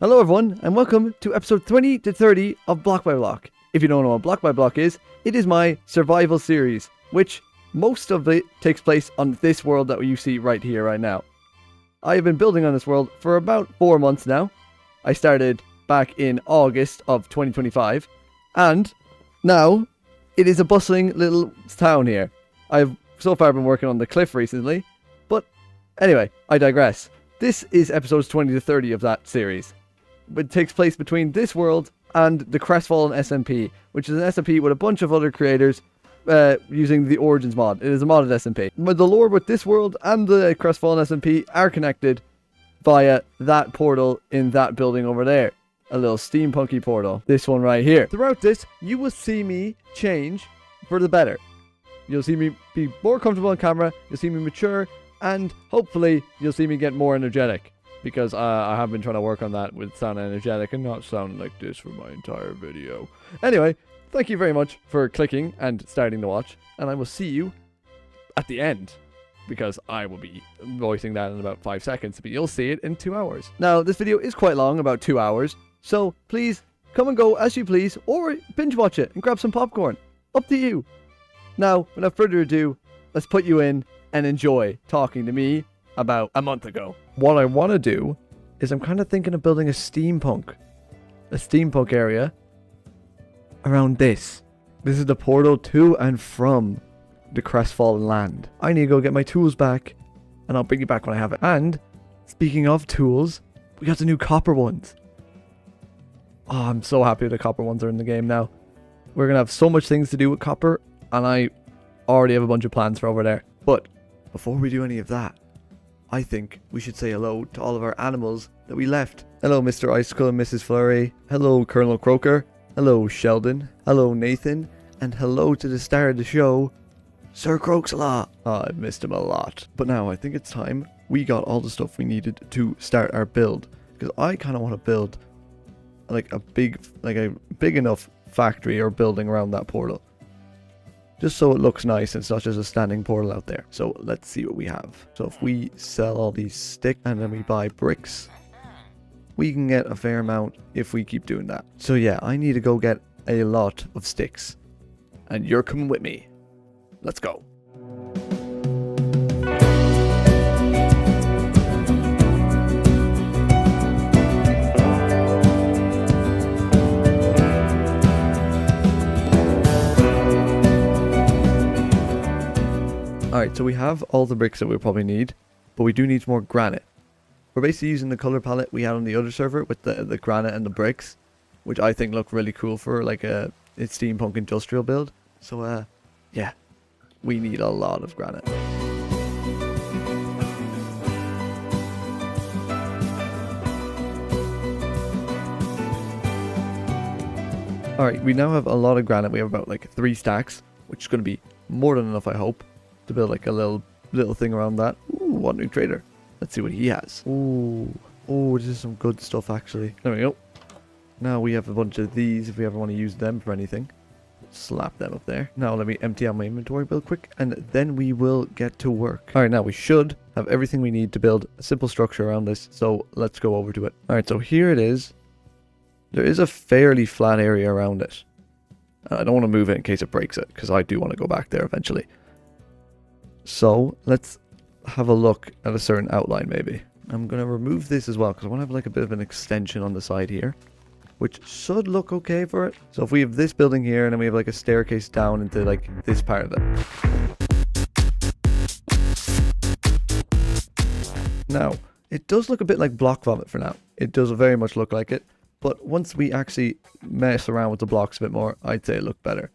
Hello everyone, and welcome to episode 20 to 30 of Block by Block. If you don't know what Block by Block is, it is my survival series, which most of it takes place on this world that you see right here, right now. I have been building on this world for about 4 months now. I started back in August of 2025, and now it is a bustling little town here. I've so far been working on the cliff recently, but anyway, I digress. This is episodes 20 to 30 of that series. It takes place between this world and the Crestfallen SMP, which is an SMP with a bunch of other creators using the Origins mod. It is a modded SMP. But the lore with this world and the Crestfallen SMP are connected via that portal in that building over there. A little steampunky portal. This one right here. Throughout this, you will see me change for the better. You'll see me be more comfortable on camera, you'll see me mature, and hopefully you'll see me get more energetic. Because I have been trying to work on that with sounding energetic and not sound like this for my entire video. Anyway, thank you very much for clicking and starting to watch. And I will see you at the end. Because I will be voicing that in about 5 seconds. But you'll see it in 2 hours. Now, this video is quite long, about 2 hours. So, please, come and go as you please. Or binge watch it and grab some popcorn. Up to you. Now, without further ado, let's put you in and enjoy talking to me about a month ago. What I want to do is I'm kind of thinking of building a steampunk area around this. This is the portal to and from the Crestfallen land. I need to go get my tools back, and I'll bring you back when I have it. And speaking of tools, we got the new copper ones. Oh, I'm so happy the copper ones are in the game now. We're gonna have so much things to do with copper, and I already have a bunch of plans for over there. But before we do any of that, I think we should say hello to all of our animals that we left. Hello, Mr. Icicle and Mrs. Flurry. Hello, Colonel Croaker. Hello, Sheldon. Hello, Nathan. And hello to the star of the show, Sir Croaks-a-lot. Oh, I've missed him a lot. But now I think it's time we got all the stuff we needed to start our build. Because I kind of want to build like a big enough factory or building around that portal. Just so it looks nice and it's not just a standing portal out there. So let's see what we have. So if we sell all these sticks and then we buy bricks, we can get a fair amount if we keep doing that. So yeah, I need to go get a lot of sticks. And you're coming with me. Let's go. Alright, so we have all the bricks that we probably need, but we do need more granite. We're basically using the color palette we had on the other server with the granite and the bricks, which I think look really cool for like a steampunk industrial build. So yeah, we need a lot of granite. Alright, we now have a lot of granite. We have about like 3 stacks, which is going to be more than enough, I hope, to build like a little thing around that. Ooh, what new trader? Let's see what he has. Ooh, this is some good stuff actually. There we go. Now we have a bunch of these if we ever want to use them for anything. Slap them up there. Now let me empty out my inventory real quick and then we will get to work. Alright, now we should have everything we need to build a simple structure around this. So let's go over to it. Alright, so here it is. There is a fairly flat area around it. I don't want to move it in case it breaks it because I do want to go back there eventually. So let's have a look at a certain outline maybe. I'm going to remove this as well because I want to have like a bit of an extension on the side here, which should look okay for it. So if we have this building here and then we have like a staircase down into like this part of it. Now, it does look a bit like block vomit for now. It does very much look like it. But once we actually mess around with the blocks a bit more, I'd say it looked better.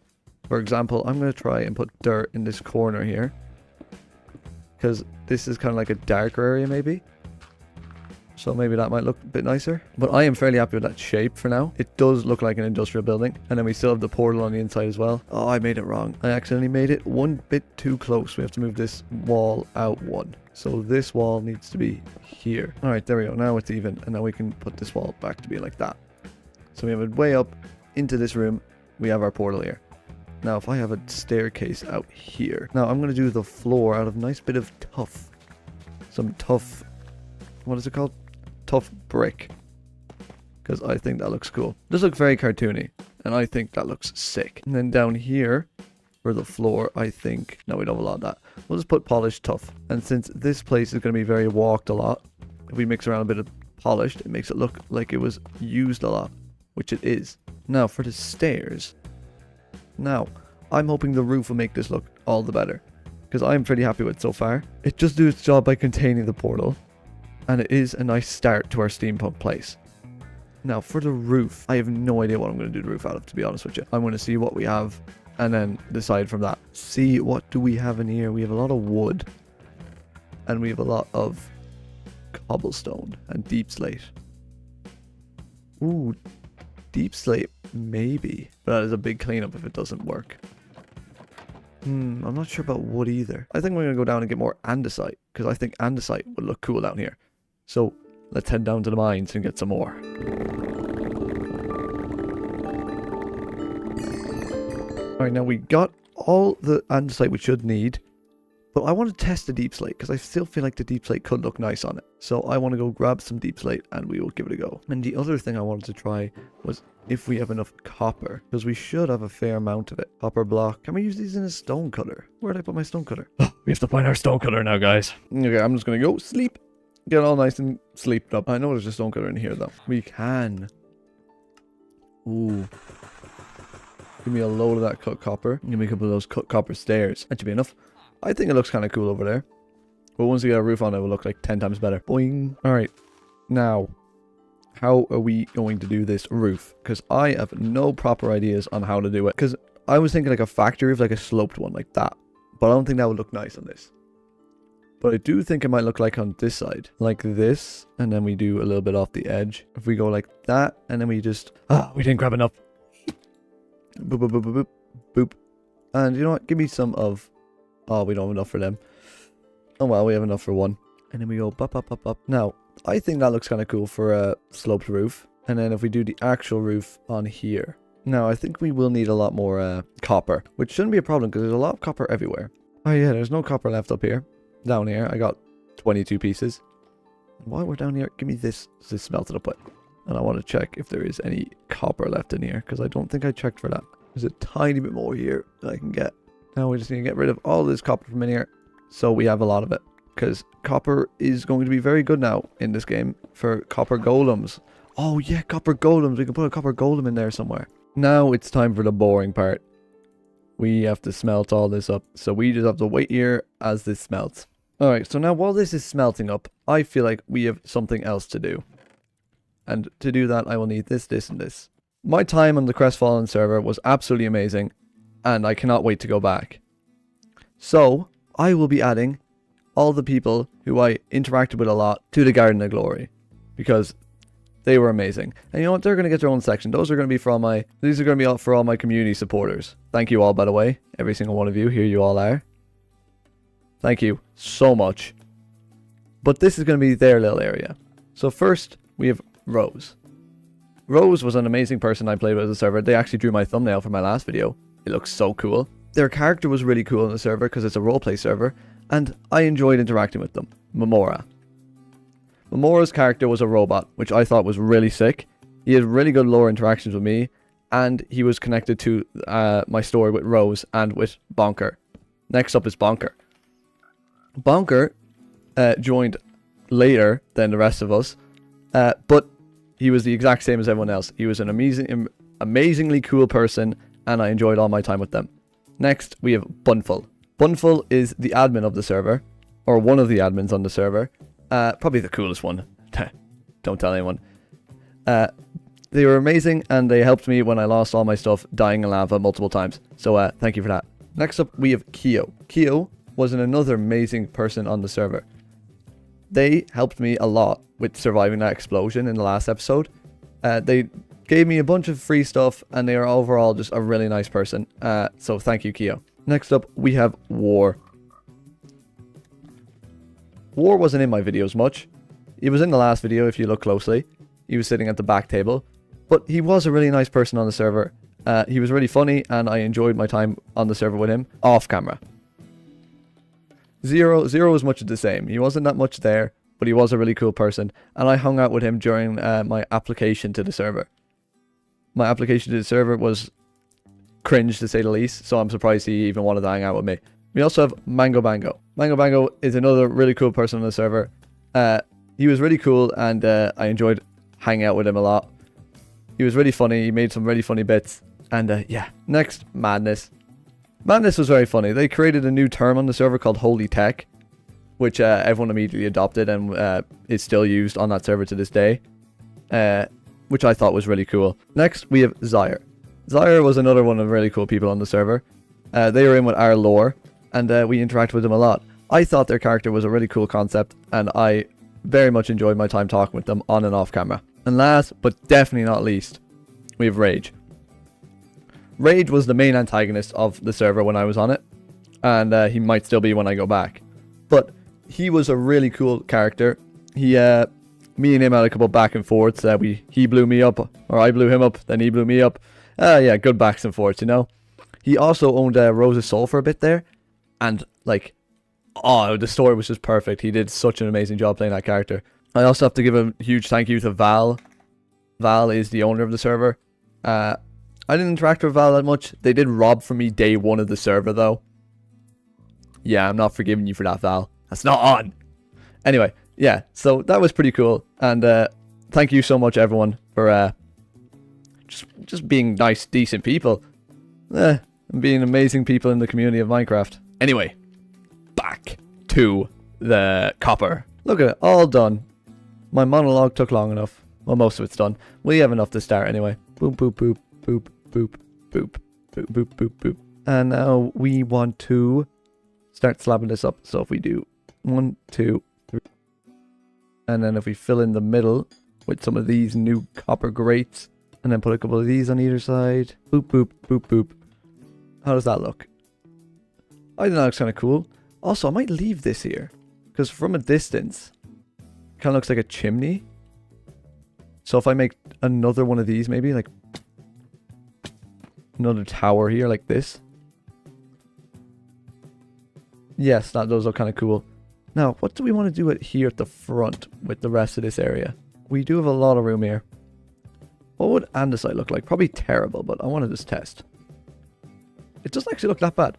For example, I'm going to try and put dirt in this corner here. Because this is kind of like a darker area maybe. So maybe that might look a bit nicer. But I am fairly happy with that shape for now. It does look like an industrial building. And then we still have the portal on the inside as well. Oh, I made it wrong. I accidentally made it one bit too close. We have to move this wall out one. So this wall needs to be here. Alright, there we go. Now it's even. And now we can put this wall back to be like that. So we have it way up into this room. We have our portal here. Now, if I have a staircase out here. Now, I'm going to do the floor out of a nice bit of tough. Some tough... What is it called? Tough brick. because I think that looks cool. This looks very cartoony, and I think that looks sick. And then down here, for the floor, I think... No, we don't have a lot of that. We'll just put polished tough. And since this place is going to be very walked a lot, if we mix around a bit of polished, it makes it look like it was used a lot, which it is. Now, for the stairs. Now, I'm hoping the roof will make this look all the better, because I'm pretty happy with it so far. It just does its job by containing the portal, and it is a nice start to our steampunk place. Now, for the roof, I have no idea what I'm going to do the roof out of, to be honest with you. I'm going to see what we have, and then decide from that. See, what do we have in here? We have a lot of wood, and we have a lot of cobblestone and deep slate. Ooh, deep slate, maybe. But that is a big cleanup if it doesn't work. I'm not sure about wood either. I think we're going to go down and get more andesite, because I think andesite would look cool down here. So, let's head down to the mines and get some more. Alright, now we got all the andesite we should need. But I want to test the deep slate, because I still feel like the deep slate could look nice on it. So I want to go grab some deep slate, and we will give it a go. And the other thing I wanted to try was if we have enough copper, because we should have a fair amount of it. Copper block. Can we use these in a stone cutter? Where did I put my stone cutter? Oh, we have to find our stone cutter now, guys. Okay, I'm just going to go sleep. Get all nice and sleeped up. I know there's a stone cutter in here, though. We can. Ooh. Give me a load of that cut copper. Give me a couple of those cut copper stairs. That should be enough. I think it looks kind of cool over there. But once we get a roof on it, it will look like 10 times better. Boing. Alright. Now, how are we going to do this roof? Because I have no proper ideas on how to do it. Because I was thinking like a factory roof, like a sloped one like that. But I don't think that would look nice on this. But I do think it might look like on this side. Like this. And then we do a little bit off the edge. If we go like that. And then we just... we didn't grab enough. Boop, boop, boop, boop, boop. Boop. And you know what? Give me some of... Oh, we don't have enough for them. Oh well, we have enough for one. And then we go bop, bop, bop, bop. Now, I think that looks kind of cool for a sloped roof. And then if we do the actual roof on here. Now, I think we will need a lot more copper. Which shouldn't be a problem because there's a lot of copper everywhere. Oh yeah, there's no copper left up here. Down here, I got 22 pieces. While we're down here, give me this smelted up with. And I want to check if there is any copper left in here. Because I don't think I checked for that. There's a tiny bit more here that I can get. Now we just need to get rid of all this copper from in here, so we have a lot of it. Because copper is going to be very good now in this game for copper golems. Oh yeah, copper golems. We can put a copper golem in there somewhere. Now it's time for the boring part. We have to smelt all this up. So we just have to wait here as this smelts. Alright, so now while this is smelting up, I feel like we have something else to do. And to do that, I will need this, this, and this. My time on the Crestfallen server was absolutely amazing. And I cannot wait to go back. So, I will be adding all the people who I interacted with a lot to the Garden of Glory. Because they were amazing. And you know what? They're going to get their own section. Those are going to be for all my... These are going to be for all my community supporters. Thank you all, by the way. Every single one of you. Here you all are. Thank you so much. But this is going to be their little area. So first, we have Rose. Rose was an amazing person I played with as a server. They actually drew my thumbnail for my last video. It looks so cool. Their character was really cool on the server because it's a roleplay server, and I enjoyed interacting with them. Memora. Memora's character was a robot, which I thought was really sick. He had really good lore interactions with me, and he was connected to my story with Rose and with Bonker. Next up is Bonker. Bonker joined later than the rest of us, but he was the exact same as everyone else. He was an amazingly cool person, and I enjoyed all my time with them. Next, we have Bunful. Bunful is the admin of the server, or one of the admins on the server. Probably the coolest one. Don't tell anyone. They were amazing, and they helped me when I lost all my stuff dying in lava multiple times. So thank you for that. Next up, we have Kyo. Kyo was another amazing person on the server. They helped me a lot with surviving that explosion in the last episode. They gave me a bunch of free stuff, and they are overall just a really nice person. So thank you, Kyo. Next up, we have War. War wasn't in my videos much. He was in the last video if you look closely. He was sitting at the back table. But he was a really nice person on the server. He was really funny, and I enjoyed my time on the server with him off camera. Zero was much of the same. He wasn't that much there, but he was a really cool person, and I hung out with him during my application to the server. My application to the server was cringe to say the least, so I'm surprised he even wanted to hang out with me. We also have Mango Bango. Mango Bango is another really cool person on the server. He was really cool, and I enjoyed hanging out with him a lot. He was really funny. He made some really funny bits. And yeah, next, Madness. Madness was very funny. They created a new term on the server called Holy Tech, which everyone immediately adopted and is still used on that server to this day, which I thought was really cool. Next, we have Zyre. Zyre was another one of the really cool people on the server. They were in with our lore, and we interacted with them a lot. I thought their character was a really cool concept, and I very much enjoyed my time talking with them on and off camera. And last, but definitely not least, we have Rage. Rage was the main antagonist of the server when I was on it, and he might still be when I go back. But he was a really cool character. Me and him had a couple back and forths. He blew me up, or I blew him up, then he blew me up. Yeah, good backs and forths, you know. He also owned Rose's Soul for a bit there, and like, oh, the story was just perfect. He did such an amazing job playing that character. I also have to give a huge thank you to Val. Val is the owner of the server. I didn't interact with Val that much. They did rob from me day one of the server, though. Yeah, I'm not forgiving you for that, Val. That's not on. Anyway, yeah, so that was pretty cool. And thank you so much, everyone, for just being nice, decent people. And being amazing people in the community of Minecraft. Anyway, back to the copper. Look at it, all done. My monologue took long enough. Well, most of it's done. We have enough to start anyway. Boop, boop, boop, boop, boop, boop, boop, boop, boop, boop. And now we want to start slabbing this up. So if we do 1, 2, 3. And then if we fill in the middle with some of these new copper grates. And then put a couple of these on either side. Boop, boop, boop, boop. How does that look? I think that looks kind of cool. Also, I might leave this here. Because from a distance, it kind of looks like a chimney. So if I make another one of these, maybe like another tower here like this. Yes, those look kind of cool. Now, what do we want to do here at the front with the rest of this area? We do have a lot of room here. What would andesite look like? Probably terrible, but I want to just test. It doesn't actually look that bad.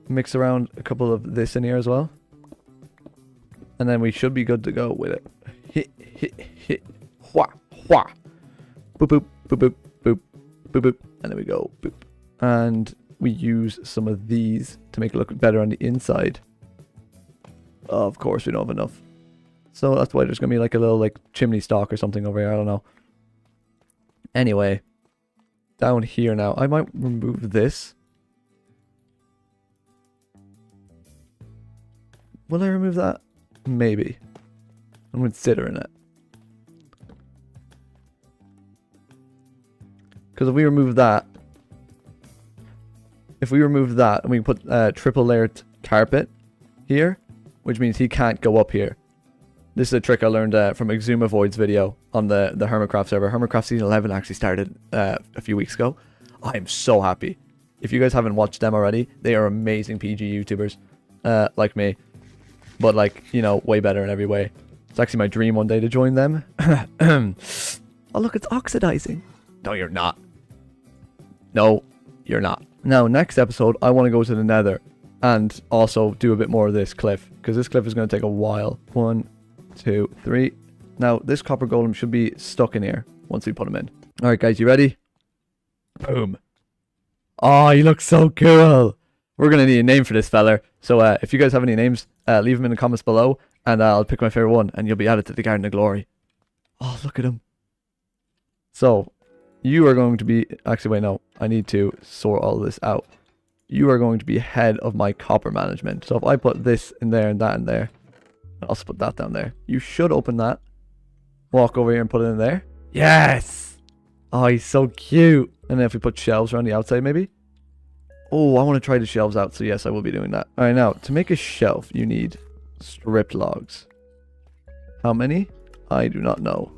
Mix around a couple of this in here as well. And then we should be good to go with it. Hit, hit, hit. Hwa, hwa. Boop, boop, boop, boop, boop, boop, boop. And there we go. Boop. And we use some of these to make it look better on the inside. Of course, we don't have enough. So that's why there's going to be like a little like chimney stalk or something over here. I don't know. Anyway. Down here now. I might remove this. Will I remove that? Maybe. I'm considering it. Because if we remove that, and we put triple layered carpet here, which means he can't go up here. This is a trick I learned from Exumavoid's video on the Hermitcraft server. Hermitcraft Season 11 actually started a few weeks ago. I am so happy. If you guys haven't watched them already, they are amazing PG YouTubers, like me. But like, you know, way better in every way. It's actually my dream one day to join them. Oh look, it's oxidizing. No, you're not. No, you're not. Now, next episode, I want to go to the Nether and also do a bit more of this cliff, because this cliff is going to take a while. 1, 2, 3. Now, this copper golem should be stuck in here once we put him in. All right, guys, you ready? Boom. Oh, he looks so cool. We're going to need a name for this feller. So if you guys have any names, leave them in the comments below, and I'll pick my favorite one, and you'll be added to the Garden of Glory. Oh, look at him. So, you are going to be... Actually, wait, no. I need to sort all this out. You are going to be head of my copper management. So if I put this in there and that in there, I'll also put that down there. You should open that. Walk over here and put it in there. Yes! Oh, he's so cute. And then if we put shelves around the outside, maybe? Oh, I want to try the shelves out. So yes, I will be doing that. All right, now, to make a shelf, you need stripped logs. How many? I do not know.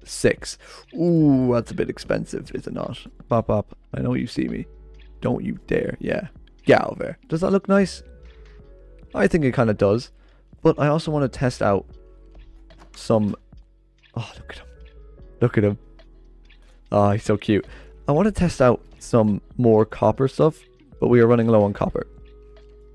6. Ooh, that's a bit expensive, is it not? Pop up. I know you see me. Don't you dare. Yeah. Get over there. Does that look nice? I think it kind of does. But I also want to test out some... Oh, look at him. Look at him. Oh, he's so cute. I want to test out some more copper stuff, but we are running low on copper.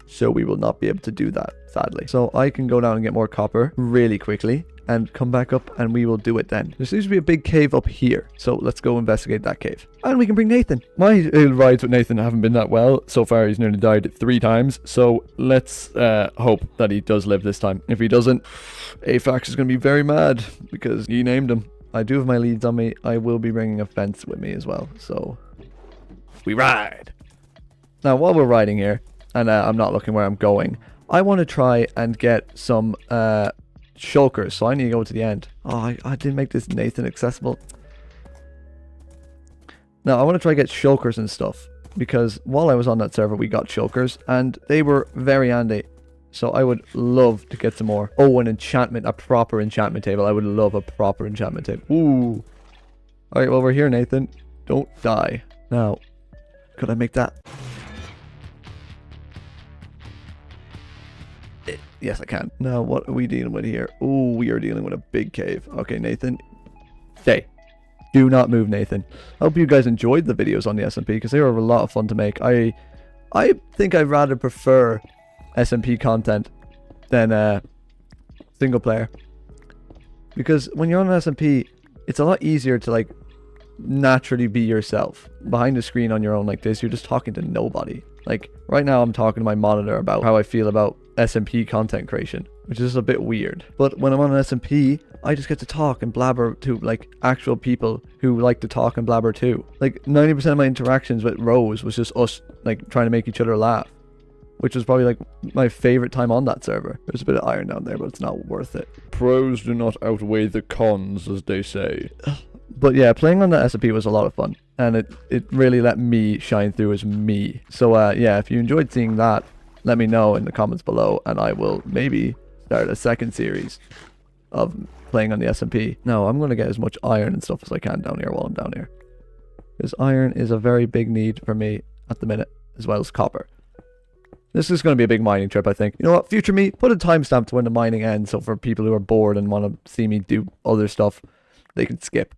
So we will not be able to do that, sadly. So I can go down and get more copper really quickly and come back up and we will do it then. There seems to be a big cave up here. So let's go investigate that cave. And we can bring Nathan. My rides with Nathan haven't been that well. So far he's nearly died 3 times. So let's hope that he does live this time. If he doesn't, Afax is going to be very mad because he named him. I do have my leads on me. I will be bringing a fence with me as well. So we ride. Now while we're riding here, and I'm not looking where I'm going, I want to try and get some shulkers, so I need to go to the end. Oh, I didn't make this Nathan accessible. Now I want to try to get shulkers and stuff, because while I was on that server we got shulkers and they were very handy. So I would love to get some more. Oh, an enchantment, a proper enchantment table. I would love a proper enchantment table. Ooh. Alright, well we're here, Nathan. Don't die. Now, could I make that? Yes, I can. Now, what are we dealing with here? Oh, we are dealing with a big cave. Okay, Nathan. Stay. Do not move, Nathan. I hope you guys enjoyed the videos on the SMP because they were a lot of fun to make. I think I'd rather prefer SMP content than single player. Because when you're on an SMP, it's a lot easier to like naturally be yourself. Behind the screen on your own like this, you're just talking to nobody. Like right now I'm talking to my monitor about how I feel about SMP content creation, which is a bit weird. But when I'm on an SMP, I just get to talk and blabber to like actual people who like to talk and blabber too. Like 90% of my interactions with Rose was just us like trying to make each other laugh, which was probably like my favorite time on that server. There's a bit of iron down there, but it's not worth it. Pros do not outweigh the cons, as they say. But yeah, playing on that SMP was a lot of fun, and it really let me shine through as me. So yeah, if you enjoyed seeing that, let me know in the comments below, and I will maybe start a second series of playing on the SMP. Now, I'm going to get as much iron and stuff as I can down here while I'm down here, because iron is a very big need for me at the minute, as well as copper. This is going to be a big mining trip, I think. You know what, future me, put a timestamp to when the mining ends, so for people who are bored and want to see me do other stuff, they can skip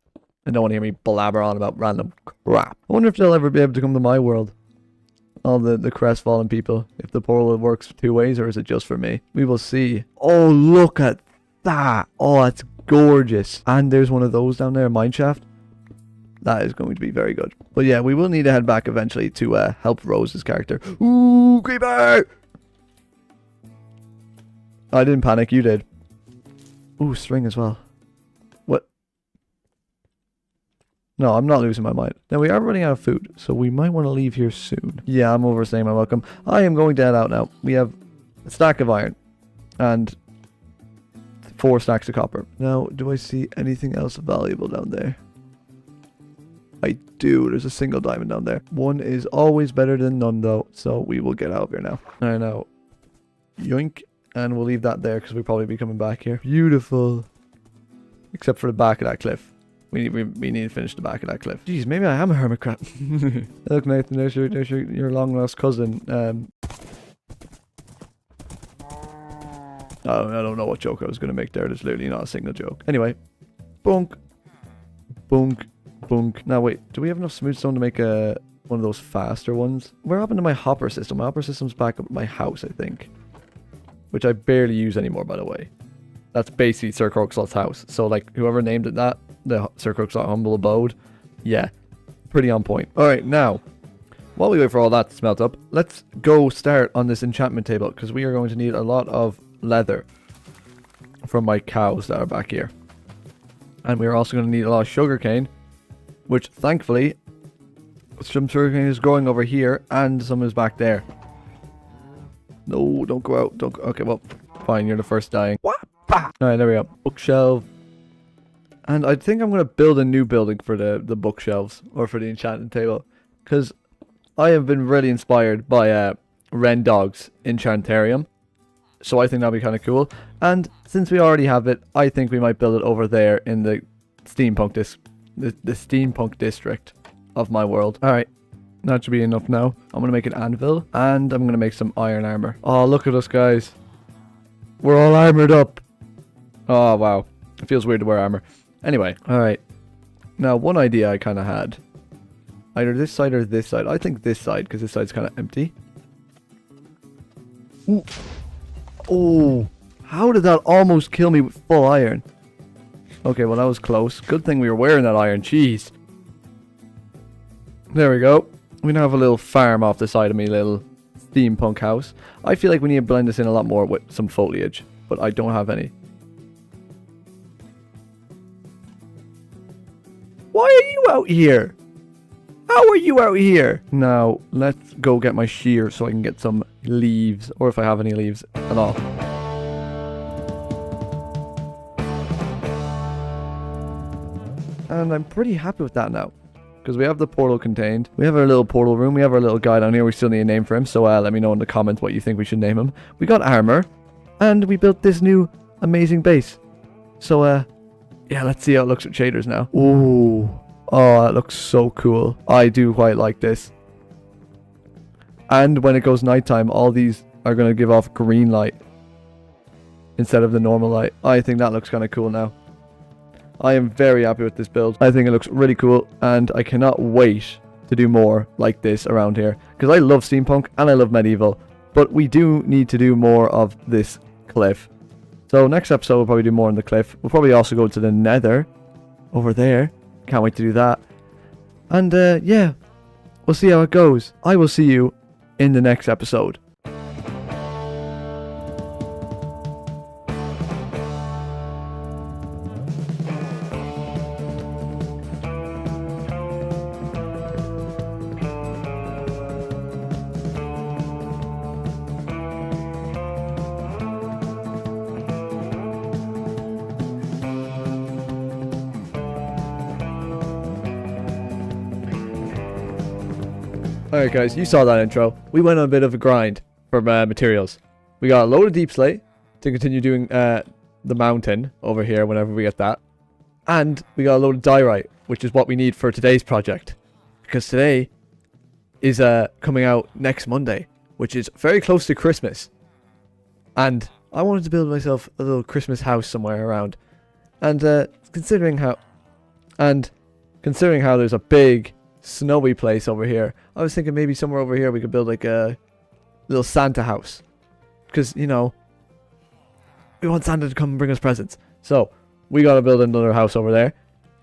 and don't want to hear me blabber on about random crap. I wonder if they'll ever be able to come to my world. All the crestfallen people, if the portal works 2 ways, or is it just for me? We will see. Oh, look at that. Oh, that's gorgeous. And there's one of those down there, mineshaft. That is going to be very good. But yeah, we will need to head back eventually to help Rose's character. Ooh, creeper! I didn't panic, you did. Ooh, string as well. What? No, I'm not losing my mind. Now, we are running out of food, so we might want to leave here soon. Yeah, I'm overstaying my welcome. I am going to head out now. We have a stack of iron and 4 stacks of copper. Now, do I see anything else valuable down there? I do. There's a single diamond down there. One is always better than none, though, so we will get out of here now. All right, now, yoink, and we'll leave that there because we'll probably be coming back here. Beautiful. Except for the back of that cliff. We need to finish the back of that cliff. Jeez, maybe I am a hermit crab. Look, Nathan, there's your long lost cousin. Oh, I don't know what joke I was going to make there. There's literally not a single joke. Anyway, bunk, bunk, bunk. Now wait, do we have enough smooth stone to make one of those faster ones? Where happened to my hopper system? My hopper system's back up at my house, I think, which I barely use anymore, by the way. That's basically Sir Croakslot's house. So like, whoever named it that, the Sir Croakslot Humble Abode, yeah, pretty on point. All right, now, while we wait for all that to smelt up, let's go start on this enchantment table, because we are going to need a lot of leather from my cows that are back here. And we're also going to need a lot of sugarcane, which thankfully, some sugarcane is growing over here, and some is back there. No, don't go out. Don't. Okay, well, fine, you're the first dying. What? Alright, there we go. Bookshelf. And I think I'm going to build a new building for the bookshelves, or for the enchanting table, because I have been really inspired by Ren Dog's Enchantarium, so I think that'll be kind of cool. And since we already have it, I think we might build it over there in the steampunk the steampunk district of my world. Alright, that should be enough now. I'm going to make an anvil, and I'm going to make some iron armor. Oh, look at us, guys. We're all armored up. Oh, wow. It feels weird to wear armor. Anyway, alright. Now, one idea I kind of had. Either this side or this side. I think this side, because this side's kind of empty. Ooh. Oh, how did that almost kill me with full iron? Okay, well, that was close. Good thing we were wearing that iron. Jeez. There we go. We now have a little farm off the side of me little steampunk house. I feel like we need to blend this in a lot more with some foliage, but I don't have any. Why are you out here? How are you out here? Now, let's go get my shear so I can get some leaves, or if I have any leaves at all. And I'm pretty happy with that now. Because we have the portal contained. We have our little portal room. We have our little guy down here. We still need a name for him. So let me know in the comments what you think we should name him. We got armor. And we built this new amazing base. So, yeah, let's see how it looks with shaders now. Ooh. Oh, that looks so cool. I do quite like this. And when it goes nighttime, all these are going to give off green light. Instead of the normal light. I think that looks kind of cool now. I am very happy with this build. I think it looks really cool, and I cannot wait to do more like this around here. Because I love steampunk, and I love medieval. But we do need to do more of this cliff. So next episode, we'll probably do more on the cliff. We'll probably also go to the nether over there. Can't wait to do that. And, yeah. We'll see how it goes. I will see you in the next episode. Alright guys, you saw that intro. We went on a bit of a grind for materials. We got a load of deep slate to continue doing the mountain over here whenever we get that. And we got a load of diorite, which is what we need for today's project. Because today is coming out next Monday, which is very close to Christmas. And I wanted to build myself a little Christmas house somewhere around. And considering how there's a big snowy place over here, I was thinking maybe somewhere over here we could build like a little Santa house, because you know we want Santa to come and bring us presents. So we gotta build another house over there,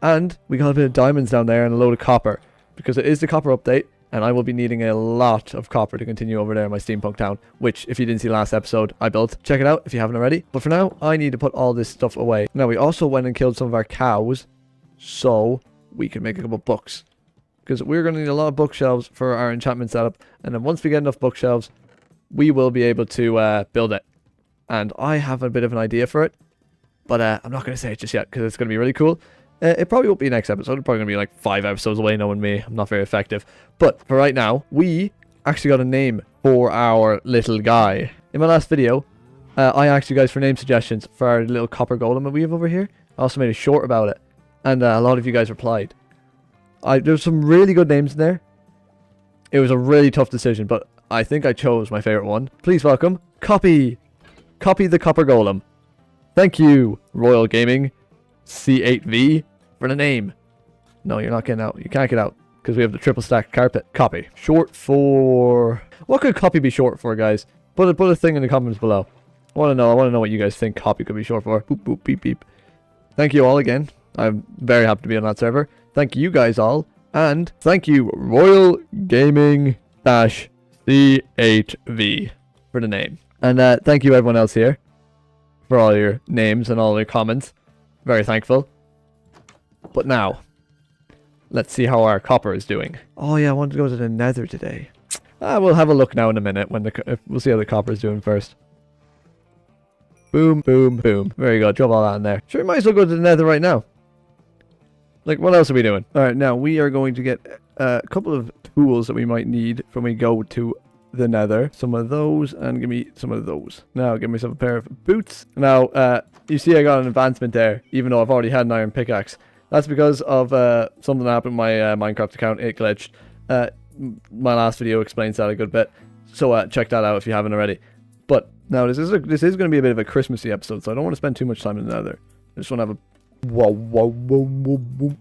and we got a bit of diamonds down there and a load of copper, because it is the copper update and I will be needing a lot of copper to continue over there in my steampunk town, which if you didn't see last episode I built. Check it out if you haven't already. But for now I need to put all this stuff away. Now we also went and killed some of our cows so we can make a couple books, because we're going to need a lot of bookshelves for our enchantment setup. And then once we get enough bookshelves, we will be able to build it. And I have a bit of an idea for it, but I'm not going to say it just yet, because it's going to be really cool. It probably won't be next episode. It's probably going to be like 5 episodes away, knowing me. I'm not very effective. But for right now, we actually got a name for our little guy. In my last video, I asked you guys for name suggestions for our little copper golem that we have over here. I also made a short about it, and a lot of you guys replied. There's some really good names in there. It was a really tough decision, but I think I chose my favorite one. Please welcome Copy the Copper Golem. Thank you, Royal Gaming C8V, for the name. No, you're not getting out. You can't get out because we have the triple stack carpet. Copy. Short for... What could Copy be short for, guys? Put a thing in the comments below. I want to know what you guys think Copy could be short for. Boop, boop, beep, beep. Thank you all again. I'm very happy to be on that server. Thank you guys all, and thank you Royal Gaming C8V for the name. And thank you everyone else here for all your names and all your comments. Very thankful. But now, let's see how our copper is doing. Oh yeah, I wanted to go to the nether today. We'll have a look now in a minute when we'll see how the copper is doing first. Boom, boom, boom. There you go, drop all that in there. Sure, we might as well go to the nether right now. Like, what else are we doing? Alright, now we are going to get a couple of tools that we might need when we go to the nether. Some of those, and give me some of those. Now, give myself a pair of boots. Now, you see I got an advancement there, even though I've already had an iron pickaxe. That's because of something that happened with my Minecraft account. It glitched. My last video explains that a good bit. So check that out if you haven't already. But Now, this is going to be a bit of a Christmassy episode, so I don't want to spend too much time in the nether. I just want to have a... Whoa, whoa, whoa, whoa, whoa.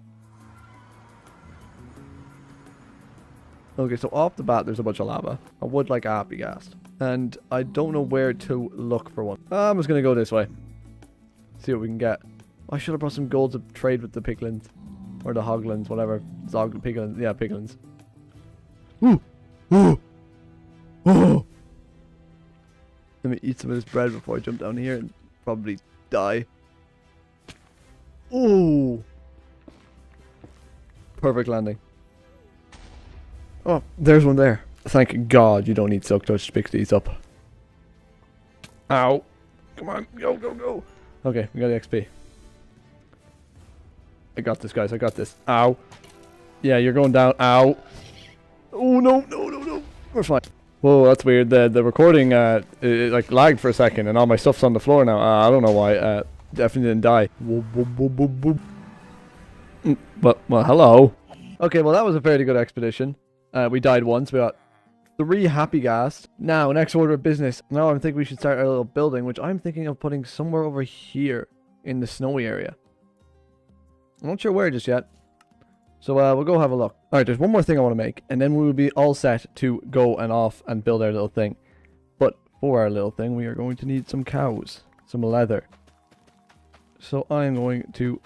Okay, so off the bat, there's a bunch of lava. I would like a happy ghast. And I don't know where to look for one. I'm just going to go this way. See what we can get. I should have brought some gold to trade with the piglins. Or the hoglins, whatever. Piglins. Yeah, piglins. Ooh! Ooh! Oh! Let me eat some of this bread before I jump down here and probably die. Ooh! Perfect landing. Oh, there's one there. Thank God you don't need silk touch to pick these up. Ow! Come on, go, go, go! Okay, we got the XP. I got this, guys. I got this. Ow! Yeah, you're going down. Ow! Oh no, no, no, no! We're fine. Whoa, that's weird. The recording it, like lagged for a second, and all my stuff's on the floor now. I don't know why. Definitely didn't die. Whoa, whoa, whoa, whoa, whoa. But well, hello. Okay, well that was a fairly good expedition. We died once. We got 3 happy ghast. Now, next order of business. Now I think we should start our little building, which I'm thinking of putting somewhere over here in the snowy area. I'm not sure where just yet. So we'll go have a look. Alright, there's one more thing I want to make, and then we will be all set to go and off and build our little thing. But for our little thing, we are going to need some cows, some leather. So I'm going to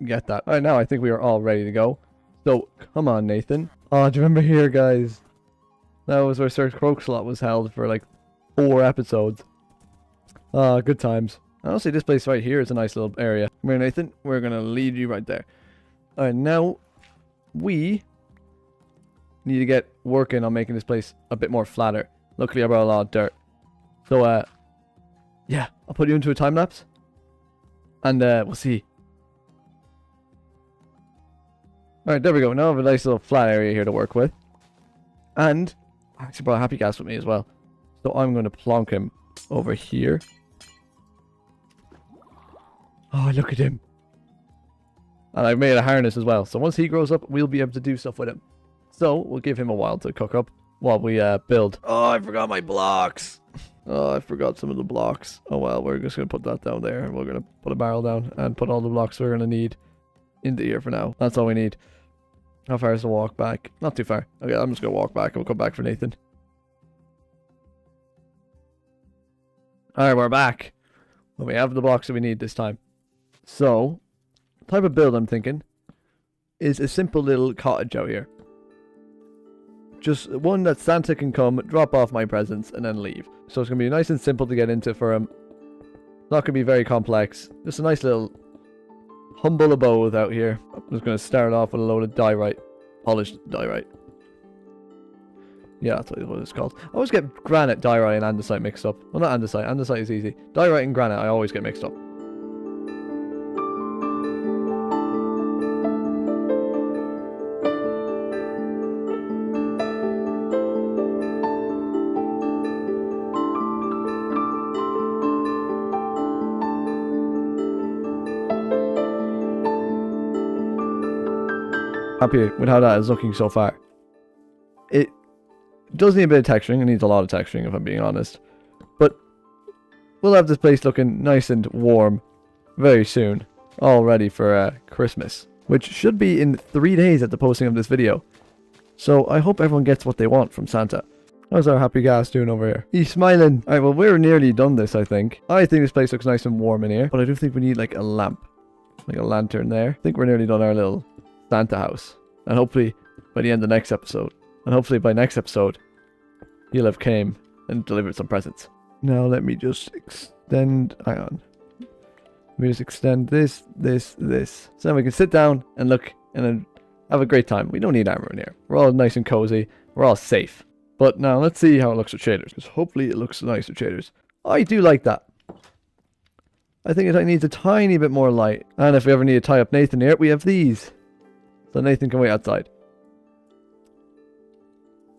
get that. Alright, now I think we are all ready to go. So, come on, Nathan. Oh, do you remember here, guys? That was where Sir Croakslot was held for like 4 episodes. Ah, good times. Honestly, this place right here is a nice little area. Come here, Nathan. We're going to lead you right there. Alright, now we need to get working on making this place a bit more flatter. Luckily, I brought a lot of dirt. So, yeah, I'll put you into a time lapse. And, we'll see. Alright, there we go. Now I have a nice little flat area here to work with. And I actually brought a happy ghast with me as well. So I'm going to plonk him over here. Oh, look at him. And I've made a harness as well. So once he grows up, we'll be able to do stuff with him. So we'll give him a while to cook up while we build. Oh, I forgot my blocks. Oh, I forgot some of the blocks. Oh, well, we're just going to put that down there. We're going to put a barrel down and put all the blocks we're going to need into here for now. That's all we need. How far is the walk back? Not too far. Okay, I'm just going to walk back and we'll come back for Nathan. Alright, we're back. Well, we have the blocks that we need this time. So, the type of build I'm thinking is a simple little cottage out here. Just one that Santa can come, drop off my presents, and then leave. So it's going to be nice and simple to get into for him. Not going to be very complex. Just a nice little humble abode out here. I'm just going to start off with a load of diorite. Polished diorite. Yeah, that's what it's called. I always get granite, diorite, and andesite mixed up. Well, not andesite. Andesite is easy. Diorite and granite I always get mixed up. Happy with how that is looking so far. It does need a bit of texturing. It needs a lot of texturing, if I'm being honest. But we'll have this place looking nice and warm very soon. All ready for Christmas, which should be in 3 days at the posting of this video. So I hope everyone gets what they want from Santa. How's our happy ghast doing over here? He's smiling. Alright, well, we're nearly done this, I think. I think this place looks nice and warm in here. But I do think we need like a lamp. Like a lantern there. I think we're nearly done our little Santa house. And hopefully by the end of the next episode. And hopefully by next episode, he'll have came and delivered some presents. Now let me just extend... Hang on. Let me just extend this. So then we can sit down and look and then have a great time. We don't need armor in here. We're all nice and cozy. We're all safe. But now let's see how it looks with shaders. Because hopefully it looks nice with shaders. I do like that. I think it needs a tiny bit more light. And if we ever need to tie up Nathan here, we have these. So Nathan can wait outside.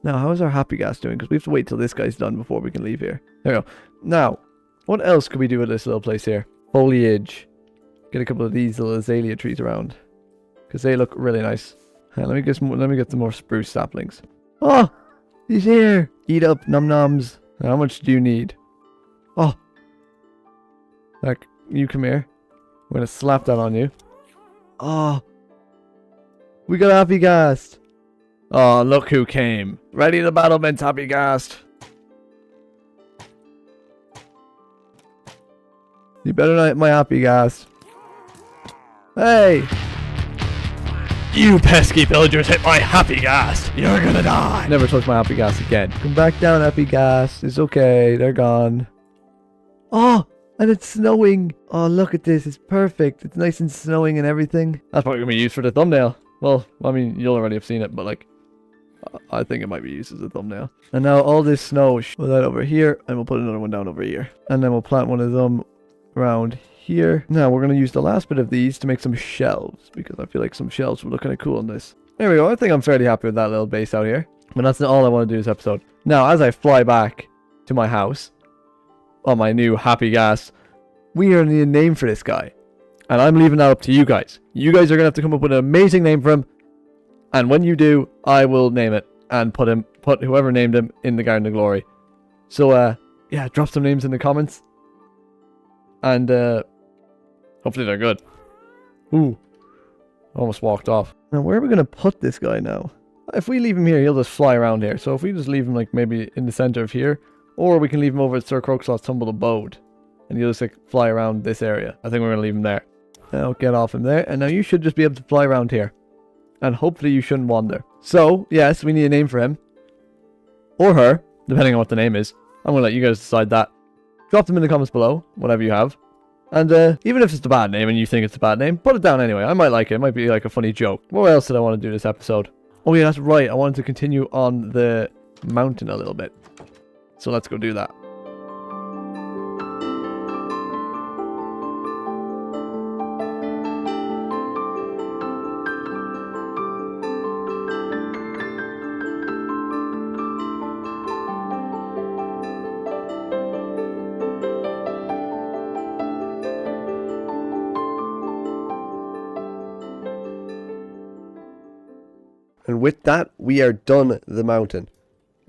Now, how is our happy ghast doing? Because we have to wait till this guy's done before we can leave here. There we go. Now, what else could we do with this little place here? Foliage. Get a couple of these little azalea trees around. Because they look really nice. Let me get some more spruce saplings. Oh! He's here! Eat up, num-noms. How much do you need? Oh. Like, you come here. I'm gonna slap that on you. Oh. We got Happy Ghast. Oh, look who came. Ready to battlement, Happy Ghast. You better not hit my Happy Ghast. Hey! You pesky villagers hit my Happy Ghast. You're gonna die. Never touch my Happy Ghast again. Come back down, Happy Ghast. It's okay. They're gone. Oh! And it's snowing. Oh, look at this. It's perfect. It's nice and snowing and everything. That's probably going to be used for the thumbnail. Well, I mean, you'll already have seen it, but like, I think it might be used as a thumbnail. And now all this snow, we'll put that over here, and we'll put another one down over here. And then we'll plant one of them around here. Now, we're going to use the last bit of these to make some shelves, because I feel like some shelves would look kind of cool on this. There we go. I think I'm fairly happy with that little base out here. But that's not all I want to do this episode. Now, as I fly back to my house, on my new Happy Ghast, we are need a name for this guy. And I'm leaving that up to you guys. You guys are going to have to come up with an amazing name for him. And when you do, I will name it and put whoever named him in the Garden of Glory. So, yeah, drop some names in the comments. And, hopefully they're good. Ooh. Almost walked off. Now, where are we going to put this guy now? If we leave him here, he'll just fly around here. So if we just leave him, like, maybe in the center of here. Or we can leave him over at Sir Croakslaw's Tumbled Abode. And he'll just, like, fly around this area. I think we're going to leave him there. Now, get off him there. And now you should just be able to fly around here. And hopefully you shouldn't wander. So, yes, we need a name for him. Or her, depending on what the name is. I'm going to let you guys decide that. Drop them in the comments below, whatever you have. And even if it's a bad name and you think it's a bad name, put it down anyway. I might like it. It might be like a funny joke. What else did I want to do this episode? Oh yeah, that's right. I wanted to continue on the mountain a little bit. So let's go do that. And with that, we are done the mountain.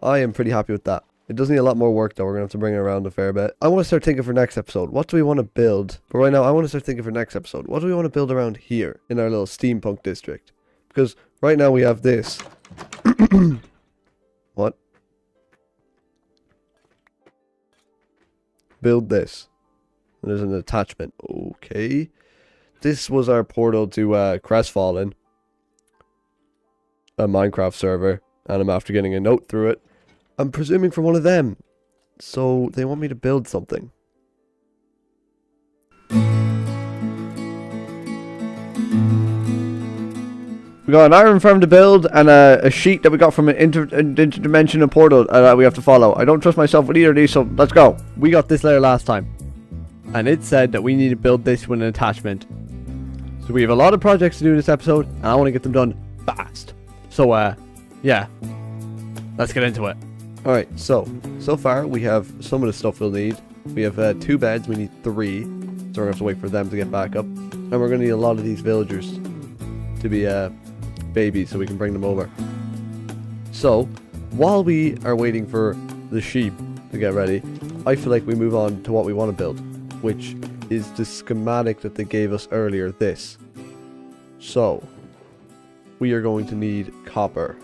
I am pretty happy with that. It does need a lot more work though. We're going to have to bring it around a fair bit. I want to start thinking for next episode. What do we want to build? But right now, I want to start thinking for next episode. What do we want to build around here in our little steampunk district? Because right now we have this. What? Build this. And there's an attachment. Okay. This was our portal to Crestfallen. A Minecraft server, and I'm after getting a note through it. I'm presuming from one of them. So they want me to build something. We got an iron farm to build and a sheet that we got from an interdimensional portal that we have to follow. I don't trust myself with either of these, so let's go. We got this later last time. And it said that we need to build this with an attachment. So we have a lot of projects to do this episode, and I want to get them done fast. So, yeah, let's get into it. Alright, so far we have some of the stuff we'll need. We have 2 beds, we need 3, so we're going to have to wait for them to get back up. And we're going to need a lot of these villagers to be babies so we can bring them over. So, while we are waiting for the sheep to get ready, I feel like we move on to what we want to build, which is the schematic that they gave us earlier, this. So, we are going to need copper.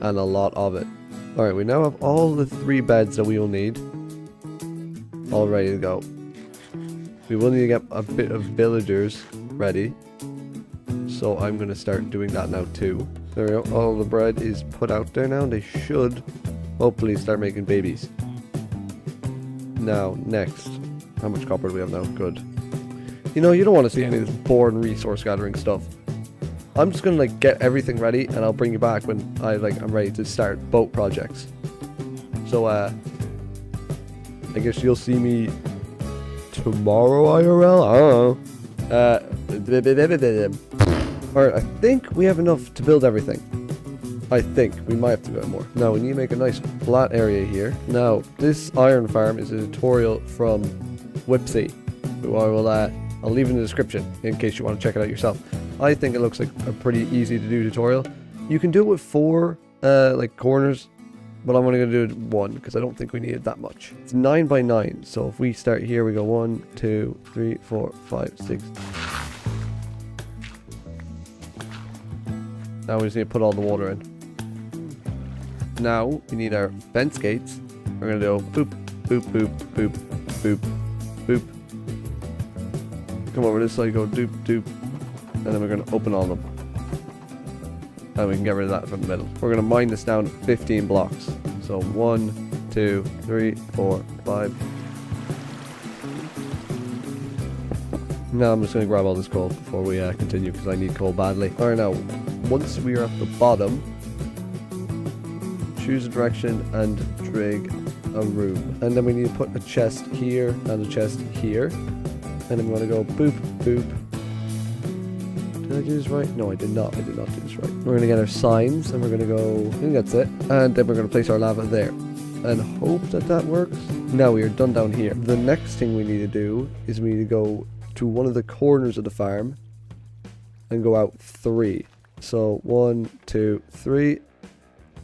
And a lot of it. Alright, we now have all the 3 beds that we will need. All ready to go. We will need to get a bit of villagers ready. So I'm going to start doing that now too. There we go. All the bread is put out there now. They should hopefully start making babies. Now, next. How much copper do we have now? Good. You know, you don't want to see any of this boring resource gathering stuff. I'm just gonna like get everything ready and I'll bring you back when I'm ready to start boat projects. So I guess you'll see me tomorrow IRL? I don't know. Alright, I think we have enough to build everything. I think we might have to go more. Now we need to make a nice flat area here. Now this iron farm is a tutorial from Whipsy, who I'll leave in the description in case you want to check it out yourself. I think it looks like a pretty easy to do tutorial. You can do it with 4 like corners But I'm only going to do it 1 because I don't think we need it that much. It's 9 by 9. So if we start here, we go 1, 2, 3, 4, 5, 6. Now we just need to put all the water in. Now we need our fence gates. We're going to go boop, boop, boop, boop, boop, boop. Come over this side, go doop, doop. And then we're going to open all of them. And we can get rid of that from the middle. We're going to mine this down 15 blocks. So 1, 2, 3, 4, 5. Now I'm just going to grab all this coal before we continue because I need coal badly. Alright, now, once we are at the bottom, choose a direction and dig a room. And then we need to put a chest here and a chest here. And then we want to go boop, boop. Did I do this right? No, I did not. I did not do this right. We're going to get our signs and we're going to go, I think that's it. And then we're going to place our lava there. And hope that that works. Now we are done down here. The next thing we need to do is we need to go to one of the corners of the farm and go out 3. So 1, 2, 3.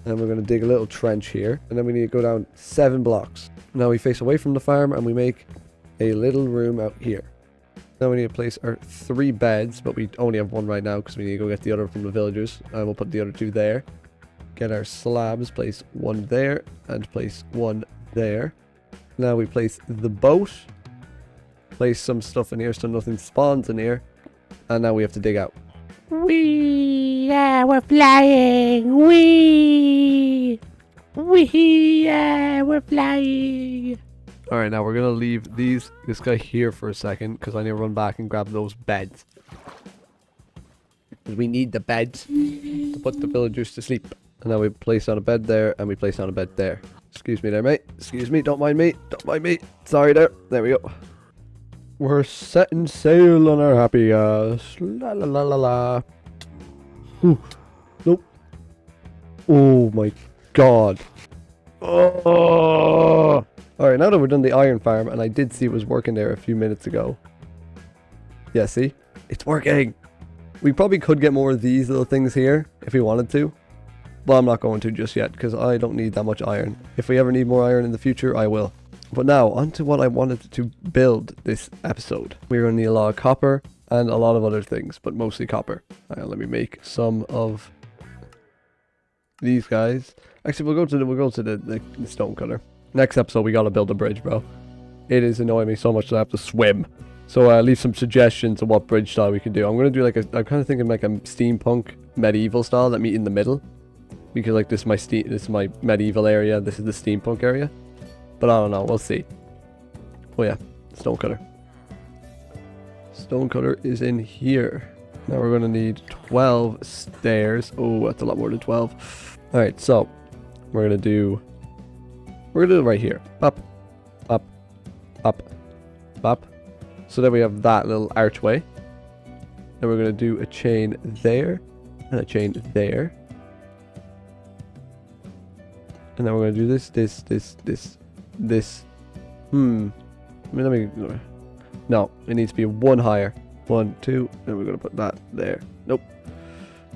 And we're going to dig a little trench here. And then we need to go down 7 blocks. Now we face away from the farm and we make a little room out here. Now we need to place our 3 beds, but we only have 1 right now because we need to go get the other from the villagers. And we'll put the other 2 there. Get our slabs, place 1 there, and place 1 there. Now we place the boat. Place some stuff in here so nothing spawns in here. And now we have to dig out. Wee, yeah, we're flying. Wee, yeah, we're flying. Alright, now we're going to leave this guy here for a second because I need to run back and grab those beds. We need the beds to put the villagers to sleep. And now we place on a bed there and we place on a bed there. Excuse me there, mate. Excuse me, don't mind me. Don't mind me. Sorry there. There we go. We're setting sail on our happy ass. La la la la la. Ooh. Nope. Oh my god. Oh. Alright, now that we're done the iron farm, and I did see it was working there a few minutes ago. Yeah, see? It's working! We probably could get more of these little things here, if we wanted to. But I'm not going to just yet, because I don't need that much iron. If we ever need more iron in the future, I will. But now, on to what I wanted to build this episode. We're going to need a lot of copper, and a lot of other things, but mostly copper. Alright, let me make some of these guys. Actually, we'll go to the stone cutter. Next episode, we gotta build a bridge, bro. It is annoying me so much that I have to swim. So leave some suggestions of what bridge style we can do. I'm gonna do like I'm kind of thinking like a steampunk medieval style that meet in the middle, because like this is my medieval area. This is the steampunk area. But I don't know. We'll see. Oh yeah, stone cutter. Stone cutter is in here. Now we're gonna need 12 stairs. Oh, that's a lot more than 12. All right, so we're gonna do it right here. Up, up, up, up. So then we have that little archway. Then we're going to do a chain there. And a chain there. And then we're going to do this. No, it needs to be 1 higher. 1, 2. And we're going to put that there. Nope.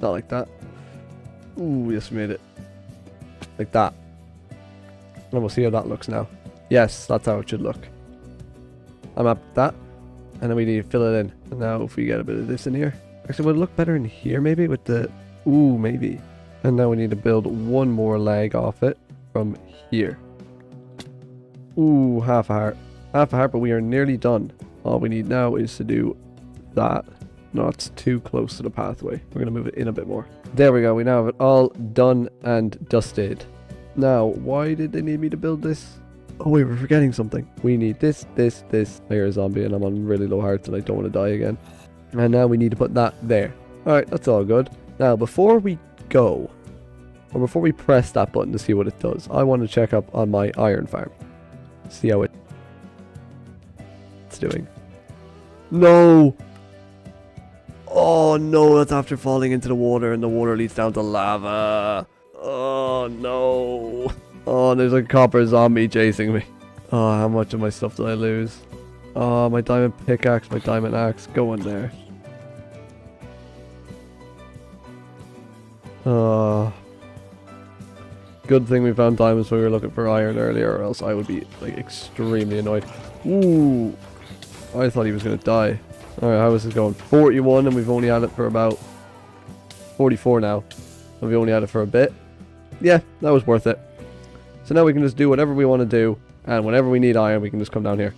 Not like that. Ooh, yes, we made it. Like that. And we'll see how that looks now. Yes, that's how it should look. I'm up that. And then we need to fill it in. And now if we get a bit of this in here. Actually, would it look better in here maybe with the... Ooh, maybe. And now we need to build 1 more leg off it from here. Ooh, half a heart. Half a heart, but we are nearly done. All we need now is to do that. No, it's too close to the pathway. We're going to move it in a bit more. There we go. We now have it all done and dusted. Now, why did they need me to build this? Oh wait, we're forgetting something. We need this. I hear a zombie and I'm on really low hearts and I don't want to die again. And now we need to put that there. Alright, that's all good. Now, before we go, or before we press that button to see what it does, I want to check up on my iron farm. See how it's doing. No! Oh no, that's after falling into the water and the water leads down to lava. Oh no. Oh, there's a copper zombie chasing me. Oh, how much of my stuff did I lose? Oh, my diamond pickaxe, my diamond axe, go in there. Oh. Good thing we found diamonds when we were looking for iron earlier, or else I would be like extremely annoyed. Ooh, I thought he was gonna die. Alright, how is this going? 41, and we've only had it for about 44 now. And we only had it for a bit. Yeah, that was worth it. So now we can just do whatever we want to do, and whenever we need iron, we can just come down here.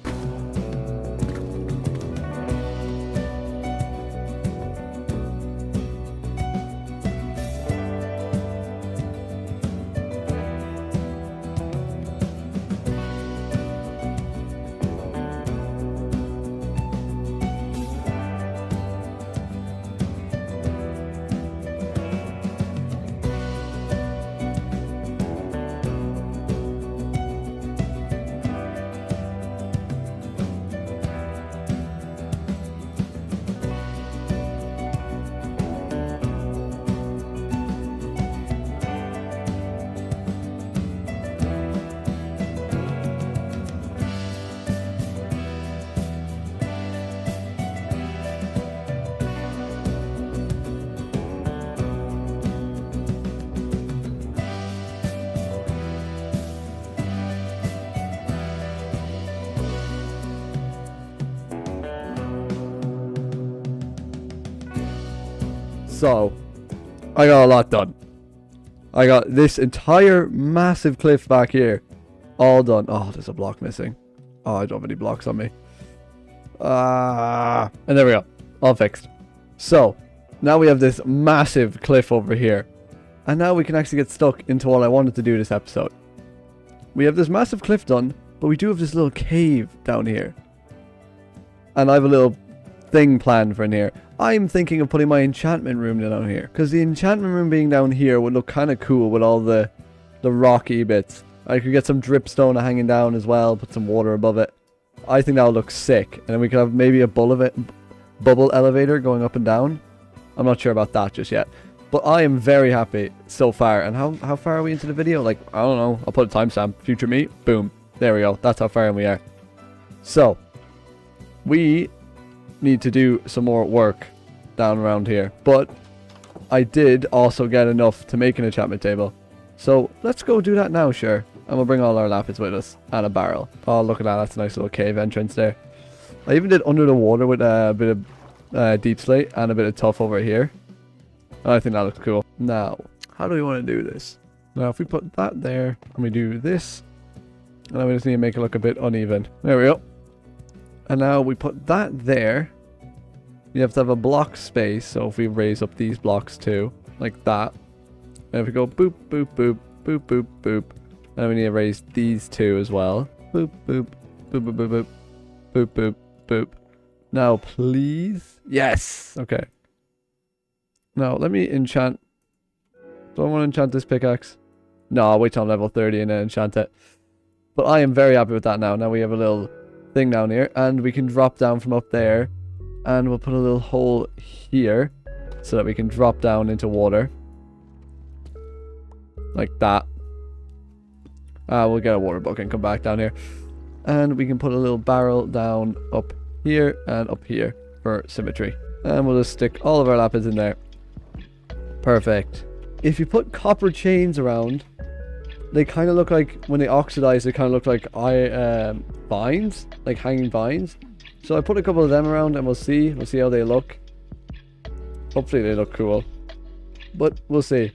So, I got a lot done. I got this entire massive cliff back here all done. Oh, there's a block missing. Oh, I don't have any blocks on me. And there we go. All fixed. So, now we have this massive cliff over here. And now we can actually get stuck into what I wanted to do this episode. We have this massive cliff done, but we do have this little cave down here. And I have a little thing planned for in here. I'm thinking of putting my enchantment room down here, because the enchantment room being down here would look kind of cool with all the rocky bits. I could get some dripstone hanging down as well, put some water above it. I think that would look sick, and then we could have maybe a bubble elevator going up and down. I'm not sure about that just yet, but I am very happy so far. And how far are we into the video? Like, I don't know, I'll put a timestamp. Future me, boom, there we go. That's how far in we are. So we need to do some more work down around here, but I did also get enough to make an enchantment table, so let's go do that now. Sure. And we'll bring all our lapis with us and a barrel. Oh, look at that, that's a nice little cave entrance there. I even did under the water with a bit of deep slate and a bit of tuff over here. I think that looks cool. Now, how do we want to do this? Now, if we put that there and we do this, and then we just need to make it look a bit uneven. There we go. And now we put that there. You have to have a block space, so if we raise up these blocks too, like that. And if we go boop, boop, boop, boop, boop, boop. And we need to raise these two as well. Boop, boop, boop, boop, boop, boop, boop, boop, boop. Now, please. Yes. Okay. Now, let me enchant. Do I want to enchant this pickaxe? No, I'll wait till I'm level 30 and then enchant it. But I am very happy with that now. Now we have a little thing down here, and we can drop down from up there, and we'll put a little hole here so that we can drop down into water like that. We'll get a water bucket and come back down here, and we can put a little barrel down up here and up here for symmetry, and we'll just stick all of our lapis in there. Perfect. If you put copper chains around, they kind of look like, when they oxidize, they kind of look like vines, like hanging vines. So I put a couple of them around, and we'll see how they look. Hopefully they look cool, but we'll see.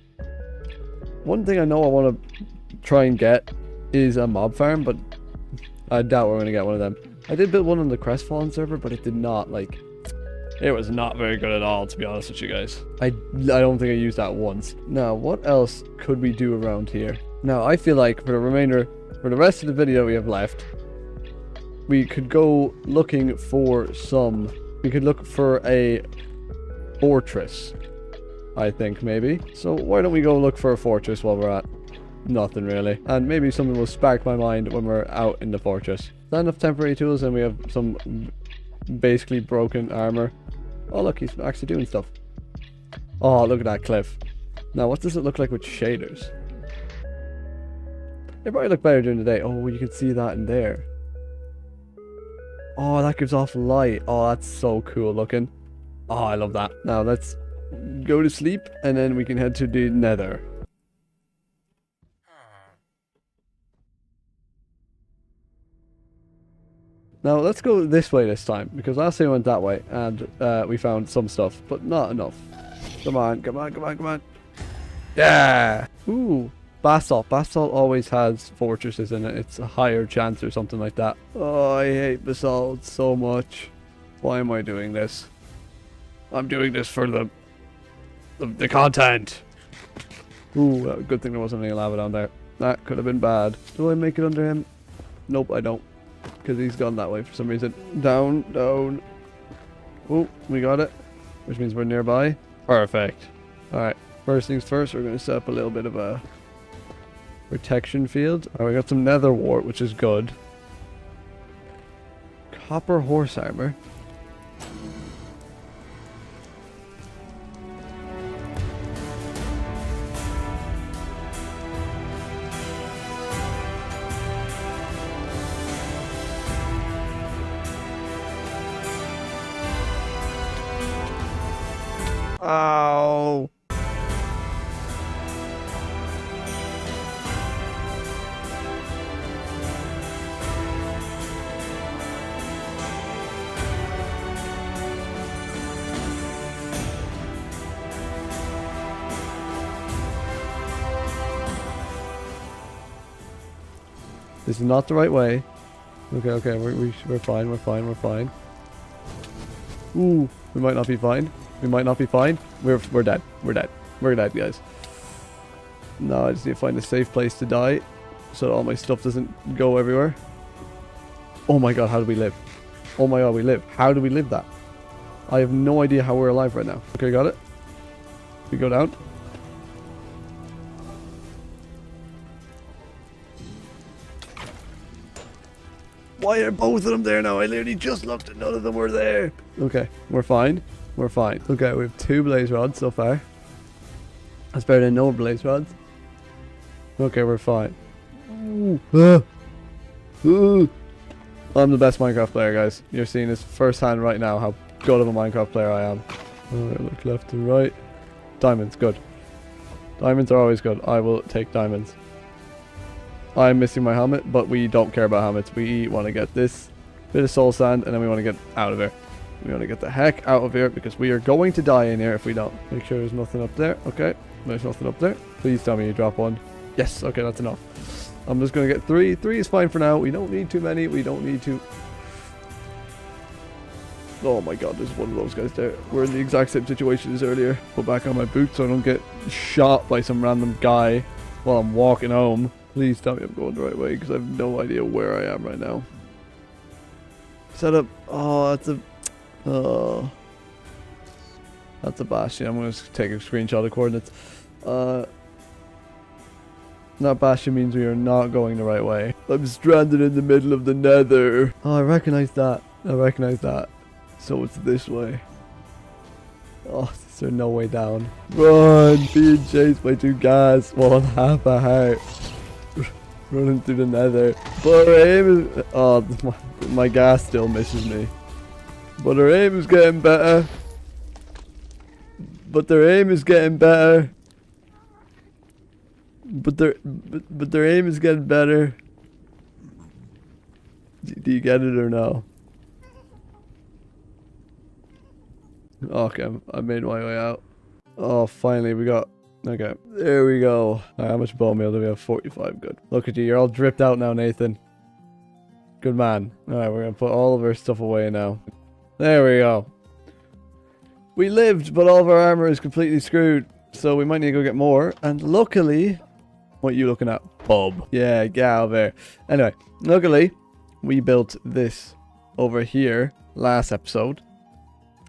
One thing I know I want to try and get is a mob farm, but I doubt we're going to get one of them. I did build one on the Crestfallen server, but it did not, like, it was not very good at all, to be honest with you guys. I don't think I used that once. Now, what else could we do around here? Now, I feel like for the rest of the video we have left, we could go looking for we could look for a fortress, I think, maybe. So why don't we go look for a fortress while we're at nothing, really. And maybe something will spark my mind when we're out in the fortress. Is that enough temporary tools? And we have some basically broken armor. Oh, look, he's actually doing stuff. Oh, look at that cliff. Now, what does it look like with shaders? It probably look better during the day. Oh, you can see that in there. Oh, that gives off light. Oh, that's so cool looking. Oh, I love that. Now, let's go to sleep, and then we can head to the nether. Now let's go this way this time, because last time we went that way and we found some stuff, but not enough. Come on, come on, come on, come on. Yeah! Ooh, basalt. Basalt always has fortresses in it. It's a higher chance or something like that. Oh, I hate basalt so much. Why am I doing this? I'm doing this for the content. Ooh, good thing there wasn't any lava down there. That could have been bad. Do I make it under him? Nope, I don't. Because he's gone that way for some reason. Down, down. Oh, we got it. Which means we're nearby. Perfect. Alright, first things first, we're going to set up a little bit of a protection field. Alright, we got some nether wart, which is good. Copper horse armor. Ow. This is not the right way. Okay, okay, we're fine, we're fine, we're fine. Ooh, we might not be fine. We might not be fine. We're dead. We're dead. We're dead, guys. No, I just need to find a safe place to die so that all my stuff doesn't go everywhere. Oh my god, how do we live? Oh my god, we live. How do we live that? I have no idea how we're alive right now. Okay, got it. We go down. Why are both of them there now? I literally just looked and none of them were there. Okay, we're fine. We're fine. Okay, we have 2 blaze rods so far. That's better than no blaze rods. Okay, we're fine. Ooh. Ooh. I'm the best Minecraft player, guys. You're seeing this firsthand right now how good of a Minecraft player I am. Alright, look left and right. Diamonds, good. Diamonds are always good. I will take diamonds. I'm missing my helmet, but we don't care about helmets. We want to get this bit of soul sand, and then we want to get out of here. We want to get the heck out of here, because we are going to die in here if we don't. Make sure there's nothing up there. Okay, there's nothing up there. Please tell me you drop one. Yes, okay, that's enough. I'm just going to get 3. 3 is fine for now. We don't need too many. We don't need to... Oh my god, there's one of those guys there. We're in the exact same situation as earlier. Put back on my boots so I don't get shot by some random guy while I'm walking home. Please tell me I'm going the right way, because I have no idea where I am right now. Set up. Oh, that's a... Oh. That's a bastion. I'm going to take a screenshot of coordinates. That bastion means we are not going the right way. I'm stranded in the middle of the nether. Oh, I recognize that. I recognize that. So it's this way. Oh, is there no way down? Run! Being chased by 2 guys while on half a heart. Running through the nether. But our aim is... Oh, my gas still misses me. But our aim is getting better. But their aim is getting better. But their aim is getting better. Do you get it or no? Okay, I made my way out. Oh, finally we got... Okay, there we go. Right, how much bone meal do we have? 45, good. Look at you, you're all dripped out now, Nathan. Good man. Alright, we're gonna put all of our stuff away now. There we go. We lived, but all of our armor is completely screwed. So we might need to go get more. And luckily... What are you looking at? Bub. Yeah, get out of there. Anyway, luckily, we built this over here last episode.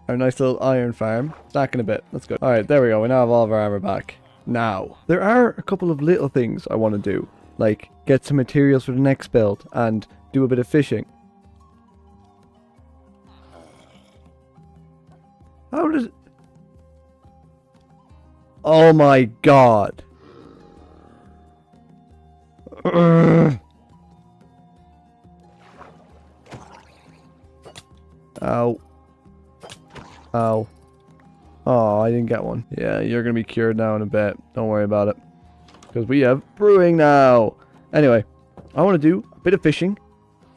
Our nice little iron farm. Stacking a bit. That's good. Alright, there we go. We now have all of our armor back. Now, there are a couple of little things I want to do. Like, get some materials for the next build and do a bit of fishing. How does... Oh my god. Ow. Ow. Oh, I didn't get one. Yeah, you're going to be cured now in a bit. Don't worry about it. Because we have brewing now. Anyway, I want to do a bit of fishing.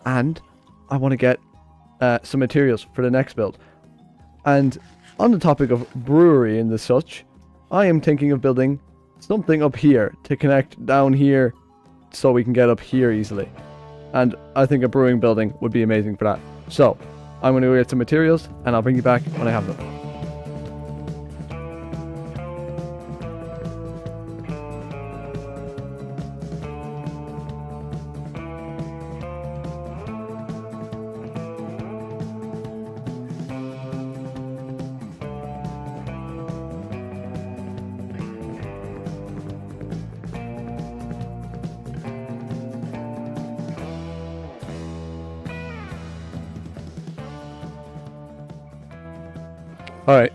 And I want to get some materials for the next build. And on the topic of brewery and the such, I am thinking of building something up here to connect down here so we can get up here easily. And I think a brewing building would be amazing for that. So I'm going to go get some materials and I'll bring you back when I have them. Alright,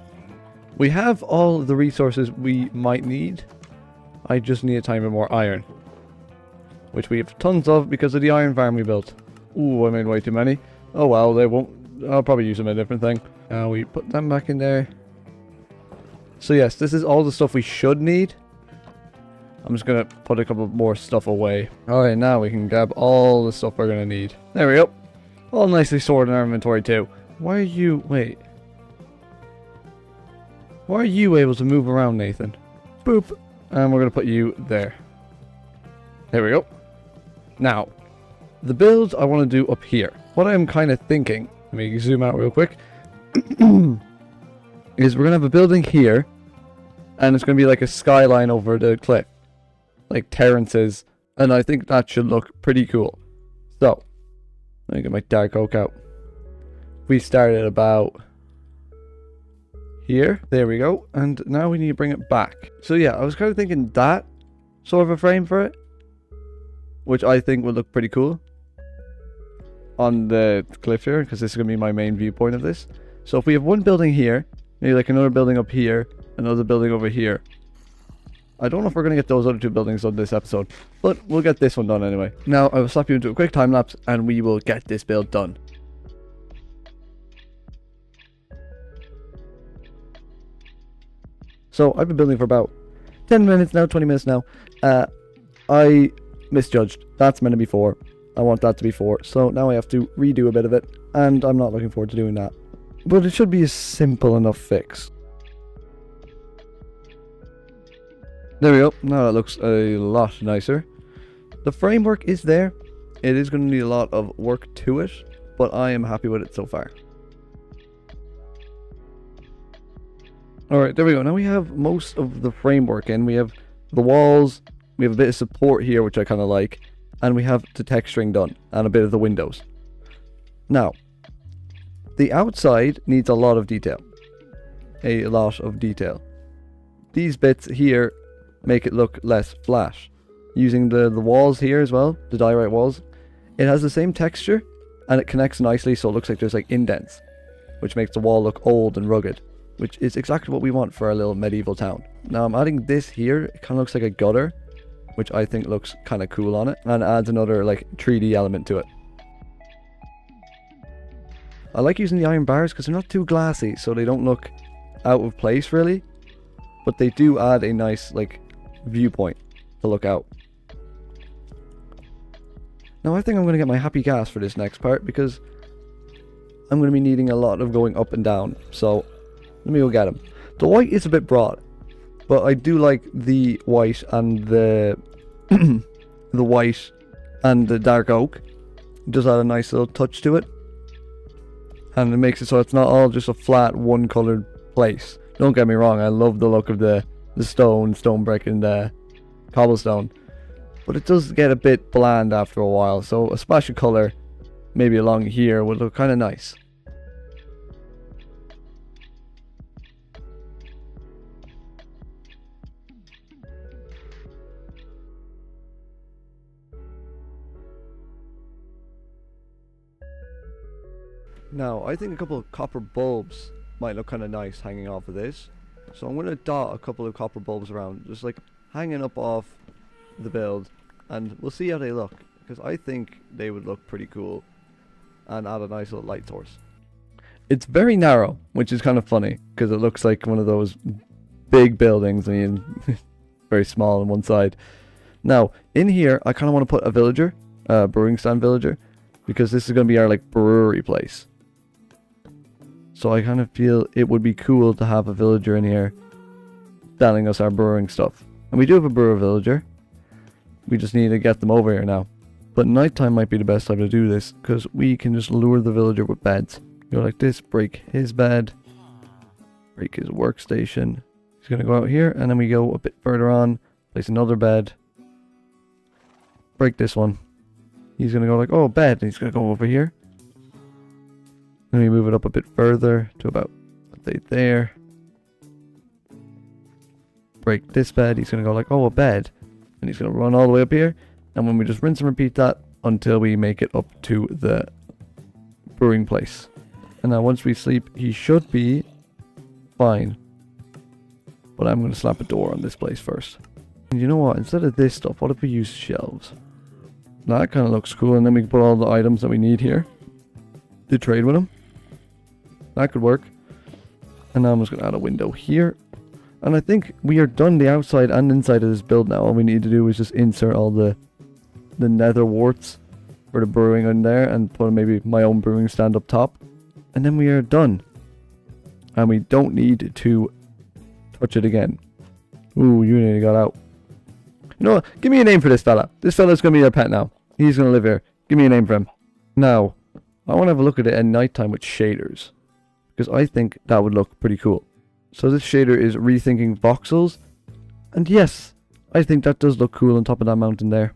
we have all the resources we might need. I just need a tiny bit more iron, which we have tons of because of the iron farm we built. Ooh, I made way too many. Oh well, they won't. I'll probably use them in a different thing. We put them back in there. So yes, this is all the stuff we should need. I'm just going to put a couple more stuff away. Alright, now we can grab all the stuff we're going to need. There we go. All nicely stored in our inventory too. Why are you... Wait. Why are you able to move around, Nathan? Boop. And we're going to put you there. There we go. Now, the builds I want to do up here. What I'm kind of thinking, let me zoom out real quick, is we're going to have a building here, and it's going to be like a skyline over the cliff. Like terraces, and I think that should look pretty cool. So, let me get my dark oak out. We started about... here, there we go, and now we need to bring it back. So yeah, I was kind of thinking that sort of a frame for it, which I think would look pretty cool on the cliff here, because this is going to be my main viewpoint of this. So if we have one building here, maybe like another building up here, another building over here. I don't know if we're going to get those other two buildings done this episode, but we'll get this one done anyway. Now I will slap you into a quick time lapse and we will get this build done. So I've been building for about 10 minutes now, 20 minutes now. I misjudged. That's meant to be 4. I want that to be 4. So now I have to redo a bit of it. And I'm not looking forward to doing that. But it should be a simple enough fix. There we go. Now that looks a lot nicer. The framework is there. It is going to need a lot of work to it. But I am happy with it so far. Alright, there we go. Now we have most of the framework in. We have the walls, we have a bit of support here, which I kind of like, and we have the texturing done, and a bit of the windows. Now, the outside needs a lot of detail. A lot of detail. These bits here make it look less flat. Using the walls here as well, the diorite walls, it has the same texture, and it connects nicely so it looks like there's like indents, which makes the wall look old and rugged. Which is exactly what we want for our little medieval town. Now I'm adding this here. It kind of looks like a gutter, which I think looks kind of cool on it, and adds another like 3D element to it. I like using the iron bars because they're not too glassy, so they don't look out of place really, but they do add a nice like viewpoint to look out. Now I think I'm going to get my happy gas for this next part because I'm going to be needing a lot of going up and down, so let me go get them. The white is a bit broad, but I do like the white and the the white and the dark oak. It does add a nice little touch to it, and it makes it so it's not all just a flat one colored place. Don't get me wrong, I love the look of the stone brick and the cobblestone, but it does get a bit bland after a while, so a splash of color maybe along here would look kind of nice. Now, I think a couple of copper bulbs might look kind of nice hanging off of this. So I'm going to dot a couple of copper bulbs around, just like hanging up off the build. And we'll see how they look, because I think they would look pretty cool and add a nice little light source. It's very narrow, which is kind of funny, because it looks like one of those big buildings, I mean, very small on one side. Now, in here, I kind of want to put a villager, brewing stand villager, because this is going to be our like brewery place. So I kind of feel it would be cool to have a villager in here selling us our brewing stuff. And we do have a brewer villager. We just need to get them over here now. But nighttime might be the best time to do this, because we can just lure the villager with beds. Go like this, break his bed, break his workstation. He's going to go out here, and then we go a bit further on, place another bed, break this one. He's going to go like, oh, bed, and he's going to go over here. Then we move it up a bit further to about, let's say, there. Break this bed, he's going to go like, oh, a bed. And he's going to run all the way up here. And when we just rinse and repeat that until we make it up to the brewing place. And now once we sleep, he should be fine. But I'm going to slap a door on this place first. And you know what? Instead of this stuff, what if we use shelves? Now that kind of looks cool. And then we can put all the items that we need here to trade with them. That could work. And now I'm just going to add a window here. And I think we are done the outside and inside of this build now. All we need to do is just insert all the nether warts for the brewing in there and put maybe my own brewing stand up top. And then we are done. And we don't need to touch it again. Ooh, you nearly got out. You know what? Give me a name for this fella. This fella's going to be our pet now. He's going to live here. Give me a name for him. Now, I want to have a look at it at nighttime with shaders. Because I think that would look pretty cool. So this shader is rethinking voxels. And yes, I think that does look cool on top of that mountain there.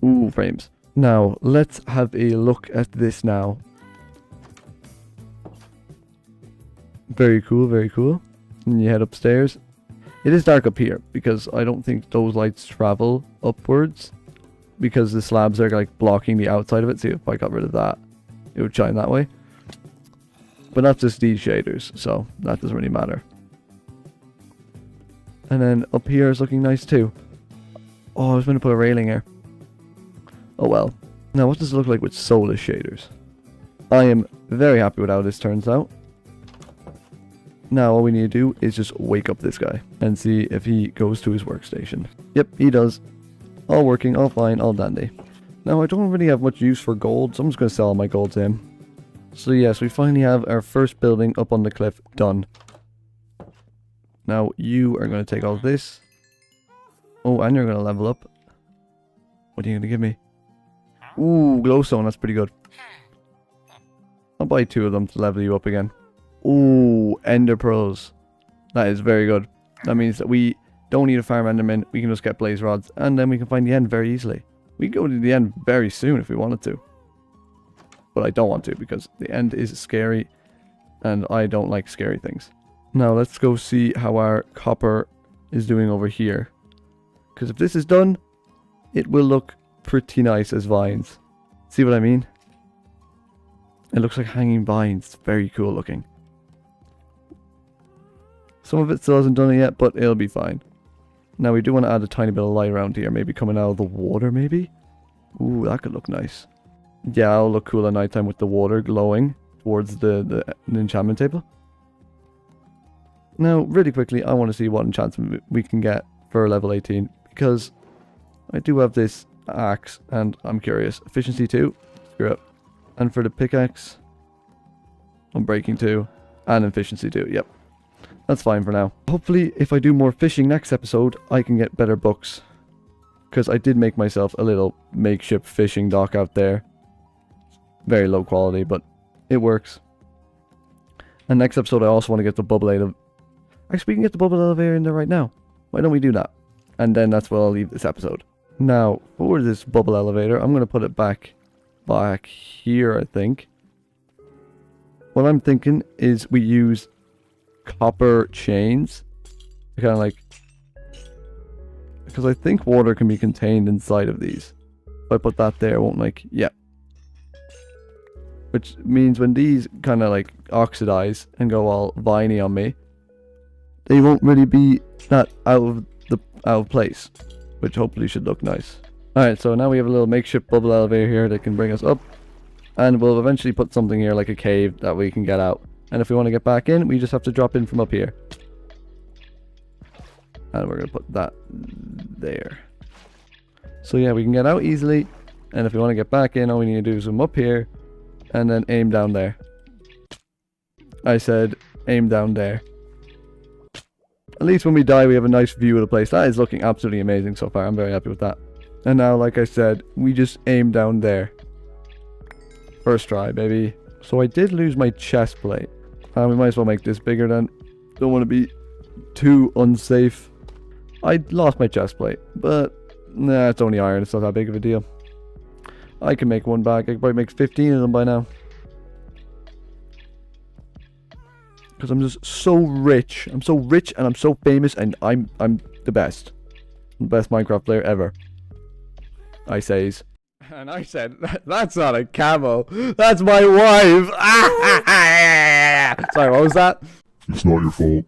Ooh, frames. Now, let's have a look at this now. Very cool, very cool. And you head upstairs. It is dark up here because I don't think those lights travel upwards. Because the slabs are like blocking the outside of it. See, if I got rid of that, it would shine that way. But that's just these shaders, so that doesn't really matter. And then up here is looking nice too. Oh, I was going to put a railing here. Oh well. Now what does it look like with soulless shaders? I am very happy with how this turns out. Now all we need to do is just wake up this guy and see if he goes to his workstation. Yep, he does. All working, all fine, all dandy. Now I don't really have much use for gold, so I'm just going to sell all my gold to him. So yes, we finally have our first building up on the cliff done. Now you are going to take all this. Oh, and you're going to level up. What are you going to give me? Ooh, glowstone, that's pretty good. I'll buy 2 of them to level you up again. Ooh, ender pearls. That is very good. That means that we don't need to farm endermen. We can just get blaze rods. And then we can find the end very easily. We can go to the end very soon if we wanted to. But I don't want to because the end is scary. And I don't like scary things. Now let's go see how our copper is doing over here. Because if this is done, it will look pretty nice as vines. See what I mean? It looks like hanging vines. It's very cool looking. Some of it still hasn't done it yet, but it'll be fine. Now we do want to add a tiny bit of light around here. Maybe coming out of the water, maybe? Ooh, that could look nice. Yeah, it'll look cool at nighttime with the water glowing towards the enchantment table. Now, really quickly, I want to see what enchantment we can get for level 18. Because I do have this axe, and I'm curious. Efficiency 2. Screw it. And for the pickaxe, unbreaking 2. And efficiency 2. Yep. That's fine for now. Hopefully, if I do more fishing next episode, I can get better books. Because I did make myself a little makeshift fishing dock out there. Very low quality, but it works. And next episode, I also want to get the bubble elevator. Actually, we can get the bubble elevator in there right now. Why don't we do that? And then that's where I'll leave this episode. Now, for this bubble elevator, I'm going to put it back here, I think. What I'm thinking is we use copper chains. Kind of like... Because I think water can be contained inside of these. If I put that there, it won't like... Yeah. Which means when these kind of like oxidize and go all viney on me, they won't really be that out of place. Which hopefully should look nice. Alright, so now we have a little makeshift bubble elevator here that can bring us up. And we'll eventually put something here like a cave that we can get out. And if we want to get back in, we just have to drop in from up here. And we're going to put that there. So yeah, we can get out easily. And if we want to get back in, all we need to do is come up here. and then aim down there. I said aim down there. At least when we die, we have a nice view of the place. That is looking absolutely amazing so far. I'm very happy with that. And now, like I said, we just aim down there. First try, baby. So I did lose my chest plate. We might as well make this bigger then. Don't want to be too unsafe. I lost my chest plate, but nah, it's only iron. It's not that big of a deal. I can make one back. I can probably make 15 of them by now. Because I'm just so rich. I'm so rich and I'm so famous and I'm the best. I'm the best Minecraft player ever. I says. And I said, that's not a camo. That's my wife. Sorry, what was that? It's not your fault.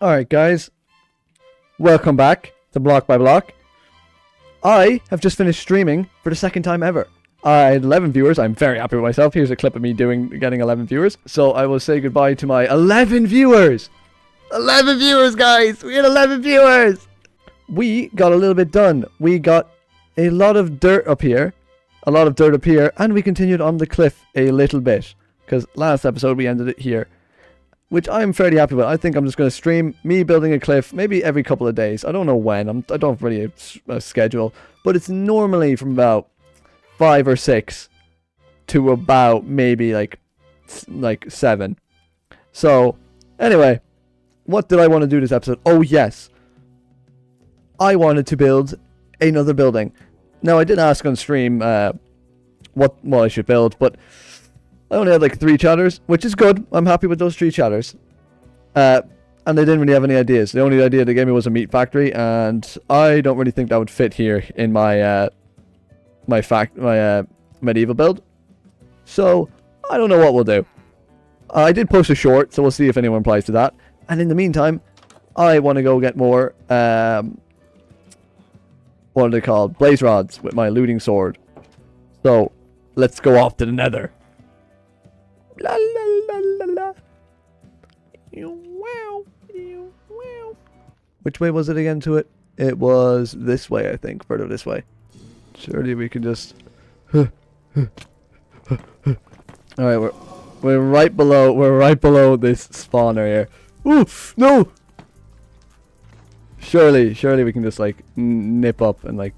Alright guys, welcome back to Block by Block. I have just finished streaming for the second time ever. I had 11 viewers. I'm very happy with myself. Here's a clip of me getting 11 viewers. So I will say goodbye to my 11 viewers. 11 viewers, guys. We had 11 viewers. We got a little bit done. We got a lot of dirt up here. And we continued on the cliff a little bit. Because last episode we ended it here. Which I'm fairly happy with. I think I'm just going to stream me building a cliff maybe every couple of days. I don't know when. I don't have really a schedule. But it's normally from about 5 or 6 to about maybe like 7. So, anyway, what did I want to do this episode? Oh, yes. I wanted to build another building. Now, I did ask on stream what I should build, but I only had like 3 chatters, which is good. I'm happy with those 3 chatters. And they didn't really have any ideas. The only idea they gave me was a meat factory, and I don't really think that would fit here in my medieval build. So I don't know what we'll do. I did post a short, so we'll see if anyone replies to that. And in the meantime, I want to go get more what are they called? Blaze rods with my looting sword. So let's go off to the nether. La la la la la. Wow. Which way was it again to it? It was this way, I think. Further this way. Surely we can just... Alright, we're right below this spawner here. Oof! No! Surely we can just like nip up and like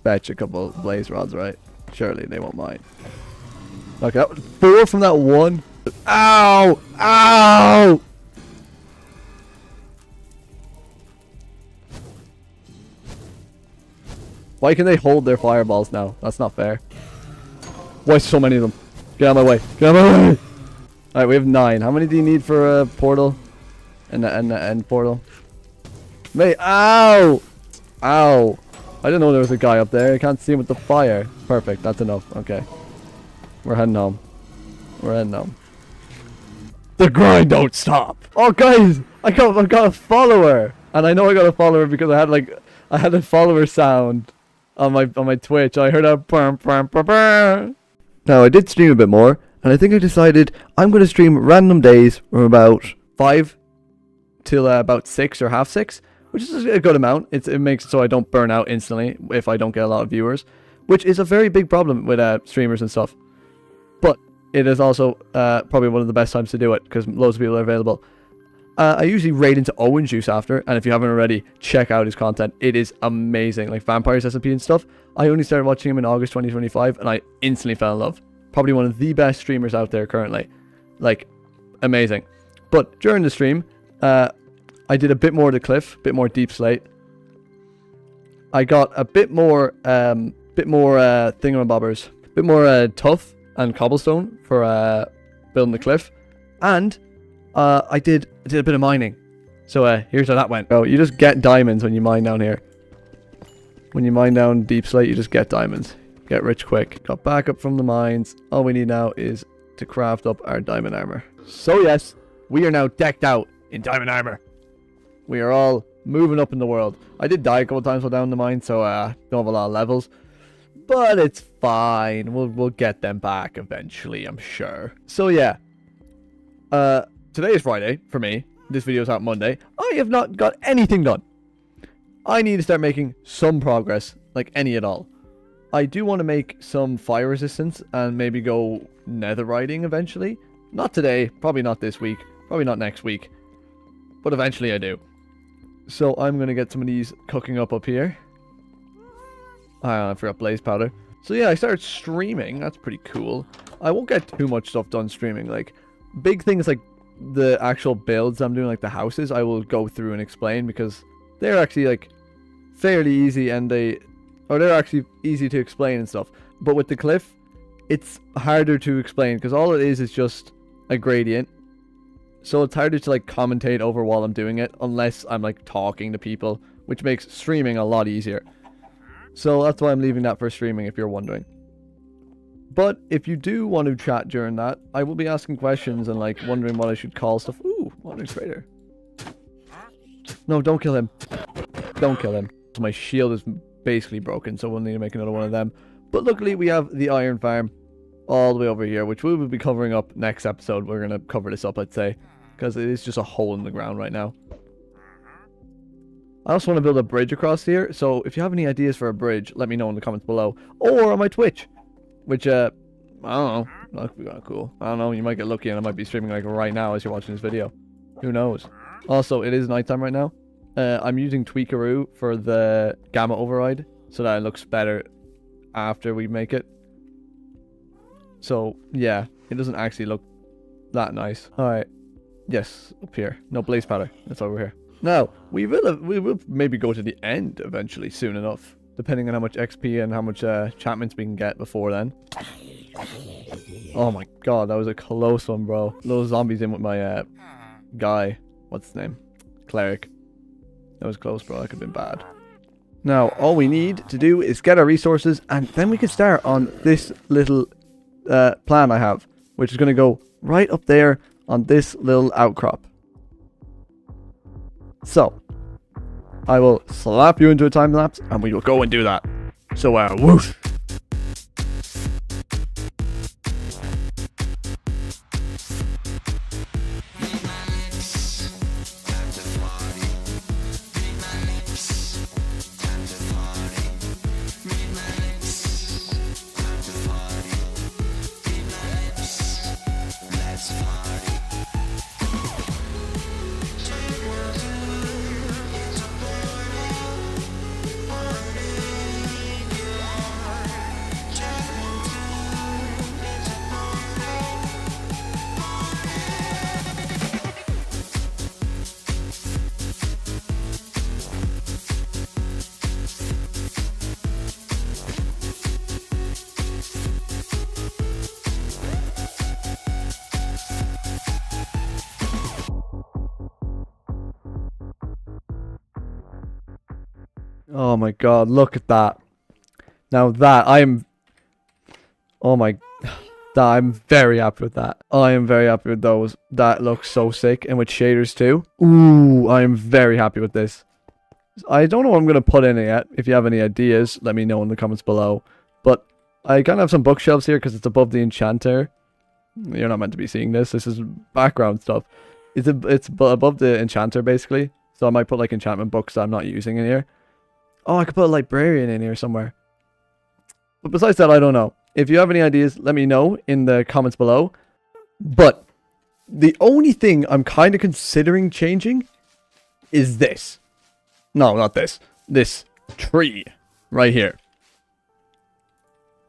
fetch a couple blaze rods, right? Surely they won't mind. Okay, that was 4 from that one. Ow! Ow! Why can they hold their fireballs now? That's not fair. Why so many of them? Get out of my way. Get out of my way! Alright, we have 9. How many do you need for a portal? And the end portal? Mate, ow! Ow! I didn't know there was a guy up there. I can't see him with the fire. Perfect, that's enough. Okay. We're heading home. The grind don't stop! Oh guys! I got a follower! And I know I got a follower because I had a follower sound on my Twitch. I heard a burn. Now I did stream a bit more, and I think I decided I'm going to stream random days from about 5 till about 6 or half 6, which is a good amount. It makes it so I don't burn out instantly if I don't get a lot of viewers, which is a very big problem with streamers and stuff. But it is also probably one of the best times to do it because loads of people are available. I usually raid into Owen Juice after, and if you haven't already, check out his content. It is amazing, like Vampires SMP and stuff. I only started watching him in August 2025, and I instantly fell in love. Probably one of the best streamers out there currently. Like, amazing. But during the stream, I did a bit more of the cliff, a bit more deep slate. I got a bit more thingamabobbers, a bit more tuff and cobblestone for building the cliff, and I did a bit of mining. So here's how that went. Oh, you just get diamonds when you mine down here. When you mine down deep slate, you just get diamonds. Get rich quick. Got back up from the mines. All we need now is to craft up our diamond armor. So yes, we are now decked out in diamond armor. We are all moving up in the world. I did die a couple times while down the mine, so don't have a lot of levels. But it's fine. We'll get them back eventually, I'm sure. So yeah. Today is Friday for me. This video's out Monday. I have not got anything done. I need to start making some progress, like any at all. I do want to make some fire resistance and maybe go netherriting eventually. Not today, probably not this week, probably not next week, but eventually I do. So I'm going to get some of these cooking up here. I forgot blaze powder. So yeah, I started streaming. That's pretty cool. I won't get too much stuff done streaming. Like, big things like the actual builds I'm doing, like the houses, I will go through and explain because they're actually like fairly easy and they're actually easy to explain and stuff. But with the cliff, it's harder to explain because all it is just a gradient. So it's harder to like commentate over while I'm doing it unless I'm like talking to people, which makes streaming a lot easier. So that's why I'm leaving that for streaming if you're wondering. But if you do want to chat during that, I will be asking questions and like wondering what I should call stuff. Ooh, modern trader. No, don't kill him. Don't kill him. My shield is basically broken, so we'll need to make another one of them. But luckily we have the iron farm all the way over here, which we will be covering up next episode. We're going to cover this up, I'd say, because it is just a hole in the ground right now. I also want to build a bridge across here, so if you have any ideas for a bridge, let me know in the comments below. Or on my Twitch, which, I don't know, that could be kind of cool. I don't know, you might get lucky and I might be streaming like right now as you're watching this video. Who knows? Also, it is nighttime right now. I'm using Tweakaroo for the gamma override, so that it looks better after we make it. So, yeah, it doesn't actually look that nice. Alright. Yes, up here. No blaze powder. That's over here. Now, we will maybe go to the end eventually, soon enough. Depending on how much XP and how much enchantments we can get before then. Oh my god, that was a close one, bro. Little zombies in with my guy. What's his name? Cleric. That was close, bro. That could have been bad. Now, all we need to do is get our resources, and then we can start on this little plan I have, which is going to go right up there on this little outcrop. So, I will slap you into a time lapse, and we will go and do that. So, whoosh! Oh my god, look at that. Now that, oh my, I'm very happy with that. I am very happy with those. That looks so sick, and with shaders too. Ooh, I am very happy with this. I don't know what I'm going to put in it yet. If you have any ideas, let me know in the comments below. But I kind of have some bookshelves here because it's above the enchanter. You're not meant to be seeing this. This is background stuff. It's above the enchanter, basically. So I might put like enchantment books that I'm not using in here. Oh, I could put a librarian in here somewhere. But besides that, I don't know. If you have any ideas, let me know in the comments below. But the only thing I'm kind of considering changing is this. No, not this. This tree right here.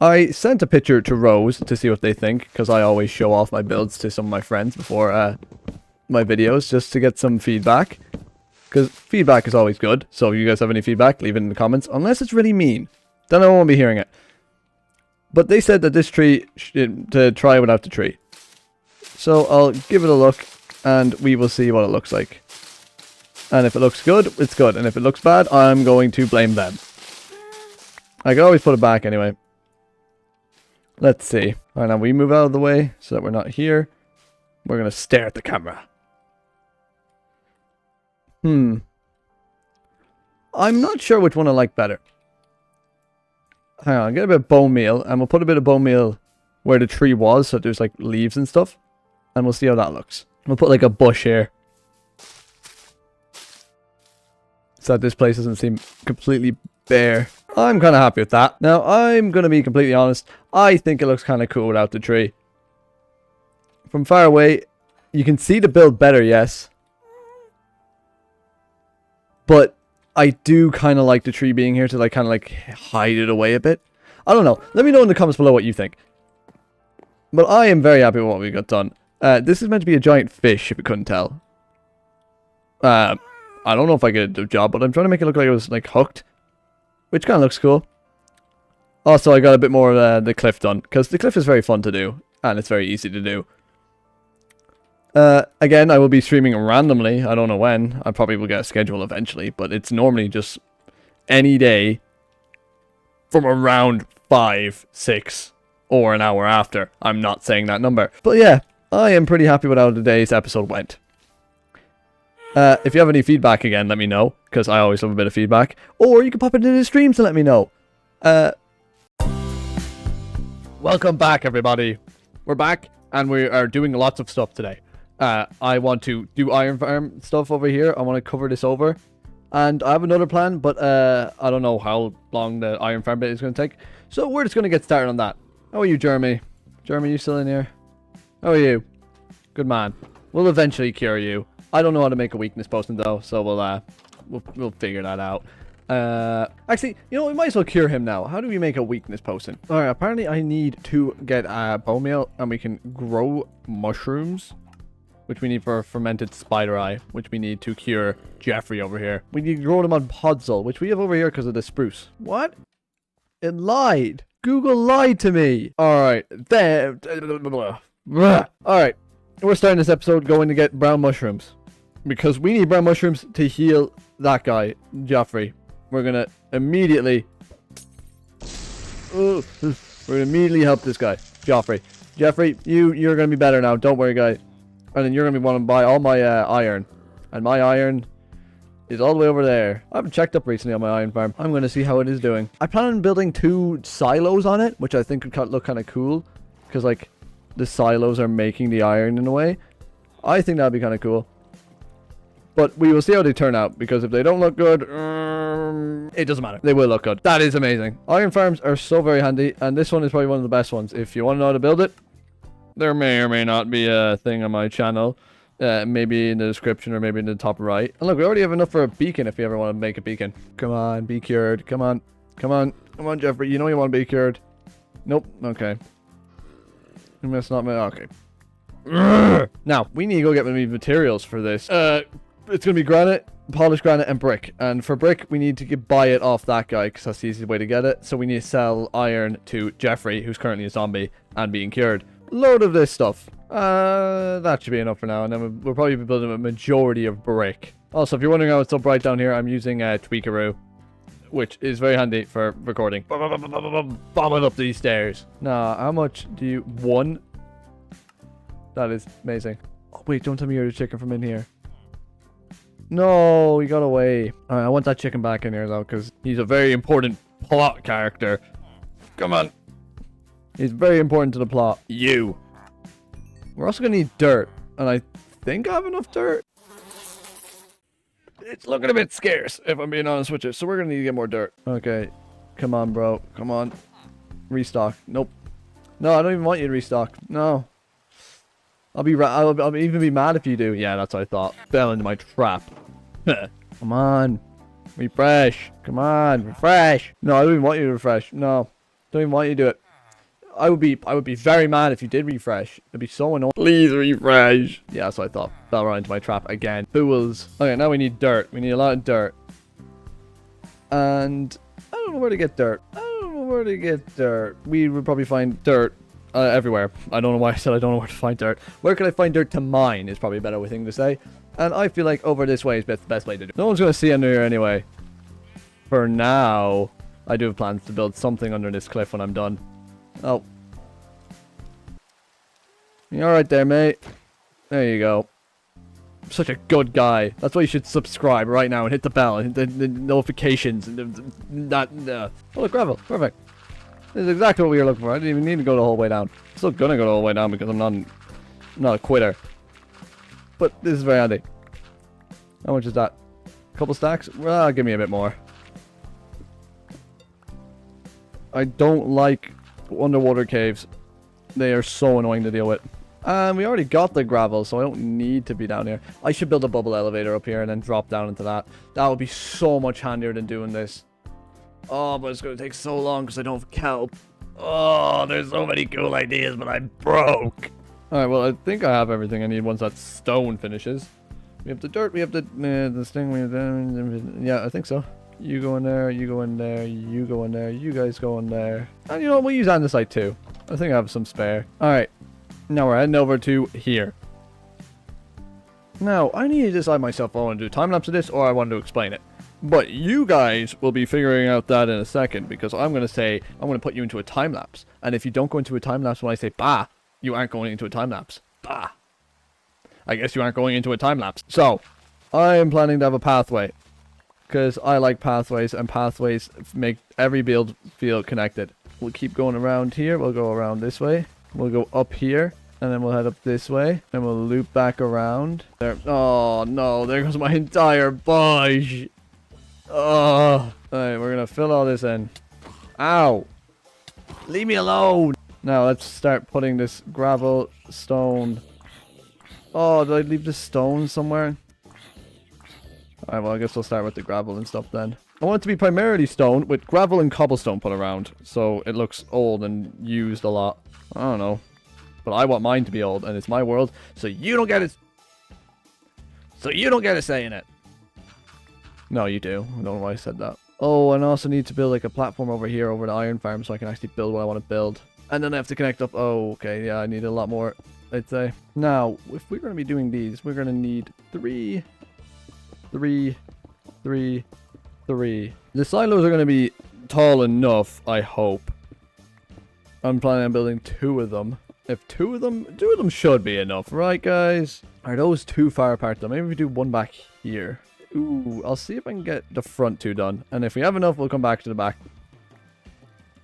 I sent a picture to Rose to see what they think, because I always show off my builds to some of my friends before my videos, just to get some feedback. Because feedback is always good. So if you guys have any feedback, leave it in the comments. Unless it's really mean. Then I won't be hearing it. But they said that this tree, to try without the tree. So I'll give it a look, and we will see what it looks like. And if it looks good, it's good. And if it looks bad, I'm going to blame them. I can always put it back anyway. Let's see. Alright, now we move out of the way so that we're not here. We're going to stare at the camera. I'm not sure which one I like better. Hang on, get a bit of bone meal, and we'll put a bit of bone meal where the tree was, so there's like leaves and stuff. And we'll see how that looks. We'll put like a bush here. so that this place doesn't seem completely bare. I'm kind of happy with that. Now, I'm going to be completely honest. I think it looks kind of cool without the tree. From far away, you can see the build better, yes. But I do kind of like the tree being here to like kind of like hide it away a bit. I don't know. Let me know in the comments below what you think. But I am very happy with what we got done. This is meant to be a giant fish, if you couldn't tell. I don't know if I get the job, but I'm trying to make it look like it was like hooked. Which kind of looks cool. Also, I got a bit more of the cliff done. Because the cliff is very fun to do. And it's very easy to do. Again, I will be streaming randomly. I don't know when. I probably will get a schedule eventually. But it's normally just any day from around 5, 6, or an hour after. I'm not saying that number. But yeah, I am pretty happy with how today's episode went. If you have any feedback again, let me know. Because I always love a bit of feedback. Or you can pop it into the streams to let me know. Welcome back, everybody. We're back. And we are doing lots of stuff today. I want to do iron farm stuff over here. I want to cover this over. And I have another plan, but I don't know how long the iron farm bit is going to take. So we're just going to get started on that. How are you, Jeremy? Jeremy, you still in here? How are you? Good man. We'll eventually cure you. I don't know how to make a weakness potion though, so we'll figure that out. Actually, you know, we might as well cure him now. How do we make a weakness potion? Alright, apparently I need to get bone meal, and we can grow mushrooms, which we need for fermented spider eye, which we need to cure Jeffrey over here. We need to grow them on podzol, which we have over here because of the spruce. What? It lied. Google lied to me. Alright, there. Alright, we're starting this episode going to get brown mushrooms. Because we need brown mushrooms to heal that guy, Jeffrey. We're gonna immediately... we're gonna immediately help this guy, Jeffrey. Jeffrey, you're gonna be better now. Don't worry, guy. And then you're gonna be wanting to buy all my iron. And my iron is all the way over there. I haven't checked up recently on my iron farm. I'm gonna see how it is doing. I plan on building 2 silos on it, which I think would look kind of cool. Because, like, the silos are making the iron in a way. I think that'd be kind of cool. But we will see how they turn out, because if they don't look good, it doesn't matter. They will look good. That is amazing. Iron farms are so very handy, and this one is probably one of the best ones. If you want to know how to build it, there may or may not be a thing on my channel. Maybe in the description or maybe in the top right. And look, we already have enough for a beacon if you ever want to make a beacon. Come on, be cured. Come on. Come on. Come on, Jeffrey. You know you want to be cured. Nope. Okay. You must not make... Okay. Now, we need to go get me materials for this. It's going to be granite, polished granite, and brick. And for brick, we need to buy it off that guy, because that's the easiest way to get it. So we need to sell iron to Jeffrey, who's currently a zombie and being cured. Load of this stuff. That should be enough for now. And then we'll probably be building a majority of brick. Also, if you're wondering how it's so bright down here, I'm using Tweakaroo, which is very handy for recording. Bombing up these stairs. Nah, how much do you... 1? That is amazing. Oh, wait, don't tell me you're a chicken from in here. No, he got away. Alright, I want that chicken back in here, though, because he's a very important plot character. Come on. He's very important to the plot. You. We're also going to need dirt. And I think I have enough dirt. It's looking a bit scarce, if I'm being honest with you. So we're going to need to get more dirt. Okay. Come on, bro. Come on. Restock. Nope. No, I don't even want you to restock. No. I'll even be mad if you do. Yeah, that's what I thought. Fell into my trap. Come on. Refresh. Come on. Refresh. No, I don't even want you to refresh. No. Don't even want you to do it. I would be very mad if you did refresh. It'd be so annoying. Please refresh. Yeah, that's what I thought. Fell right into my trap again. Fools. Okay, now we need dirt. We need a lot of dirt. And I don't know where to get dirt. I don't know where to get dirt. We would probably find dirt everywhere. I don't know why I said I don't know where to find dirt. Where can I find dirt to mine is probably a better thing to say. And I feel like over this way is the best way to do it. No one's going to see under here anyway. For now, I do have plans to build something under this cliff when I'm done. Oh. You alright there, mate? There you go. I'm such a good guy. That's why you should subscribe right now and hit the bell and hit the notifications. And oh, look, gravel. Perfect. This is exactly what we were looking for. I didn't even need to go the whole way down. I'm still gonna go the whole way down because I'm not a quitter. But this is very handy. How much is that? Couple stacks? Well, give me a bit more. I don't like underwater caves. They are so annoying to deal with. And we already got the gravel, so I don't need to be down here. I should build a bubble elevator up here and then drop down into that. That would be so much handier than doing this. Oh, but it's going to take so long because I don't have kelp. Oh, there's so many cool ideas, but I'm broke. Alright, well, I think I have everything I need once that stone finishes. We have the dirt, we have the thing, we have the... Yeah, I think so. You go in there, you go in there, you go in there, you guys go in there. And you know what, we'll use andesite too. I think I have some spare. Alright, now we're heading over to here. Now, I need to decide myself if I want to do a time-lapse of this or I want to explain it. But you guys will be figuring out that in a second because I'm going to put you into a time-lapse. And if you don't go into a time-lapse when I say bah, you aren't going into a time-lapse. Bah. I guess you aren't going into a time-lapse. So, I am planning to have a pathway. Because I like pathways, and pathways make every build feel connected. We'll keep going around here. We'll go around this way. We'll go up here. And then we'll head up this way. And we'll loop back around. There. Oh, no. There goes my entire bush. Oh. Alright, we're going to fill all this in. Ow. Leave me alone. Now, let's start putting this gravel, stone. Oh, did I leave the stone somewhere? Alright, well, I guess we'll start with the gravel and stuff then. I want it to be primarily stone with gravel and cobblestone put around. So it looks old and used a lot. I don't know. But I want mine to be old and it's my world. So you don't get it. So you don't get a say in it. No, you do. I don't know why I said that. Oh, and I also need to build like a platform over here over the iron farm so I can actually build what I want to build. And then I have to connect up. Oh, okay. Yeah, I need a lot more, I'd say. Now, if we're going to be doing these, we're going to need 3, 3, 3, 3. The silos are going to be tall enough, I hope. I'm planning on building 2 of them. If 2 of them should be enough, right, guys? Are those too far apart, though? Maybe we do one back here. Ooh, I'll see if I can get the front 2 done. And if we have enough, we'll come back to the back.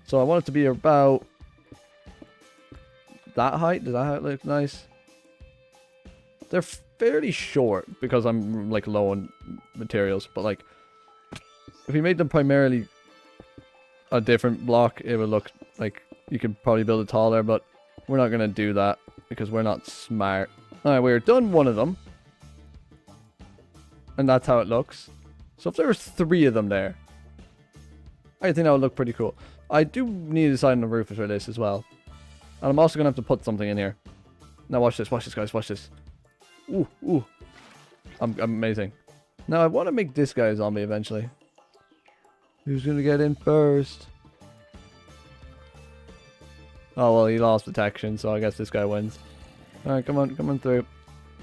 So I want it to be about that height. Does that height look nice? They're fairly short because I'm like low on materials, but like if we made them primarily a different block, it would look like you could probably build it taller, but we're not gonna do that because we're not smart. Alright, we're done one of them. And that's how it looks. So if there was 3 of them there, I think that would look pretty cool. I do need to decide on the roof for this as well. And I'm also gonna have to put something in here. Now watch this, guys, watch this. Ooh, ooh. I'm amazing. Now I want to make this guy a zombie eventually. Who's gonna get in first? Oh well, he lost protection, so I guess this guy wins. Alright, come on through.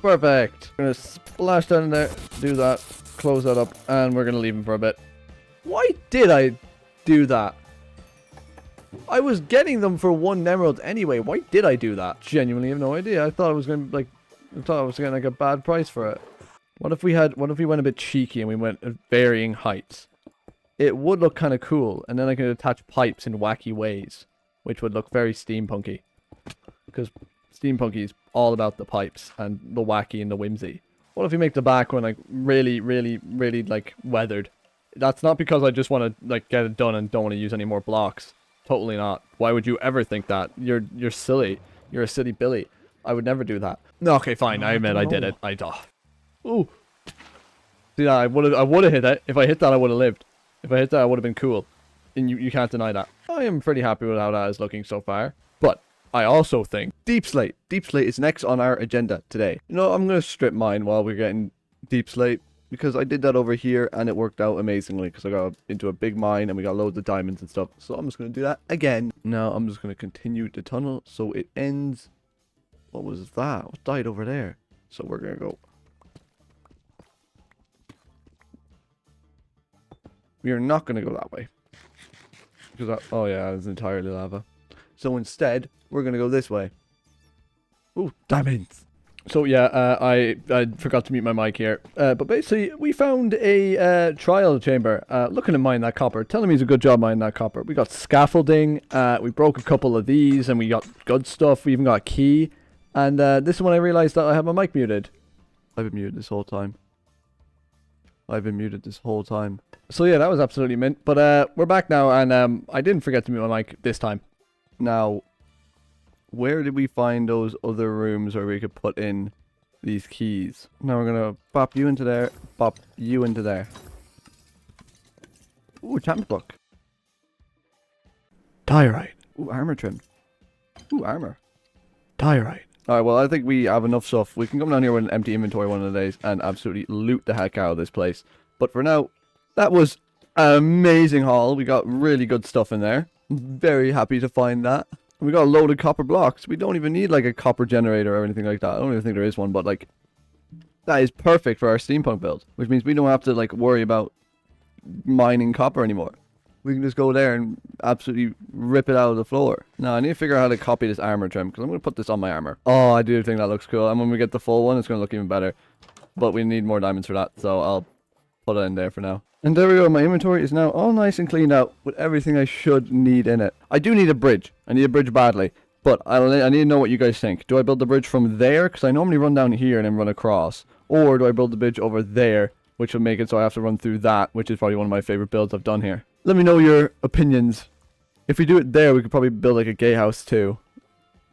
Perfect. We're gonna splash down in there, do that, close that up, and we're gonna leave him for a bit. Why did I do that? I was getting them for 1 emerald anyway. Why did I do that? Genuinely have no idea. I thought I was gonna I thought I was getting like a bad price for it. What if we went a bit cheeky and we went at varying heights? It would look kind of cool, and then I could attach pipes in wacky ways, which would look very steampunky. Because steampunky is all about the pipes and the wacky and the whimsy. What if we make the back one like really like weathered? That's not because I just want to like get it done and don't want to use any more blocks. Totally not. Why would you ever think that? You're silly. You're a silly Billy. I would never do that. No, okay, fine. I admit I did it. Ooh. See that? I would have hit that. If I hit that, I would have lived. If I hit that, I would have been cool. And you can't deny that. I am pretty happy with how that is looking so far. But I also think deep slate. Deep slate is next on our agenda today. You know, I'm going to strip mine while we're getting deep slate. Because I did that over here and it worked out amazingly. Because I got into a big mine and we got loads of diamonds and stuff. So I'm just going to do that again. Now I'm just going to continue the tunnel. So it ends... What was that? What died over there? So we're going to go... We are not going to go that way. Because that... Oh yeah, it's entirely lava. So instead, we're going to go this way. Ooh, diamonds! So yeah, I forgot to mute my mic here. But basically, we found a trial chamber. Looking to mine that copper. Telling me it's a good job mining that copper. We got scaffolding. We broke a couple of these, and we got good stuff. We even got a key. And this is when I realized that I have my mic muted. I've been muted this whole time. I've been muted this whole time. So yeah, that was absolutely mint. But we're back now, and I didn't forget to mute my mic this time. Now, where did we find those other rooms where we could put in these keys? Now we're gonna pop you into there, pop you into there. Ooh, enchantment book. Diorite. Ooh, armor trim. Ooh, armor. Diorite. Alright, well, I think we have enough stuff. We can come down here with an empty inventory one of the days and absolutely loot the heck out of this place. But for now, that was an amazing haul. We got really good stuff in there. Very happy to find that. We got a load of copper blocks. We don't even need like a copper generator or anything like that. I don't even think there is one, but like, that is perfect for our steampunk build. Which means we don't have to like worry about mining copper anymore. We can just go there and absolutely rip it out of the floor. Now, I need to figure out how to copy this armor trim, because I'm going to put this on my armor. Oh, I do think that looks cool. And when we get the full one, it's going to look even better. But we need more diamonds for that, so I'll put it in there for now. And there we go. My inventory is now all nice and cleaned out with everything I should need in it. I do need a bridge. I need a bridge badly. But I need to know what you guys think. Do I build the bridge from there? Because I normally run down here and then run across. Or do I build the bridge over there, which will make it so I have to run through that, which is probably one of my favorite builds I've done here. Let me know your opinions. If we do it there, we could probably build like a gatehouse too.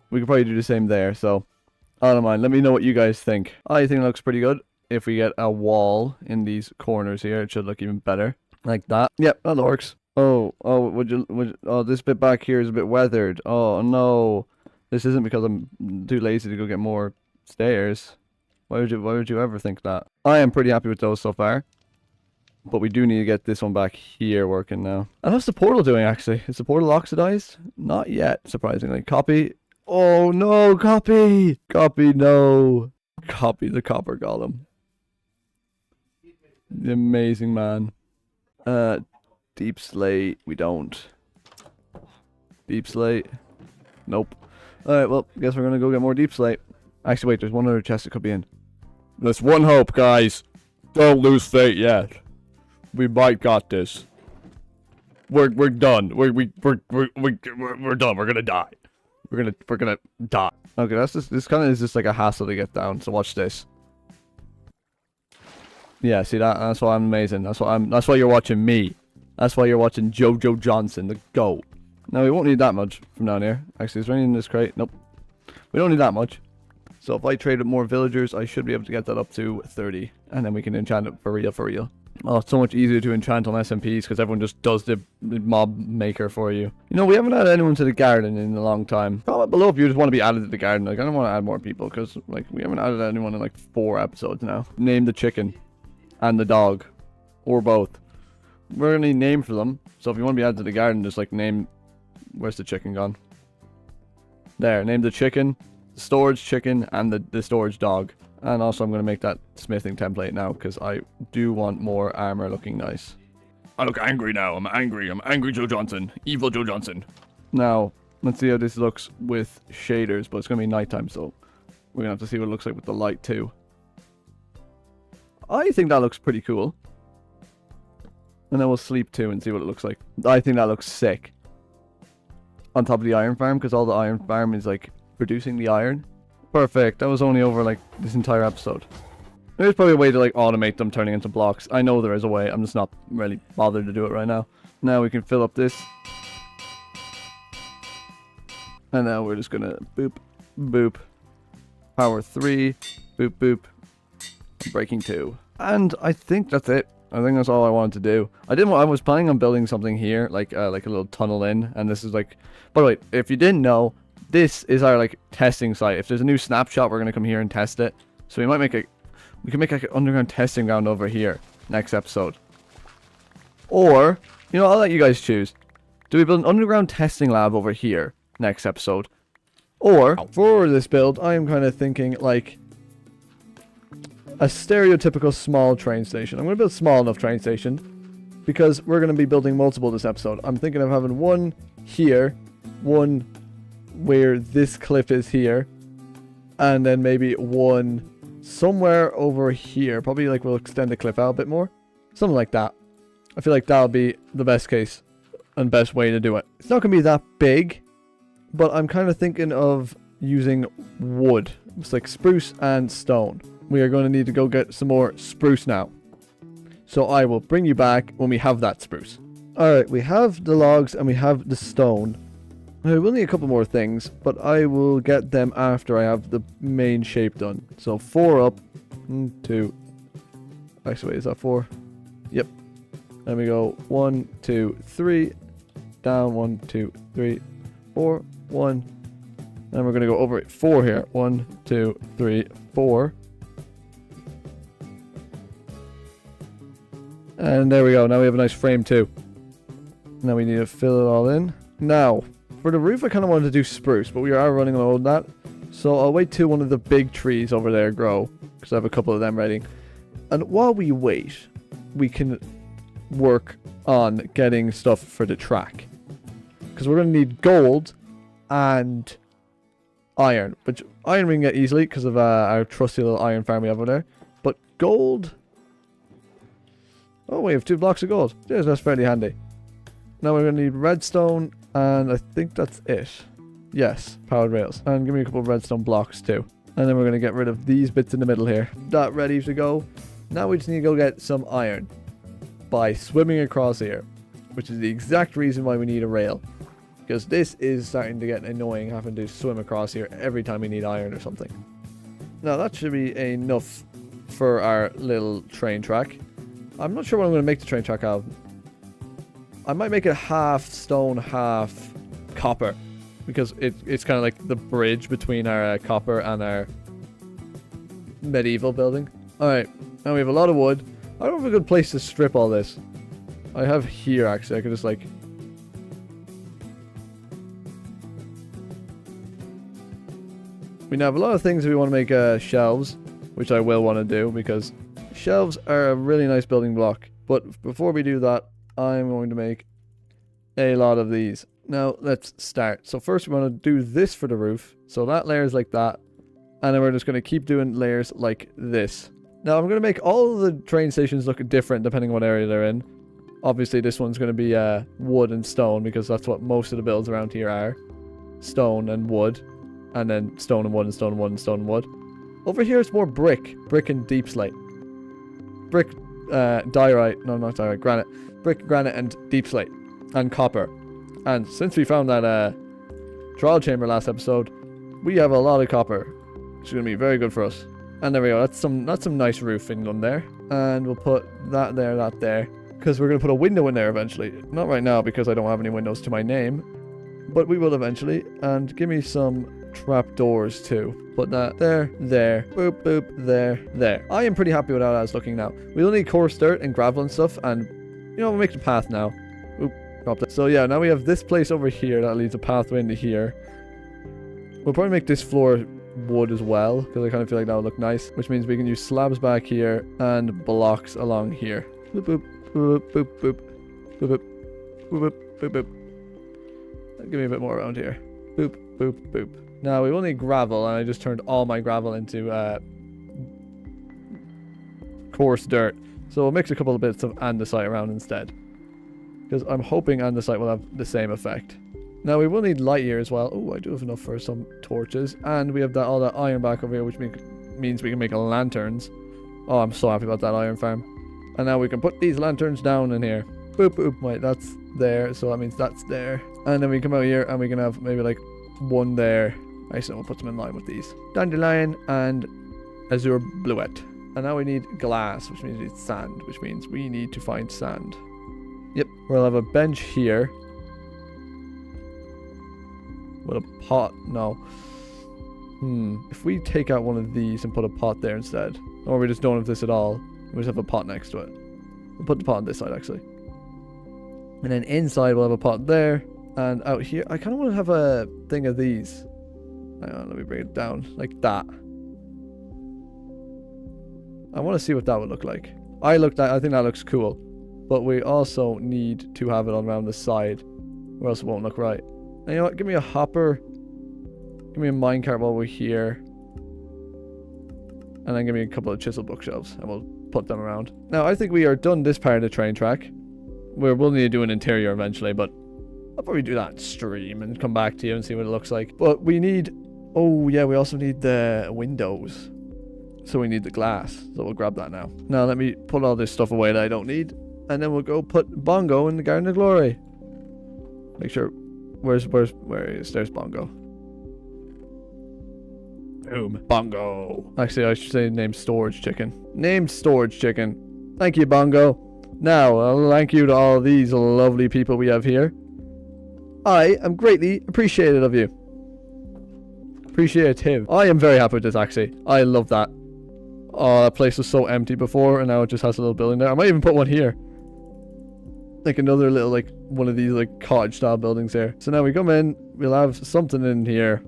We could probably do the same there, so I don't mind. Let me know what you guys think. I think it looks pretty good. If we get a wall in these corners here, it should look even better. Like that. Yep, that works. Oh, oh, this bit back here is a bit weathered. Oh, no. This isn't because I'm too lazy to go get more stairs. Why would you ever think that? I am pretty happy with those so far. But we do need to get this one back here working now. And how's the portal doing, actually? Is the portal oxidized? Not yet, surprisingly. Copy. Oh, no. Copy. Copy, no. Copy the copper golem. The amazing man. Deep slate. We don't. Deep slate. Nope. Alright, well, guess we're going to go get more deep slate. Actually, wait. There's one other chest that could be in. There's one hope, guys. Don't lose faith yet. We might got this. We're done. We're done. We're gonna die. We're gonna die. Okay, that's just, this kind of is just like a hassle to get down. So watch this. Yeah, see that? That's why I'm amazing. That's why you're watching me. That's why you're watching Jojo Johnson, the GOAT. Now we won't need that much from down here. Actually, is there anything in this crate? Nope. We don't need that much. So if I trade with more villagers, I should be able to get that up to 30, and then we can enchant it for real, for real. Oh, it's so much easier to enchant on SMPs because everyone just does the mob maker for you. You know, we haven't added anyone to the garden in a long time. Comment below if you just want to be added to the garden. Like, I don't want to add more people because, like, we haven't added anyone in, like, 4 episodes now. Name the chicken and the dog. Or both. We're going to need a name for them. So if you want to be added to the garden, just, like, name... Where's the chicken gone? There, name the chicken, the storage chicken, and the storage dog. And also I'm going to make that smithing template now because I do want more armor looking nice. I look angry now. I'm angry. I'm angry Joe Johnson. Evil Joe Johnson. Now, let's see how this looks with shaders, but it's going to be nighttime, so we're going to have to see what it looks like with the light too. I think that looks pretty cool. And then we'll sleep too and see what it looks like. I think that looks sick. On top of the iron farm, because all the iron farm is like producing the iron. Perfect. That was only over like this entire episode. There's probably a way to like automate them turning into blocks. I know there is a way. I'm just not really bothered to do it right now. Now we can fill up this. And now we're just gonna boop, boop. Power 3. Boop, boop. Breaking 2. And I think that's it. I think that's all I wanted to do. I was planning on building something here, like a little tunnel in. And this is like... By the way, if you didn't know... This is our like testing site. If there's a new snapshot, we're gonna come here and test it. So we might make we can make like an underground testing ground over here next episode. Or, you know, I'll let you guys choose. Do we build an underground testing lab over here next episode? Or for this build, I am kind of thinking like a stereotypical small train station. I'm gonna build a small enough train station because we're gonna be building multiple this episode. I'm thinking of having one here, one where this cliff is here, and then maybe one somewhere over here. Probably like we'll extend the cliff out a bit more, something like that. I feel like that'll be the best case and best way to do it. It's not gonna be that big, but I'm kind of thinking of using wood. It's like spruce and stone. We are going to need to go get some more spruce now. So I will bring you back when we have that spruce. Alright, we have the logs and we have the stone. I will need a couple more things, but I will get them after I have the main shape done. So 4 up, 2. Actually, wait, is that 4? Yep. Then we go 1, 2, 3. Down 1, 2, 3, 4, 1. And we're going to go over it 4 here. 1, 2, 3, 4. And there we go. Now we have a nice frame too. Now we need to fill it all in. Now, for the roof, I kind of wanted to do spruce, but we are running low on that. So I'll wait till one of the big trees over there grow, because I have a couple of them ready. And while we wait, we can work on getting stuff for the track. Because we're going to need gold and iron. Which iron we can get easily because of our trusty little iron farm we have over there. But gold... Oh, we have 2 blocks of gold. Yes, that's fairly handy. Now we're going to need redstone, and I think that's it. Yes, powered rails. And give me a couple of redstone blocks too. And then we're going to get rid of these bits in the middle here. That ready to go. Now we just need to go get some iron by swimming across here, which is the exact reason why we need a rail. Because this is starting to get annoying having to swim across here every time we need iron or something. Now that should be enough for our little train track. I'm not sure what I'm going to make the train track out of. I might make it half stone, half copper. Because it's kind of like the bridge between our copper and our medieval building. Alright, now we have a lot of wood. I don't have a good place to strip all this. I have here actually, I could just like... We now have a lot of things if we want to make shelves, which I will want to do because shelves are a really nice building block. But before we do that, I'm going to make a lot of these. Now, let's start. So first we want to do this for the roof. So that layer is like that. And then we're just going to keep doing layers like this. Now, I'm going to make all of the train stations look different depending on what area they're in. Obviously, this one's going to be wood and stone because that's what most of the builds around here are. Stone and wood. And then stone and wood and stone and wood and stone and wood. Over here, it's more brick. Brick and deep slate. Brick, diorite. No, not diorite. Granite. Brick, granite, and deep slate. And copper. And since we found that trial chamber last episode, we have a lot of copper. Which is going to be very good for us. And there we go. That's some nice roofing on there. And we'll put that there, that there. Because we're going to put a window in there eventually. Not right now because I don't have any windows to my name. But we will eventually. And give me some trapdoors too. Put that there, there, boop, boop, there, there. I am pretty happy with how that's looking now. We'll need coarse dirt and gravel and stuff. And, you know, we'll make the path now. Oop, dropped it. So yeah, now we have this place over here that leads a pathway into here. We'll probably make this floor wood as well, because I kind of feel like that would look nice. Which means we can use slabs back here and blocks along here. Boop, boop, boop, boop, boop, boop, boop, boop, boop, boop. Give me a bit more around here. Boop, boop, boop. Now we will need gravel, and I just turned all my gravel into coarse dirt. So we'll mix a couple of bits of andesite around instead. Because I'm hoping andesite will have the same effect. Now we will need light here as well. Oh, I do have enough for some torches. And we have all that iron back over here, which means we can make lanterns. Oh, I'm so happy about that iron farm. And now we can put these lanterns down in here. Boop, boop. Wait, that's there. So that means that's there. And then we come out here and we can have maybe like one there. Actually, we'll put them in line with these. Dandelion and azure bluette. And now we need glass, which means we need sand, which means we need to find sand. Yep, we'll have a bench here. With a pot, no. If we take out one of these and put a pot there instead, or we just don't have this at all, we just have a pot next to it. We'll put the pot on this side actually. And then inside we'll have a pot there, and out here, I kind of want to have a thing of these. Hang on, let me bring it down, like that. I want to see what that would look like. I think that looks cool. But we also need to have it on around the side, or else it won't look right. And you know what? Give me a hopper. Give me a minecart while we're here. And then give me a couple of chisel bookshelves, and we'll put them around. Now, I think we are done this part of the train track. We'll need to do an interior eventually, but I'll probably do that in stream and come back to you and see what it looks like. But we need... Oh, yeah, we also need the windows. So we need the glass. So we'll grab that now. Now let me put all this stuff away that I don't need. And then we'll go put Bongo in the Garden of Glory. Make sure... where is... there's Bongo. Boom. Bongo. Actually, I should say named Storage Chicken. Named Storage Chicken. Thank you, Bongo. Now, thank you to all these lovely people we have here. I am greatly appreciative of you. Appreciative. I am very happy with this, actually. I love that. Oh, that place was so empty before, and now it just has a little building there. I might even put one here. Like another little, like, one of these, like, cottage-style buildings here. So now we come in, we'll have something in here.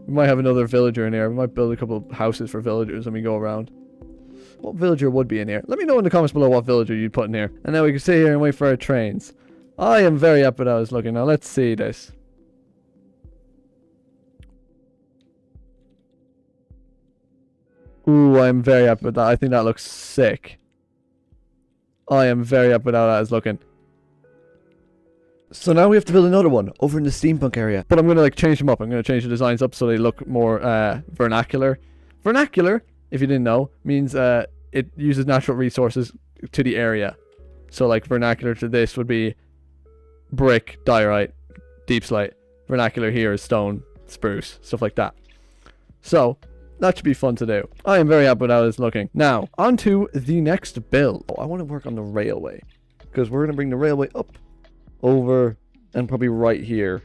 We might have another villager in here. We might build a couple of houses for villagers when we go around. What villager would be in here? Let me know in the comments below what villager you'd put in here. And now we can sit here and wait for our trains. I am very happy with how it's looking. Now let's see this. Ooh, I am very happy with that. I think that looks sick. I am very happy with how that is looking. So now we have to build another one over in the steampunk area. But I'm going to like change them up. I'm going to change the designs up so they look more vernacular. Vernacular, if you didn't know, means it uses natural resources to the area. So like vernacular to this would be brick, diorite, deep slate. Vernacular here is stone, spruce, stuff like that. So that should be fun to do. I am very happy with how it's looking. Now, on to the next build. Oh, I want to work on the railway. Because we're going to bring the railway up, over, and probably right here.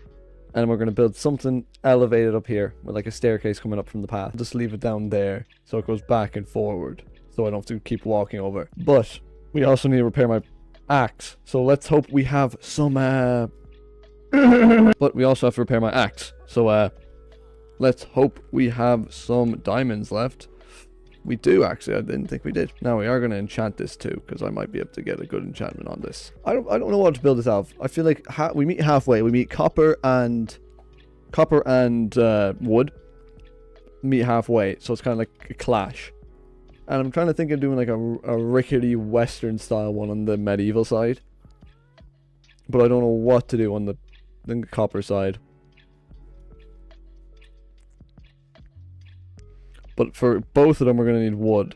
And we're going to build something elevated up here, with like a staircase coming up from the path. Just leave it down there, so it goes back and forward. So I don't have to keep walking over. But we also need to repair my axe. So let's hope we have some, but we also have to repair my axe. So, let's hope we have some diamonds left. We do, actually. I didn't think we did. Now we are going to enchant this too, because I might be able to get a good enchantment on this. I don't know what to build this out of. I feel like we meet halfway. We meet copper and wood. Meet halfway, so it's kind of like a clash. And I'm trying to think of doing like a rickety Western style one on the medieval side. But I don't know what to do on the copper side. But for both of them, we're going to need wood.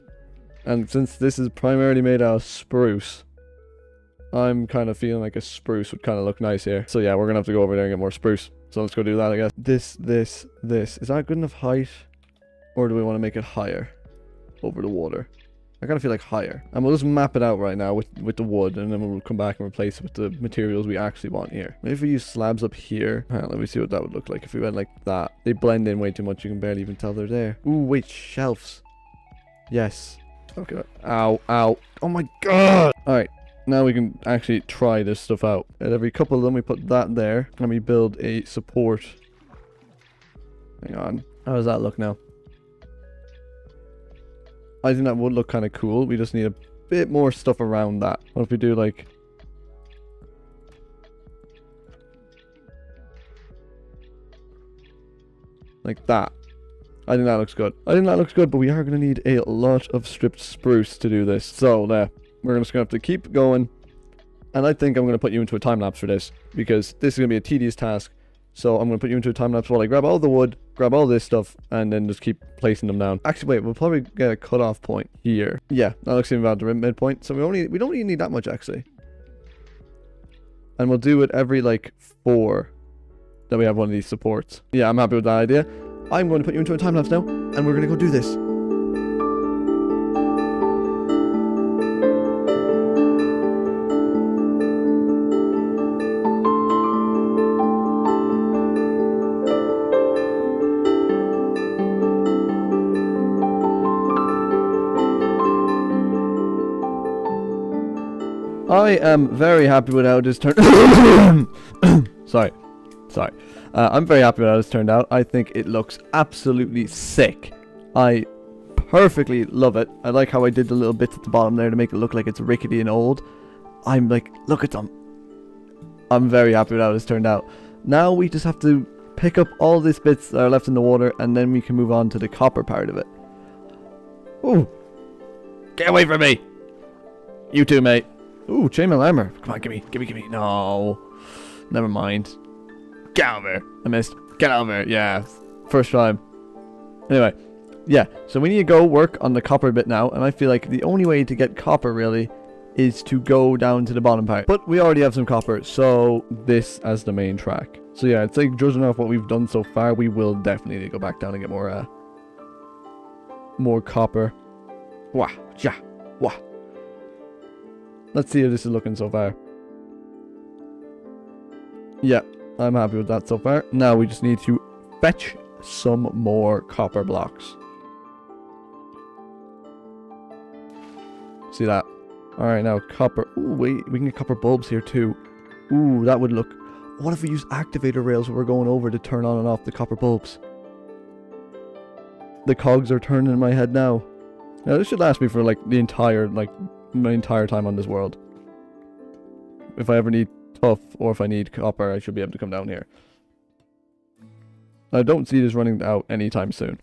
And since this is primarily made out of spruce, I'm kind of feeling like a spruce would kind of look nice here. So yeah, we're going to have to go over there and get more spruce. So let's go do that, I guess. This. Is that good enough height? Or do we want to make it higher? Over the water. I kind of feel like higher. And we'll just map it out right now with the wood. And then we'll come back and replace it with the materials we actually want here. Maybe if we use slabs up here. Let me see what that would look like if we went like that. They blend in way too much. You can barely even tell they're there. Ooh, wait. Shelves. Yes. Okay. Ow. Ow. Oh my god. Alright. Now we can actually try this stuff out. At every couple of them, we put that there. And we build a support. Hang on. How does that look now? I think that would look kind of cool. We just need a bit more stuff around that. What if we do like... like that. I think that looks good. I think that looks good, but we are going to need a lot of stripped spruce to do this. So, we're just going to have to keep going. And I think I'm going to put you into a time-lapse for this, because this is going to be a tedious task. So I'm going to put you into a time-lapse while I grab all the wood, grab all this stuff, and then just keep placing them down. Actually, wait, we'll probably get a cut-off point here. Yeah, that looks even about the midpoint. So we don't even need that much, actually. And we'll do it every, like, 4 that we have one of these supports. Yeah, I'm happy with that idea. I'm going to put you into a time-lapse now, and we're going to go do this. I am very happy with how this turned. Sorry. I'm very happy with how this turned out. I think it looks absolutely sick. I perfectly love it. I like how I did the little bits at the bottom there to make it look like it's rickety and old. I'm like, look at them. I'm very happy with how this turned out. Now we just have to pick up all these bits that are left in the water, and then we can move on to the copper part of it. Ooh. Get away from me. You too, mate. Ooh, chainmail armor. Come on, gimme. No. Never mind. Get out of here. I missed. Get out of here. Yeah. First time. Anyway. Yeah, so we need to go work on the copper bit now, and I feel like the only way to get copper, really, is to go down to the bottom part. But we already have some copper, so this as the main track. So yeah, it's like, judging off what we've done so far, we will definitely need to go back down and get more copper. Wah, yeah, wah. Let's see how this is looking so far. Yeah, I'm happy with that so far. Now we just need to fetch some more copper blocks. See that? Alright, now copper. Ooh, wait, we can get copper bulbs here too. Ooh, that would look... What if we use activator rails when we're going over to turn on and off the copper bulbs? The cogs are turning in my head now. Now this should last me for like the entire, my entire time on this world. If I ever need tough or if I need copper, I should be able to come down here. I don't see this running out anytime soon.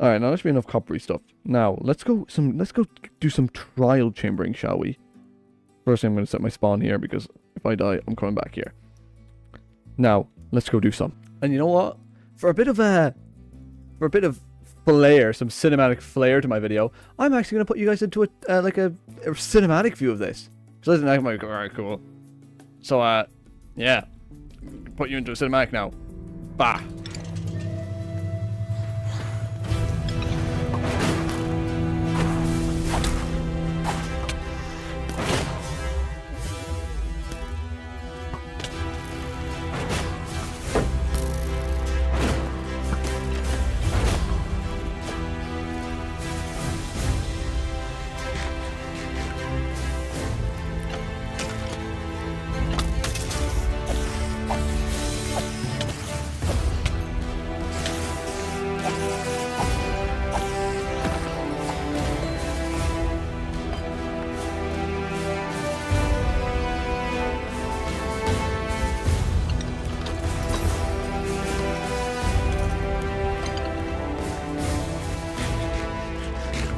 Alright, now that should be enough coppery stuff. Now, let's go do some trial chambering, shall we? First thing, I'm going to set my spawn here, because if I die, I'm coming back here. Now, let's go do some. And you know what? For a bit of flair, some cinematic flair to my video, I'm actually going to put you guys into a cinematic view of this. So listen, I'm like, alright, cool. So, yeah. Put you into a cinematic now. Bah.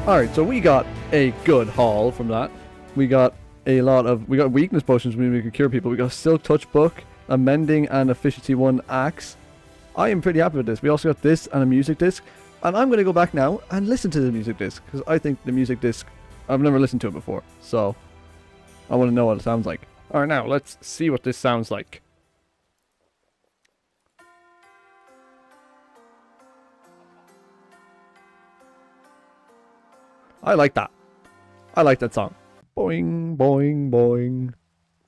Alright, so we got a good haul from that. We got weakness potions, meaning we could cure people. We got a silk touch book, a mending and efficiency 1 axe. I am pretty happy with this. We also got this and a music disc. And I'm going to go back now and listen to the music disc, because I think the music disc, I've never listened to it before. So, I want to know what it sounds like. Alright, now, let's see what this sounds like. I like that. I like that song. Boing, boing, boing,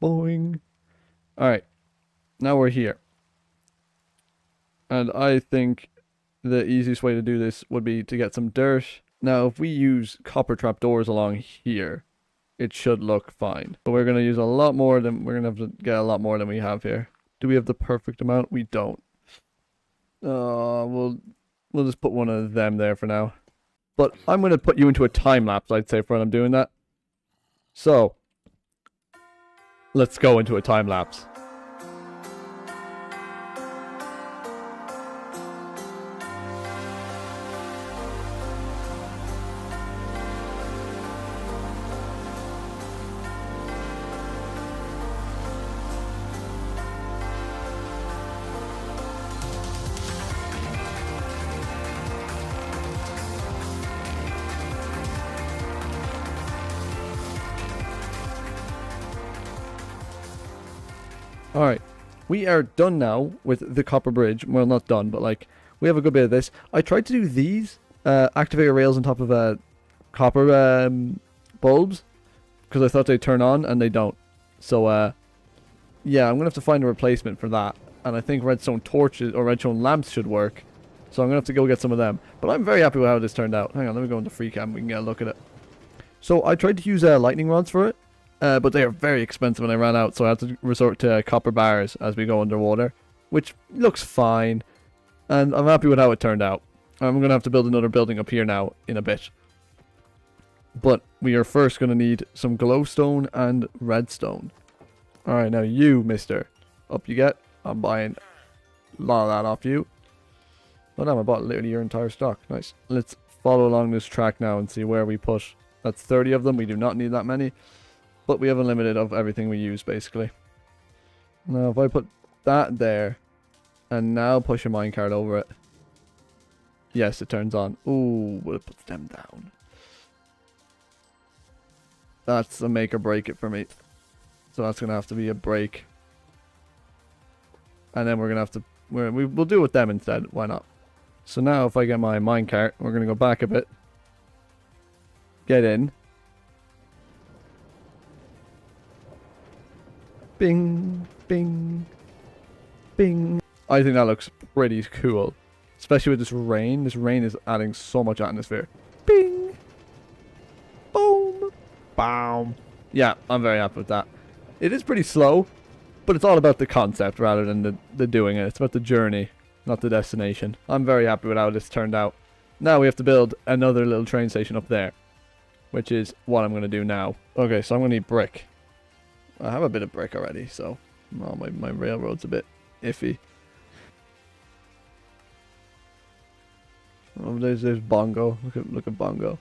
boing. Alright. Now we're here. And I think the easiest way to do this would be to get some dirt. Now, if we use copper trapdoors along here, it should look fine. But we're going to use a lot more than... We're going to have to get a lot more than we have here. Do we have the perfect amount? We don't. We'll just put one of them there for now. But I'm going to put you into a time lapse, I'd say, for when I'm doing that. So, let's go into a time lapse. Alright, we are done now with the copper bridge. Well, not done, but like, we have a good bit of this. I tried to do these activator rails on top of copper bulbs, because I thought they'd turn on, and they don't. So, yeah, I'm going to have to find a replacement for that. And I think redstone torches, or redstone lamps should work. So I'm going to have to go get some of them. But I'm very happy with how this turned out. Hang on, let me go into free cam, we can get a look at it. So I tried to use lightning rods for it. But they are very expensive and I ran out, so I had to resort to copper bars as we go underwater, which looks fine, and I'm happy with how it turned out. I'm going to have to build another building up here now in a bit. But we are first going to need some glowstone and redstone. Alright, now you, mister. Up you get. I'm buying a lot of that off you. Oh damn, I bought literally your entire stock. Nice. Let's follow along this track now and see where we push. That's 30 of them. We do not need that many. But we have unlimited of everything we use, basically. Now, if I put that there, and now push a minecart over it. Yes, it turns on. Ooh, but it puts them down. That's a make or break it for me. So that's going to have to be a break. And then we're going to have to... We'll do it with them instead. Why not? So now if I get my minecart, we're going to go back a bit. Get in. Bing, bing, bing. I think that looks pretty cool. Especially with this rain. This rain is adding so much atmosphere. Bing. Boom. Boom. Yeah, I'm very happy with that. It is pretty slow, but it's all about the concept rather than the doing it. It's about the journey, not the destination. I'm very happy with how this turned out. Now we have to build another little train station up there, which is what I'm going to do now. Okay, so I'm going to need brick. I have a bit of brick already, so well, my railroad's a bit iffy. Oh, there's Bongo. Look at Bongo.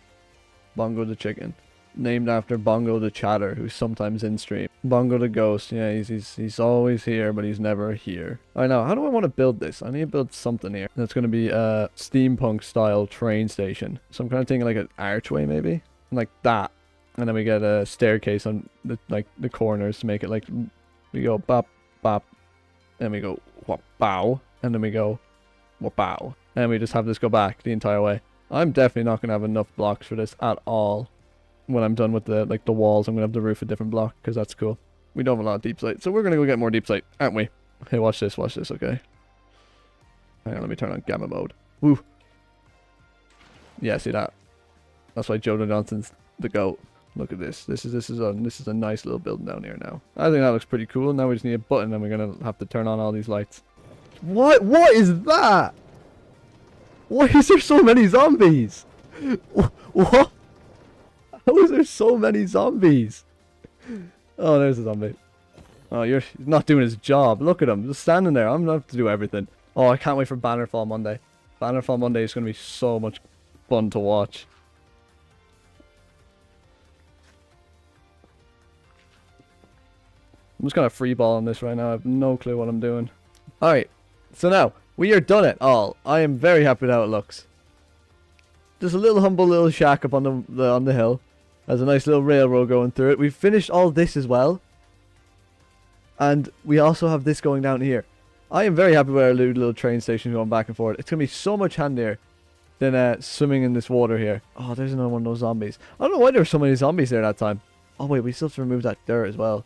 Bongo the chicken. Named after Bongo the Chatter, who's sometimes in stream. Bongo the Ghost. Yeah, he's always here, but he's never here. I know. How do I want to build this? I need to build something here. That's going to be a steampunk style train station. So I'm kind of thinking like an archway maybe, like that. And then we get a staircase on the corners to make it like we go bop bop, and we go whop bow, and then we go whop bow, and we just have this go back the entire way. I'm definitely not gonna have enough blocks for this at all. When I'm done with the walls, I'm gonna have the roof a different block because that's cool. We don't have a lot of deep slate, so we're gonna go get more deep slate, aren't we? Hey, watch this, okay? Hang on, let me turn on gamma mode. Woo. Yeah, see that? That's why Jonah Johnson's the GOAT. Look at this. This is a nice little building down here now. I think that looks pretty cool. Now we just need a button and we're gonna have to turn on all these lights. What is that? Why is there so many zombies? What? How is there so many zombies? Oh, there's a zombie. Oh, he's not doing his job. Look at him, just standing there. I'm gonna have to do everything. Oh, I can't wait for Bannerfall Monday. Bannerfall Monday is gonna be so much fun to watch. I'm just kind of freeballing this right now. I have no clue what I'm doing. Alright, so now, we are done it all. I am very happy with how it looks. Just a little humble little shack up on the hill. There's a nice little railroad going through it. We've finished all this as well. And we also have this going down here. I am very happy with our little train station going back and forth. It's going to be so much handier than swimming in this water here. Oh, there's another one of those zombies. I don't know why there were so many zombies there that time. Oh wait, we still have to remove that dirt as well.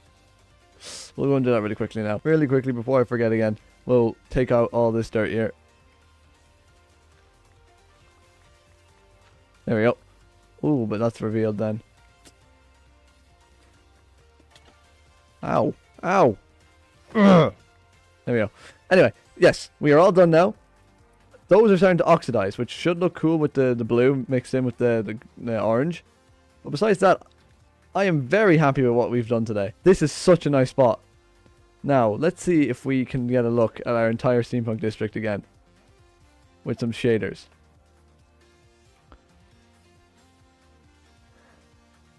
We'll go and do that really quickly now. Really quickly before I forget again. We'll take out all this dirt here. There we go. Ooh, but that's revealed then. Ow. Ow. Ugh. There we go. Anyway, yes, we are all done now. Those are starting to oxidize, which should look cool with the blue mixed in with the orange. But besides that, I am very happy with what we've done today. This is such a nice spot. Now, let's see if we can get a look at our entire steampunk district again. With some shaders.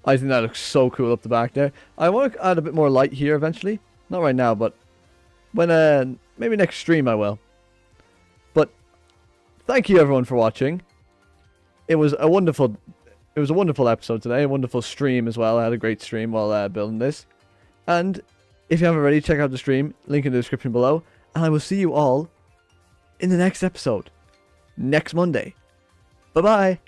I think that looks so cool up the back there. I want to add a bit more light here eventually. Not right now, but when maybe next stream I will. But thank you everyone for watching. It was a wonderful episode today, a wonderful stream as well. I had a great stream while building this. And if you haven't already, check out the stream, link in the description below. And I will see you all in the next episode, next Monday. Bye-bye.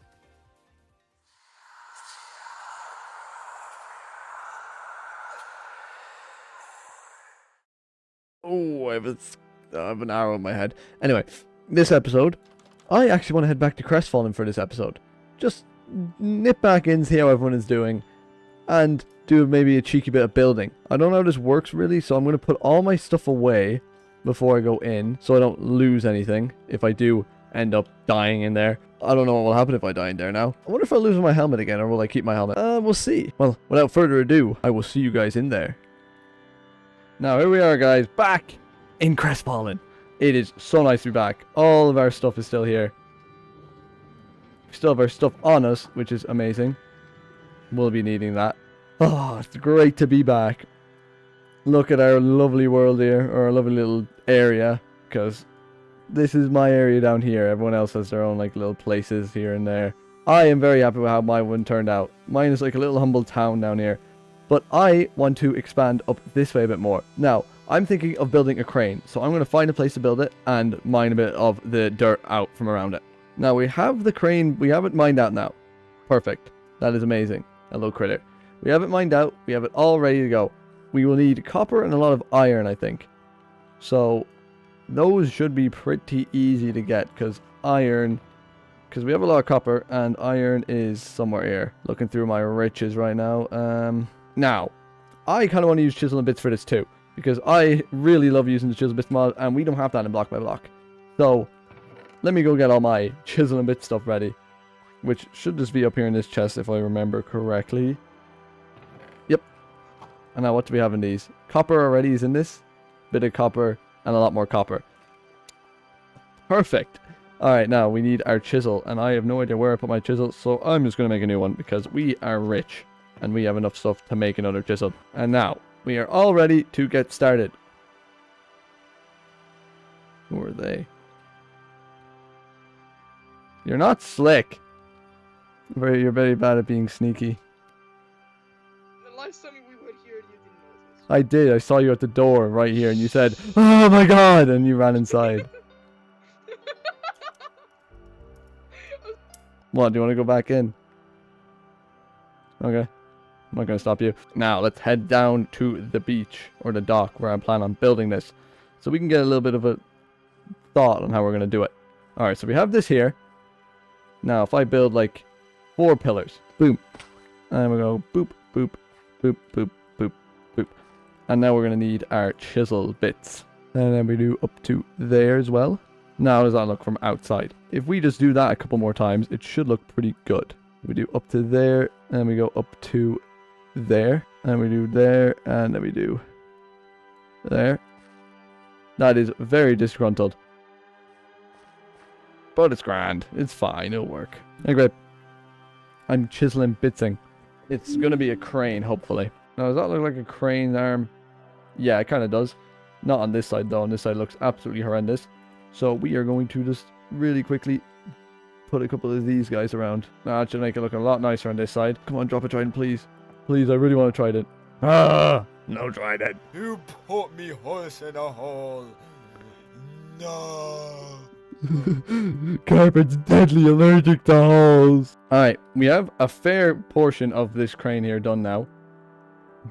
Oh, I have an arrow in my head. Anyway, this episode, I actually want to head back to Crestfallen for this episode. Just nip back in, see how everyone is doing, and do maybe a cheeky bit of building. I don't know how this works really, so I'm going to put all my stuff away before I go in, so I don't lose anything if I do end up dying in there. I don't know what will happen if I die in there now. I wonder if I'll lose my helmet again, or will I keep my helmet? We'll see. Well, without further ado, I will see you guys in there. Now, here we are, guys, back in Crestfallen. It is so nice to be back. All of our stuff is still here. We still have our stuff on us, which is amazing. We'll be needing that. Oh, it's great to be back. Look at our lovely world here, or our lovely little area, because This is my area down here. Everyone else has their own like little places here and there. I am very happy with how my one turned out. Mine is like a little humble town down here. But I want to expand up this way a bit more. Now, I'm thinking of building a crane. So I'm going to find a place to build it and mine a bit of the dirt out from around it. Now, we have the crane. We have it mined out now. Perfect. That is amazing. A little critter. We have it mined out. We have it all ready to go. We will need copper and a lot of iron, I think. So those should be pretty easy to get because iron... Because we have a lot of copper and iron is somewhere here. Looking through my riches right now. Now, I kind of want to use chisel and bits for this too. Because I really love using the chisel bits mod and we don't have that in block by block. So, let me go get all my chisel and bit stuff ready. Which should just be up here in this chest if I remember correctly. Yep. And now what do we have in these? Copper already is in this. Bit of copper and a lot more copper. Perfect. Alright, now we need our chisel, and I have no idea where I put my chisel, so I'm just going to make a new one, because we are rich, and we have enough stuff to make another chisel. And now, we are all ready to get started. Who are they? You're not slick. You're very bad at being sneaky. The last time we were here, you didn't notice. I did, I saw you at the door right here, and you said, "Oh my god," and you ran inside. What, do you want to go back in? Okay. I'm not going to stop you. Now, let's head down to the beach, or the dock, where I plan on building this. So we can get a little bit of a thought on how we're going to do it. Alright, so we have this here. Now, if I build, like, 4 pillars. Boom. And we go boop, boop, boop, boop, boop, boop. And now we're going to need our chisel bits. And then we do up to there as well. Now, how does that look from outside? If we just do that a couple more times, it should look pretty good. We do up to there, and we go up to there, and we do there, and then we do there. That is very disgruntled. But it's grand. It's fine. It'll work. Anyway, I'm chiseling bitsing. It's going to be a crane, hopefully. Now, does that look like a crane arm? Yeah, it kind of does. Not on this side, though. On this side looks absolutely horrendous. So we are going to just really quickly put a couple of these guys around. Now, that should make it look a lot nicer on this side. Come on, drop a trident, please. Please, I really want to trident. Ah, no trident. You put me horse in a hole. No. Carpet's deadly allergic to holes. Alright, we have a fair portion of this crane here done now.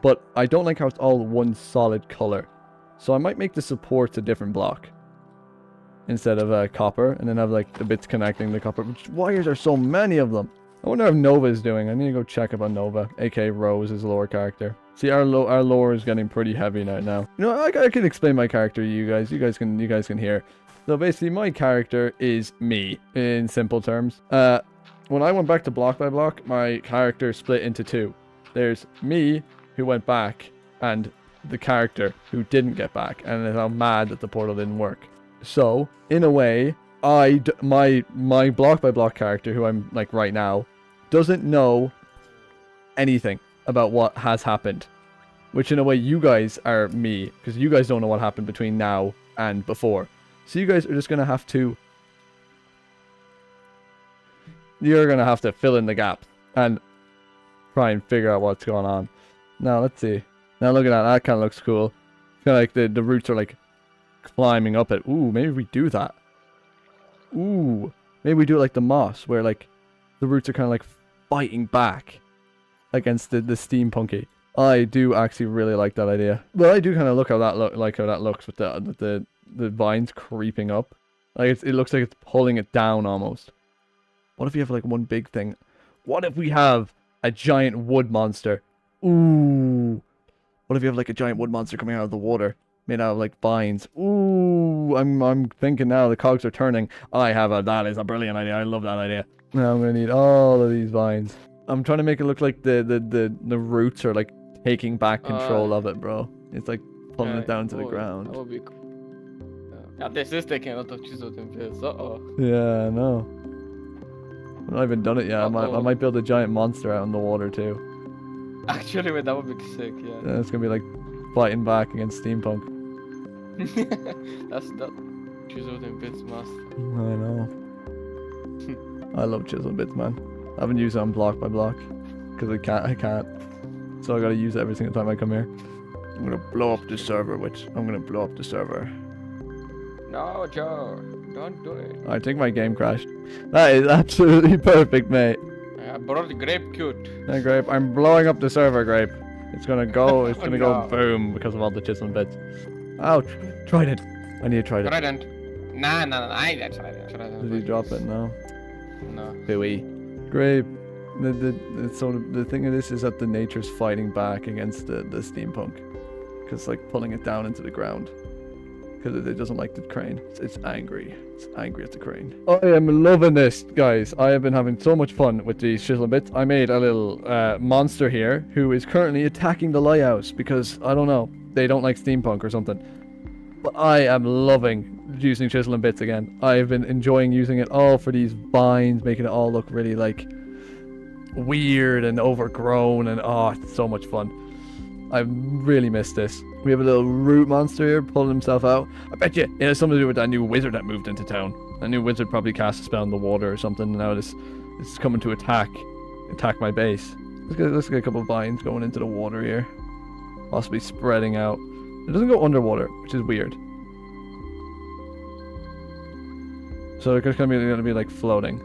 But I don't like how it's all one solid color. So I might make the supports a different block. Instead of copper, and then have like the bits connecting the copper. Why are there so many of them? I wonder how Nova is doing. I need to go check up on Nova, aka Rose, his lore character. See, our lore is getting pretty heavy now. You know, I can explain my character to you guys. You guys can hear. So basically, my character is me in simple terms. When I went back to block by block, my character split into 2. There's me who went back, and the character who didn't get back, and is now mad that the portal didn't work. So, in a way, my block by block character, who I'm like right now, doesn't know anything about what has happened. Which in a way, you guys are me, because you guys don't know what happened between now and before. So you guys are just going to have to... You're going to have to fill in the gaps and try and figure out what's going on. Now, let's see. Now, look at that. That kind of looks cool. Kind of like the roots are like climbing up it. Ooh, maybe we do that. Ooh, maybe we do it like the moss, where like the roots are kind of like fighting back against the steampunky. I do actually really like that idea. Well, I do kind of look how that looks with the vines creeping up. Like it looks like it's pulling it down almost. What if you have like one big thing? What if we have a giant wood monster? Ooh. What if you have like a giant wood monster coming out of the water? Made out of like vines. Ooh, I'm thinking now the cogs are turning. That is a brilliant idea. I love that idea. Now I'm gonna need all of these vines. I'm trying to make it look like the roots are like taking back control of it, bro. It's like pulling it down to the ground. That would be cool. Yeah, this is taking a lot of chisel in place. Yeah, I know. I've not even done it yet. I might build a giant monster out in the water too. Actually, man, that would be sick. Yeah. It's gonna be like fighting back against steampunk. That's that. Chisel and bits master. I know. I love chisel bits, man. I haven't used it on block by block because I can't. So I gotta use it every single time I come here. I'm gonna blow up the server, I'm gonna blow up the server. No, Joe, don't do it. I think my game crashed. That is absolutely perfect, mate. I brought the grape cute. Hey, Grape, I'm blowing up the server, Grape. It's gonna go, it's gonna go No. boom because of all the chisel bits. Ouch! Trident! I need a trident. Trident. Nah, I got trident. Did he drop it? No. No. Hooey. Grape. The thing of this is that the nature's fighting back against the steampunk. Because like pulling it down into the ground. Because it doesn't like the crane. It's angry. It's angry at the crane. I am loving this, guys. I have been having so much fun with these chisel bits. I made a little monster here who is currently attacking the lighthouse because, I don't know, they don't like steampunk or something. But I am loving using chisel and bits again. I've been enjoying using it all for these vines, making it all look really like weird and overgrown, and oh, it's so much fun. I really miss this. We have a little root monster here pulling himself out. I bet you it has something to do with that new wizard that moved into town. That new wizard probably cast a spell in the water or something, and now it's coming to attack my base. Let's get a couple of vines going into the water here, possibly spreading out. It doesn't go underwater, which is weird. So they're gonna be like floating.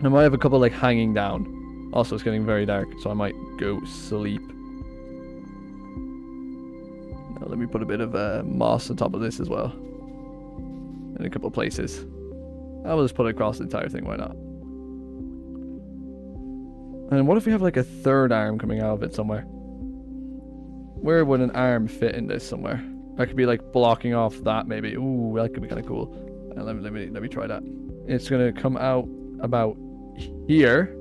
I might have a couple like hanging down. Also, it's getting very dark, so I might go sleep. Now, let me put a bit of moss on top of this as well. In a couple of places. I will just put it across the entire thing, why not? And what if we have like a third arm coming out of it somewhere? Where would an arm fit in this somewhere? That could be like blocking off that maybe. Ooh, that could be kind of cool. Let me try that. It's gonna come out about here.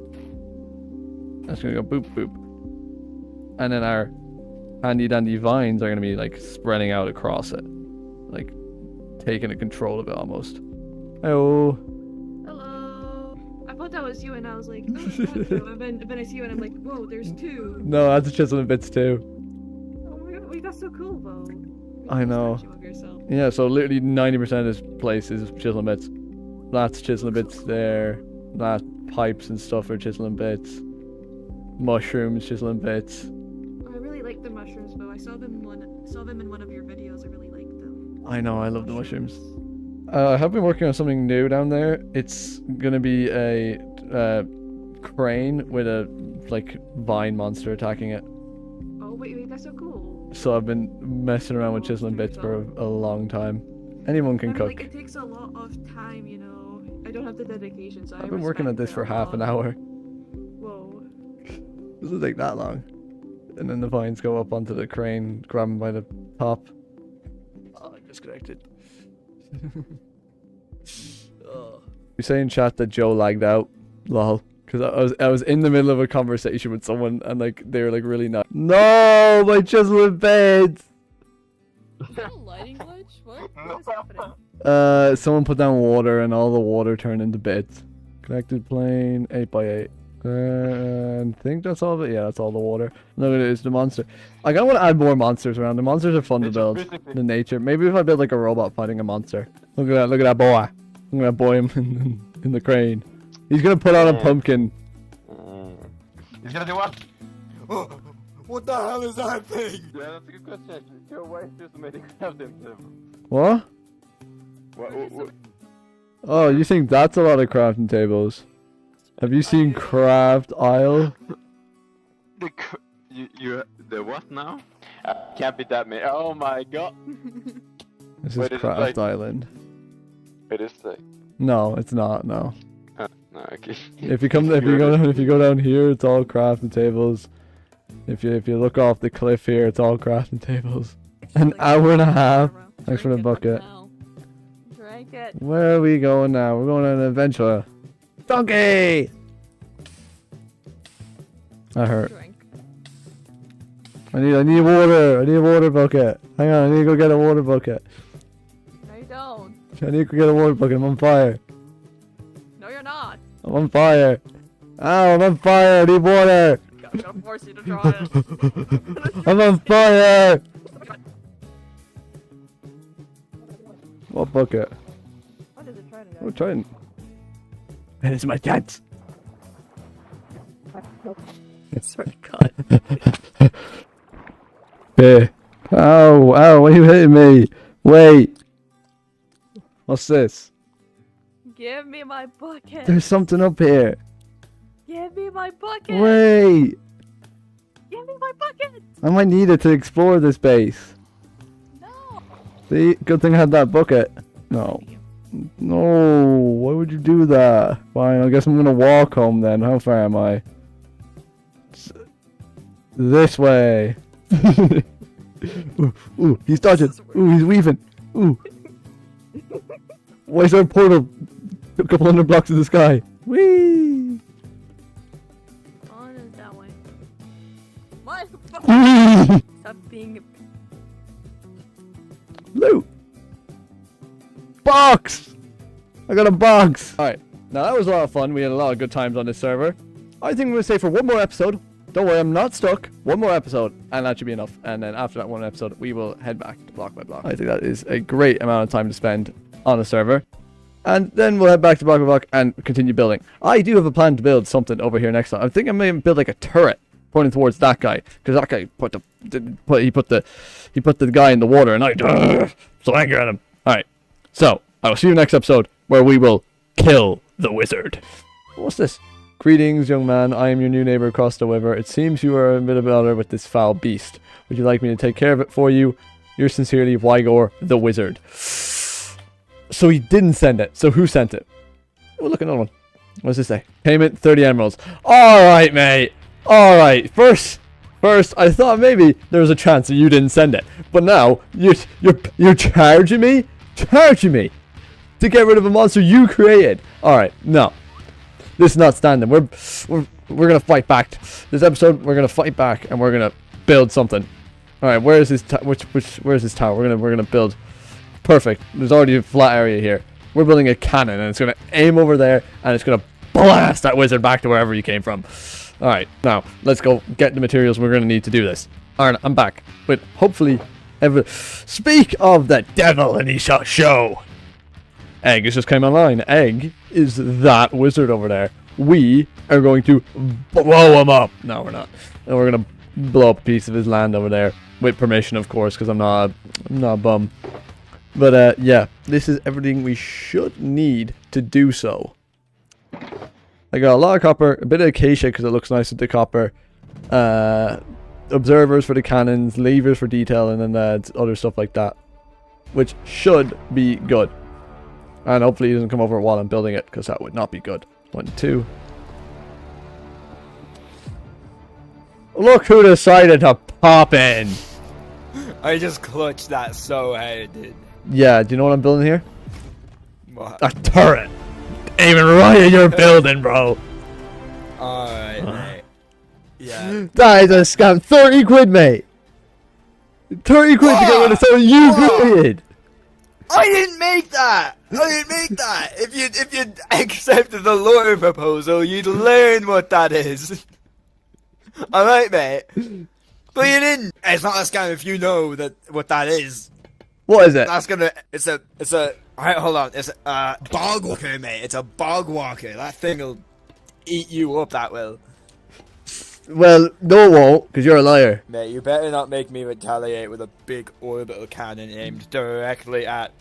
That's gonna go boop boop. And then our handy dandy vines are gonna be like spreading out across it. Like taking a control of it almost. Hello. Hello. I thought that was you, and I was like, oh, it's not you. And then I see you, and I'm like, whoa, there's two. No, that's a chisel and bits too. Oh my god, that's so cool, though. I know. Yeah, so literally 90% of this place is chisel and bits. That's chisel and bits there. That pipes and stuff are chisel and bits. Mushrooms, chisel and bits. I really like the mushrooms, though. I saw them in one of your videos. I really liked them. I know, I love the mushrooms. I have been working on something new down there. It's gonna be a crane with a like vine monster attacking it. Oh wait, that's so cool. So I've been messing around with chisel and bits for a long time. Anyone can cook. Like, it takes a lot of time, you know. I don't have the dedication, so I've been working on this for half an hour. Whoa. Doesn't take that long. And then the vines go up onto the crane, grab them by the top. Oh, I disconnected. You say in chat that Joe lagged out, lol. Because I was in the middle of a conversation with someone and like they were like really not. No, my chisel and beds. Is that a lighting glitch? What is happening? Someone put down water and all the water turned into beds. Connected plane 8x8. I think that's all of it. Yeah, that's all the water. Look at it, it's the monster. I kinda want to add more monsters around. The monsters are fun to build. The nature. Maybe if I build like a robot fighting a monster. Look at that boy. Look at that boy in the crane. He's gonna put on a pumpkin. He's gonna do what? Oh, what the hell is that thing? Yeah, that's a good question. Your wife just made it have them. What? What? Oh, you think that's a lot of crafting tables? Have you seen Craft Isle? The what now? Can't be that many. Oh my god. This Wait, is is it Craft like- Island. It is like. No, it's not. No. No, okay. If you go down here, it's all crafting tables. If you look off the cliff here, it's all crafting tables. An hour and a half. Thanks for the bucket. Drink it. Where are we going now? We're going on an adventure. Donkey! That hurt. Drink. I need water. I need a water bucket. Hang on, I need to go get a water bucket. No, you don't. I need to go get a water bucket. I'm on fire. No, you're not. I'm on fire. Ow, I'm on fire. I need water. I'm gonna force you to try it. I'm on fire. What bucket? What is it trying to Oh, trying. That is my chance. Sorry, God. Ow, ow, why are you hitting me? Wait. What's this? Give me my bucket. There's something up here. Give me my bucket. Wait. Give me my bucket. I might need it to explore this base. No. See, good thing I had that bucket. No. No, why would you do that? Fine, I guess I'm gonna walk home then. How far am I? This way. Ooh, he's dodging. Ooh, he's weaving. Ooh. Why is there a portal a couple hundred blocks in the sky? Whee! On is that way. My Stop being. Loot! Box! I got a box! Alright, now that was a lot of fun. We had a lot of good times on this server. I think we're gonna stay for one more episode. Don't worry, I'm not stuck. One more episode, and that should be enough. And then after that one episode, we will head back to block by block. I think that is a great amount of time to spend on a server. And then we'll head back to block by block and continue building. I do have a plan to build something over here next time. I think I may build like a turret pointing towards that guy, because that guy put the guy in the water, and I so angry at him. All right, so I will see you next episode where we will kill the wizard. What's this? Greetings, young man. I am your new neighbor across the river. It seems you are a bit of bother with this foul beast. Would you like me to take care of it for you? Yours sincerely, Wygor the wizard. So he didn't send it. So who sent it? Oh, look, another one. What does this say? Payment 30 emeralds. All right, mate. All right. First, I thought maybe there was a chance that you didn't send it, but now you're charging me to get rid of a monster you created. All right, no. This is not standing. We're gonna fight back. This episode, we're gonna fight back, and we're gonna build something. All right, where is this? Where's this tower? We're gonna build. Perfect. There's already a flat area here. We're building a cannon, and it's gonna aim over there, and it's gonna blast that wizard back to wherever you came from. All right, now let's go get the materials we're gonna need to do this. All right, I'm back with hopefully Speak of the devil in his show. Egg has just came online. Egg is that wizard over there. We are going to blow him up. No, we're not. And we're going to blow up a piece of his land over there. With permission, of course, because I'm not a bum. But, yeah. This is everything we should need to do so. I got a lot of copper. A bit of acacia because it looks nice with the copper. Observers for the cannons. Levers for detail. And then other stuff like that. Which should be good. And hopefully he doesn't come over while I'm building it, because that would not be good. 1, 2. Look who decided to pop in! I just clutched that so hard, dude. Yeah, do you know what I'm building here? What? A turret! Aiming right at your building, bro! Alright, mate. Yeah. That is a scam. 30 quid, mate! 30 quid to get rid of something you created! I didn't make that! If you'd accepted the lore proposal, you'd learn what that is. Alright, mate. But you didn't. It's not a scam if you know what that is. What is it? It's a, alright, hold on. It's a, bog walker, mate. It's a bog walker. That thing'll eat you up, that will. Well, no it won't, because you're a liar. Mate, you better not make me retaliate with a big orbital cannon aimed directly at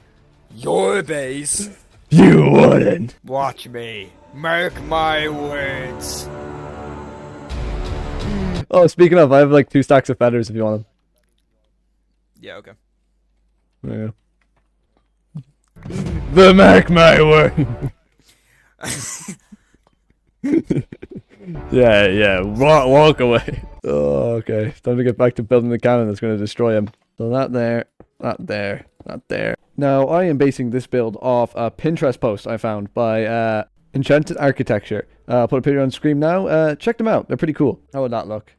your base. You wouldn't. Watch me. Mark my words. Oh, speaking of, I have like 2 stacks of feathers if you want them. Yeah, okay. There you go. The mark my word. Yeah, walk away. Oh, okay. It's time to get back to building the cannon that's going to destroy him. So that there, that there. Now, I am basing this build off a Pinterest post I found by Enchanted Architecture. I'll put a picture on screen now. Check them out. They're pretty cool. How would that look?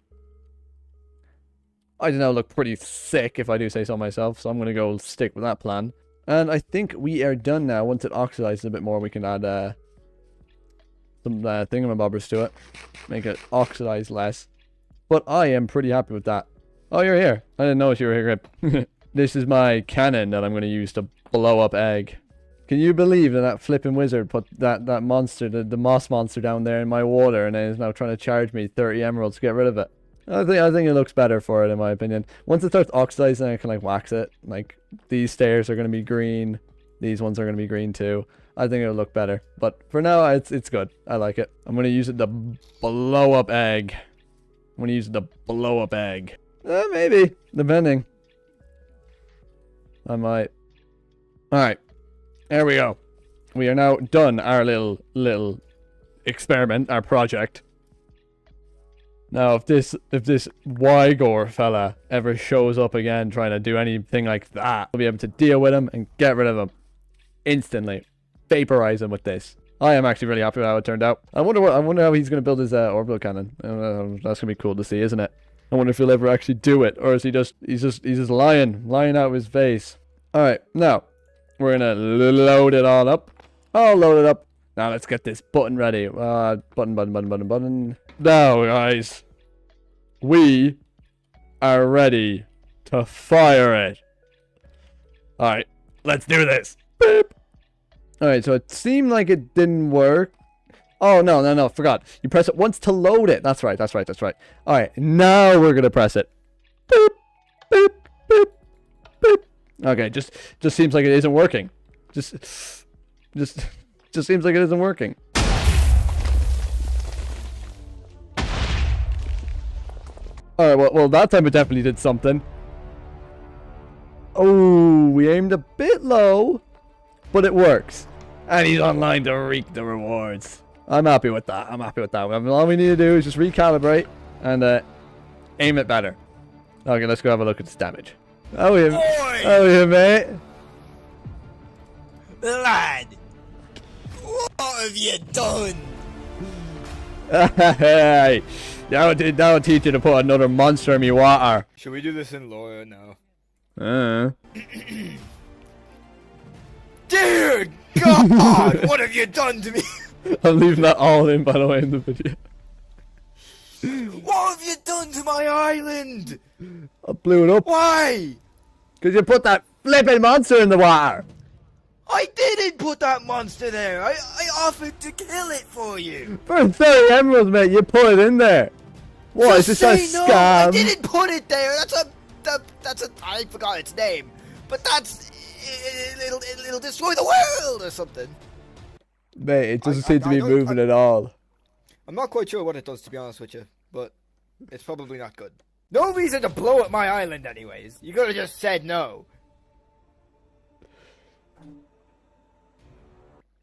I don't know, look pretty sick if I do say so myself. So I'm going to go stick with that plan. And I think we are done now. Once it oxidizes a bit more, we can add some thingamabobbers to it. Make it oxidize less. But I am pretty happy with that. Oh, you're here. I didn't know you were here, Grip. This is my cannon that I'm going to use to blow up egg. Can you believe that that flipping wizard put that monster, the moss monster down there in my water, and then is now trying to charge me 30 emeralds to get rid of it? I think it looks better for it, in my opinion. Once it starts oxidizing, I can like wax it. Like these stairs are going to be green. These ones are going to be green too. I think it'll look better. But for now, it's good. I like it. I'm going to use it to blow up egg. Maybe. Depending. I might. Alright. There we go. We are now done our little experiment, our project. Now, if this Wygor fella ever shows up again trying to do anything like that, we'll be able to deal with him and get rid of him instantly. Vaporize him with this. I am actually really happy with how it turned out. I wonder how he's going to build his orbital cannon. That's going to be cool to see, isn't it? I wonder if he'll ever actually do it, or is he's just lying out of his face. All right, now we're gonna load it all up. I'll load it up. Now let's get this button ready. Button. Now, guys, we are ready to fire it. All right, let's do this. Beep. All right, so it seemed like it didn't work. Oh, no, forgot. You press it once to load it. That's right. All right, now we're going to press it. Boop, boop, boop, boop. Okay, just seems like it isn't working. Just seems like it isn't working. All right, well, that time it definitely did something. Oh, we aimed a bit low, but it works. And he's online to reap the rewards. I'm happy with that. All we need to do is just recalibrate and aim it better. Okay, let's go have a look at this damage. Oh yeah, mate. Lad, what have you done? Hey, that'll teach you to put another monster in me water. Should we do this in lore or no? Dear God, what have you done to me? I'm leaving that all in, by the way, in the video. What have you done to my island? I blew it up. Why? Because you put that flipping monster in the water. I didn't put that monster there. I offered to kill it for you. For 30 emeralds, mate, you put it in there. What, is this a no, scam? I didn't put it there. I forgot its name. But it'll destroy the world or something. Mate, it doesn't seem to be moving at all. I'm not quite sure what it does, to be honest with you, but it's probably not good. No reason to blow up my island anyways. You could have just said no.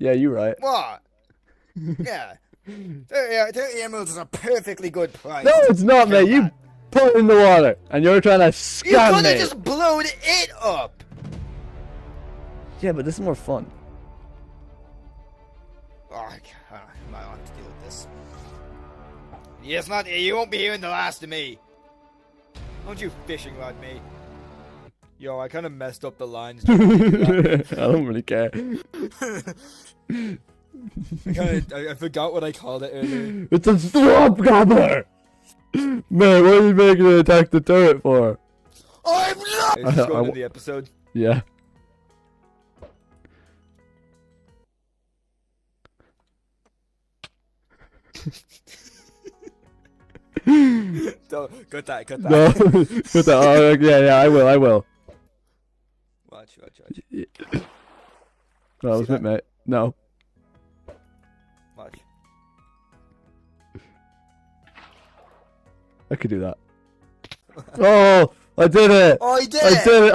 Yeah, you're right. What? Yeah. 30 emeralds is a perfectly good price. No, it's not, mate. You put it in the water, and you're trying to scam me. You could have just blown it up. Yeah, but this is more fun. Oh, I might have to deal with this. You won't be hearing the last of me. Don't you fishing rod me. Yo, I kind of messed up the lines. I don't really care. I forgot what I called it earlier. It's a swamp gobbler! Man, what are you making it attack the turret for? I'm not! Is this going in the episode? Yeah. Cut that. No, cut that. Oh, yeah, I will. Watch. No, that was it, mate. No. Watch. I could do that. Oh, I did it! Oh, I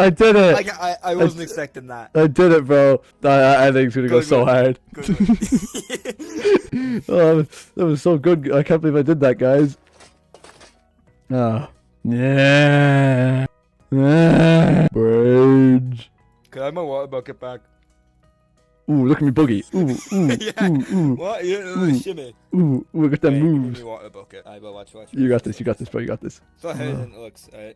did it! I wasn't expecting that. I did it, bro. I think it's gonna go so hard. Oh, that was so good. I can't believe I did that, guys. Oh. Yeah. Bridge. Could I have my water bucket back? Ooh, look at me boogie. Ooh. Yeah. Ooh. What? You little shimmy. Ooh, look at them moves. Give me water bucket. Alright, watch. You got this, bro. You got this. So how it looks, alright.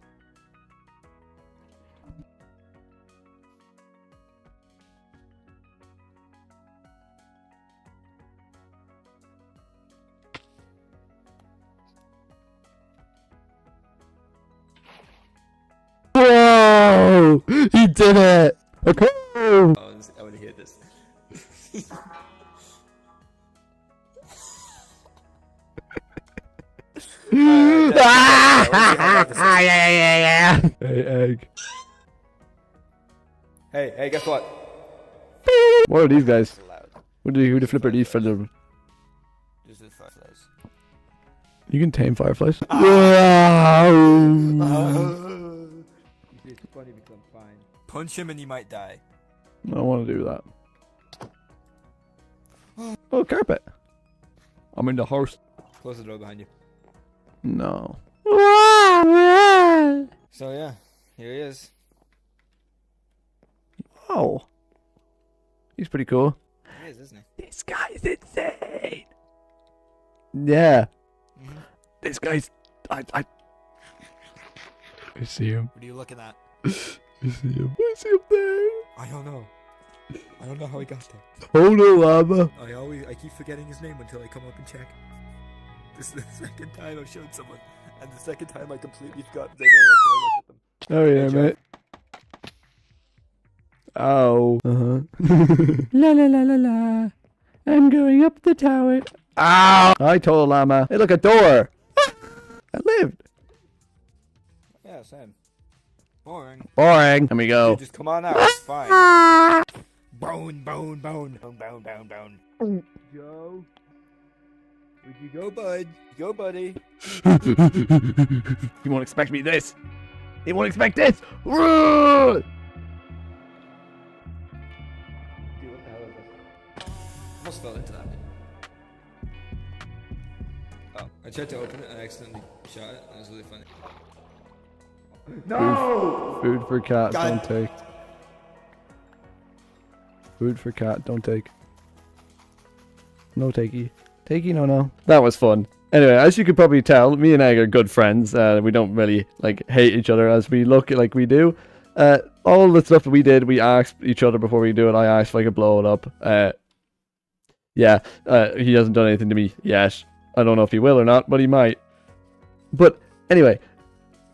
Whoa! did it! Okay. I want to hear this. Yeah. Hey, egg. Hey, guess what? What are these guys? Loud. Who the flipper these for them? This is fireflies. You can tame fireflies. It's funny because I'm fine. Punch him and he might die. I don't want to do that. Oh, carpet. I'm in the horse. Close the door behind you. No. So yeah, here he is. Oh. He's pretty cool. He is, isn't he? This guy's insane. Yeah. Mm-hmm. This guy's. I see him. What are you looking at? I see him. I see him there. I don't know. I don't know how he got there. Total lava. I keep forgetting his name until I come up and check. This is the second time I've showed someone, and the second time I completely forgot their name until I looked at them. Oh yeah, Hey, mate. Ow. La la la la la. I'm going up the tower. Ow. Hi, total llama. Hey, look, a door. I lived. Yeah, same. Boring. Boring. Here we go. Just come on out. It's fine. Bone. Joe. Where'd you go, bud? Go, buddy. You won't expect me this. You won't expect this. Run! Dude, what the hell is this? Almost fell into that. Oh, I tried to open it and I accidentally shot it. That was really funny. No! Food for cat, God. don't take. Food for cat, don't take. No takey. Takey, no. That was fun. Anyway, as you could probably tell, me and Egg are good friends. We don't really hate each other as we look like we do. All the stuff that we did, we asked each other before we do it. I asked if I could blow it up. He hasn't done anything to me yet. I don't know if he will or not, but he might. But anyway,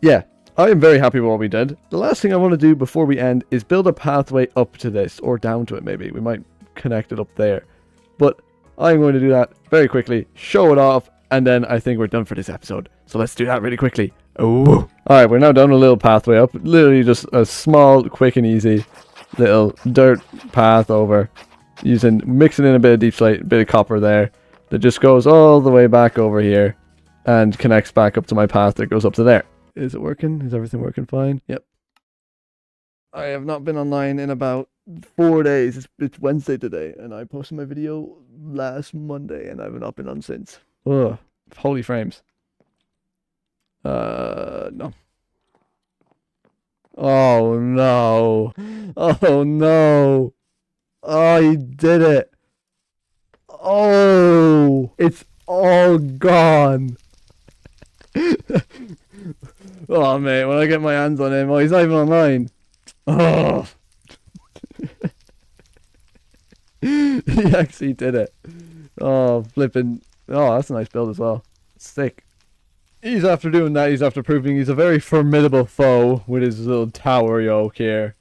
yeah, I am very happy with what we did. The last thing I want to do before we end is build a pathway up to this, or down to it maybe. We might connect it up there. But I'm going to do that very quickly, show it off, and then I think we're done for this episode. So let's do that really quickly. Oh, alright, we're now down a little pathway up. Literally just a small, quick and easy little dirt path over. Mixing in a bit of deep slate, a bit of copper there. That just goes all the way back over here and connects back up to my path that goes up to there. Is it working? Is everything working fine? Yep. I have not been online in about 4 days. It's Wednesday today, and I posted my video last Monday, and I've not been on since. Ugh. Holy frames. No. Oh, no. Oh, no. Oh, he did it. Oh, it's all gone. Oh, mate, when I get my hands on him, he's not even online. Oh. He actually did it. Oh, flipping. Oh, that's a nice build as well. Sick. He's after doing that, he's after proving he's a very formidable foe with his little tower yoke here.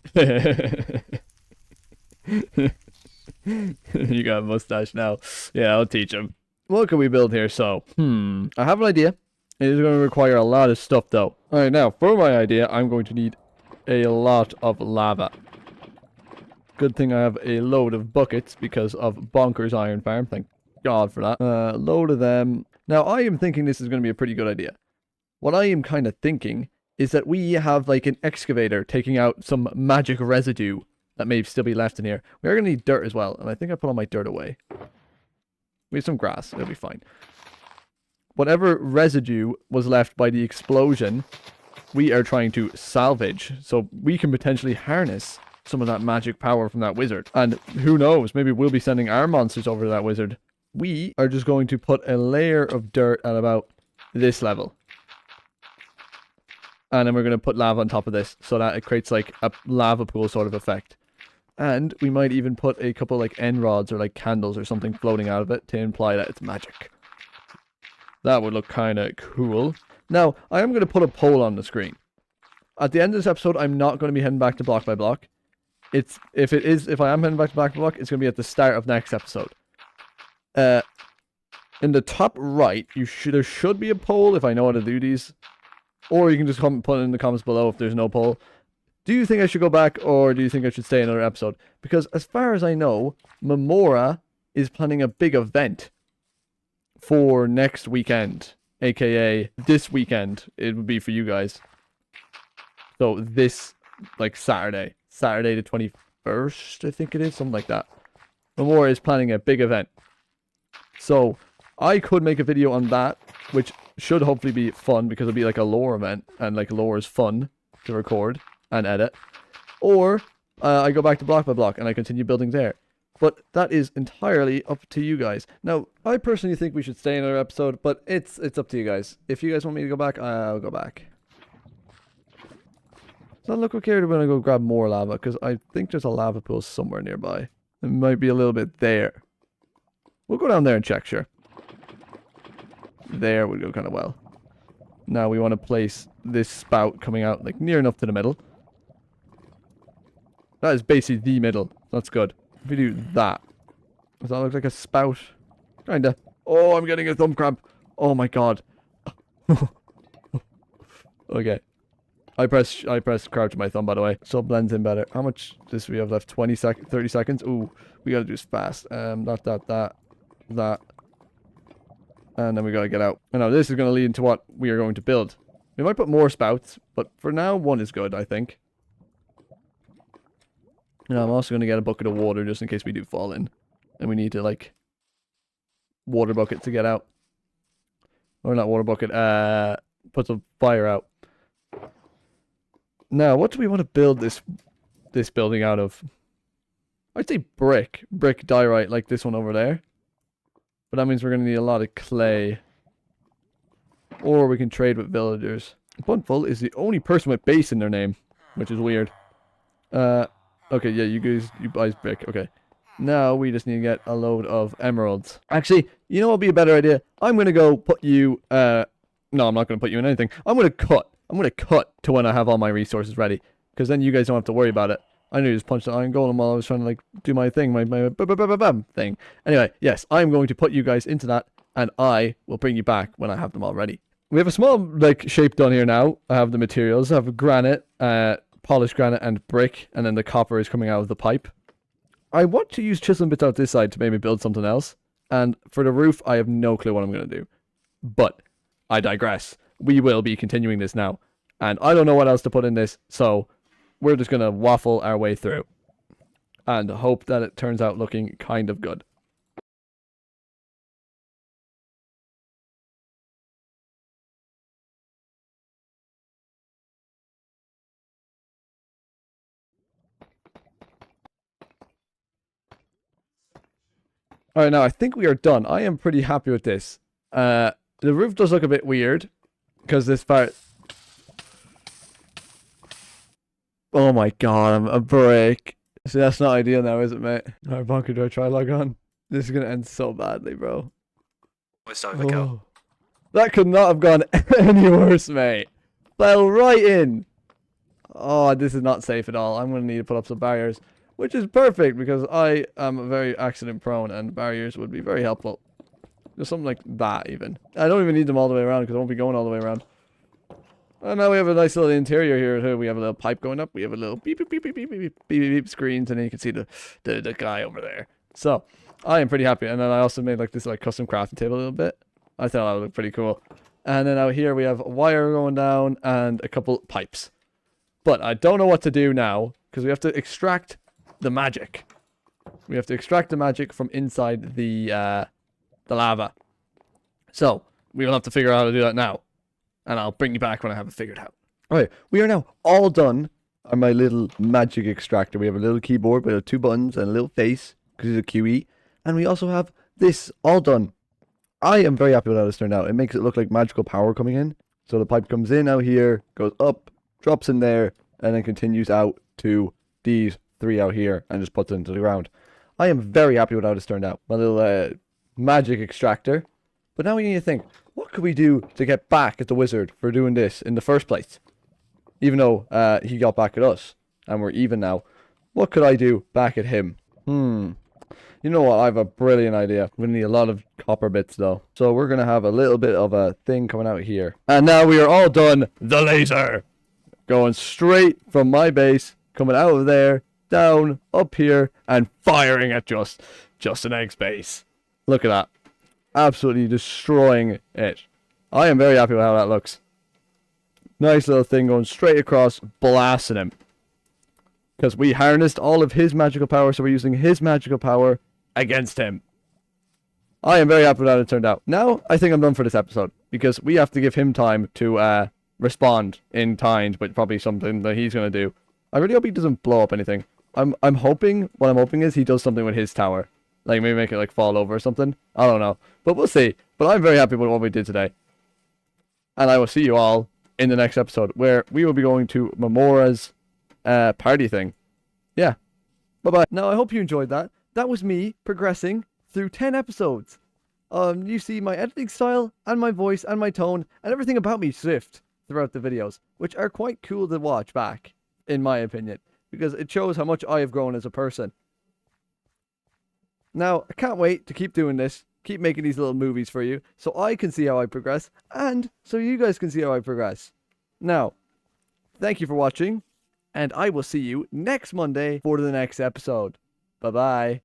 You got a mustache now. Yeah, I'll teach him. What can we build here? So, I have an idea. It is going to require a lot of stuff though. Alright, now, for my idea, I'm going to need a lot of lava. Good thing I have a load of buckets because of Bonkers Iron Farm. Thank God for that. A load of them. Now, I am thinking this is going to be a pretty good idea. What I am kind of thinking is that we have an excavator taking out some magic residue that may still be left in here. We are going to need dirt as well, and I think I put all my dirt away. We have some grass. It'll be fine. Whatever residue was left by the explosion, we are trying to salvage. So we can potentially harness some of that magic power from that wizard. And who knows, maybe we'll be sending our monsters over to that wizard. We are just going to put a layer of dirt at about this level. And then we're going to put lava on top of this so that it creates a lava pool sort of effect. And we might even put a couple end rods or candles or something floating out of it to imply that it's magic. That would look kind of cool. Now, I am going to put a poll on the screen. At the end of this episode, I'm not going to be heading back to block by block. if I am heading back to Black Block, it's gonna be at the start of next episode. In the top right, there should be a poll if I know how to do these, or you can just put it in the comments below if there's no poll. Do you think I should go back, or do you think I should stay another episode? Because as far as I know, Memora is planning a big event for next weekend, aka this weekend. It would be for you guys. So this, like Saturday the 21st, I think it is, something like that. Memora is planning a big event. So I could make a video on that, which should hopefully be fun because it'll be like a lore event, and like lore is fun to record and edit. Or I go back to block by block and I continue building there. But that is entirely up to you guys. Now, I personally think we should stay in another episode, but it's up to you guys. If you guys want me to go back, I'll go back. Does that look okay, or do we want to go grab more lava? Because I think there's a lava pool somewhere nearby. It might be a little bit there. We'll go down there and check, sure. There would go kind of well. Now we want to place this spout coming out like near enough to the middle. That is basically the middle. That's good. If we do that, does that look like a spout? Kinda. Oh, I'm getting a thumb cramp. Oh my god. Okay. I press crouch with my thumb, by the way. So it blends in better. How much do we have left? 30 seconds? Ooh, we gotta do this fast. That. And then we gotta get out. And now this is gonna lead into what we are going to build. We might put more spouts, but for now, one is good, I think. And I'm also gonna get a bucket of water just in case we do fall in. And we need to, like, water bucket to get out. Or not water bucket, put the fire out. Now, what do we want to build this building out of? I'd say brick diorite, like this one over there. But that means we're going to need a lot of clay. Or we can trade with villagers. Bunful is the only person with base in their name, which is weird. Okay, yeah, you buy brick. Okay. Now we just need to get a load of emeralds. Actually, you know what would be a better idea? I'm going to go put you... No, I'm not going to put you in anything. I'm going to cut to when I have all my resources ready. Because then you guys don't have to worry about it. I knew you just punched the iron golem while I was trying to, like, do my thing. My bam thing. Anyway, yes, I'm going to put you guys into that. And I will bring you back when I have them all ready. We have a small, like, shape done here now. I have the materials. I have granite, polished granite and brick. And then the copper is coming out of the pipe. I want to use chisel bits out this side to maybe build something else. And for the roof, I have no clue what I'm going to do. But I digress. We will be continuing this now. And I don't know what else to put in this, so we're just going to waffle our way through. And hope that it turns out looking kind of good. Alright, now I think we are done. I am pretty happy with this. The roof does look a bit weird. Because this part... Oh my god, I'm a break. See, that's not ideal now, is it, mate? Alright, Bonker, do I try log on? This is gonna end so badly, bro. Oh. That could not have gone any worse, mate. Fell right in. Oh, this is not safe at all. I'm gonna need to put up some barriers. Which is perfect, because I am very accident prone, and barriers would be very helpful. Just something like that, even. I don't even need them all the way around, because I won't be going all the way around. And now we have a nice little interior here, too. We have a little pipe going up. We have a little beep, beep, beep, beep, beep, beep, beep, beep, beep screens, and then you can see the guy over there. So, I am pretty happy. And then I also made, like, this, like, custom crafting table a little bit. I thought that would look pretty cool. And then out here, we have a wire going down and a couple pipes. But I don't know what to do now, because we have to extract the magic. We have to extract the magic from inside the lava. So, we will have to figure out how to do that now. And I'll bring you back when I have it figured out. Alright, we are now all done on my little magic extractor. We have a little keyboard with 2 buttons and a little face, because it's a QE. And we also have this all done. I am very happy with how this turned out. It makes it look like magical power coming in. So the pipe comes in out here, goes up, drops in there, and then continues out to these 3 out here, and just puts it into the ground. I am very happy with how this turned out. My little magic extractor. But now we need to think, what could we do to get back at the wizard for doing this in the first place? Even though he got back at us, and we're even now. What could I do back at him? You know what? I have a brilliant idea. We're going to need a lot of copper bits, though. So we're going to have a little bit of a thing coming out here. And now we are all done. The laser. Going straight from my base, coming out of there, down, up here, and firing at just an egg's base. Look at that. Absolutely destroying it. I am very happy with how that looks. Nice little thing going straight across, blasting him. Because we harnessed all of his magical power, so we're using his magical power against him. I am very happy with how it turned out. Now, I think I'm done for this episode, because we have to give him time to respond in kind, but probably something that he's going to do. I really hope he doesn't blow up anything. What I'm hoping is he does something with his tower. Like, maybe make it, like, fall over or something. I don't know. But we'll see. But I'm very happy with what we did today. And I will see you all in the next episode, where we will be going to Mamora's party thing. Yeah. Bye-bye. Now, I hope you enjoyed that. That was me progressing through 10 episodes. You see my editing style, and my voice, and my tone, and everything about me shift throughout the videos, which are quite cool to watch back, in my opinion, because it shows how much I have grown as a person. Now, I can't wait to keep doing this, keep making these little movies for you, so I can see how I progress, and so you guys can see how I progress. Now, thank you for watching, and I will see you next Monday for the next episode. Bye-bye.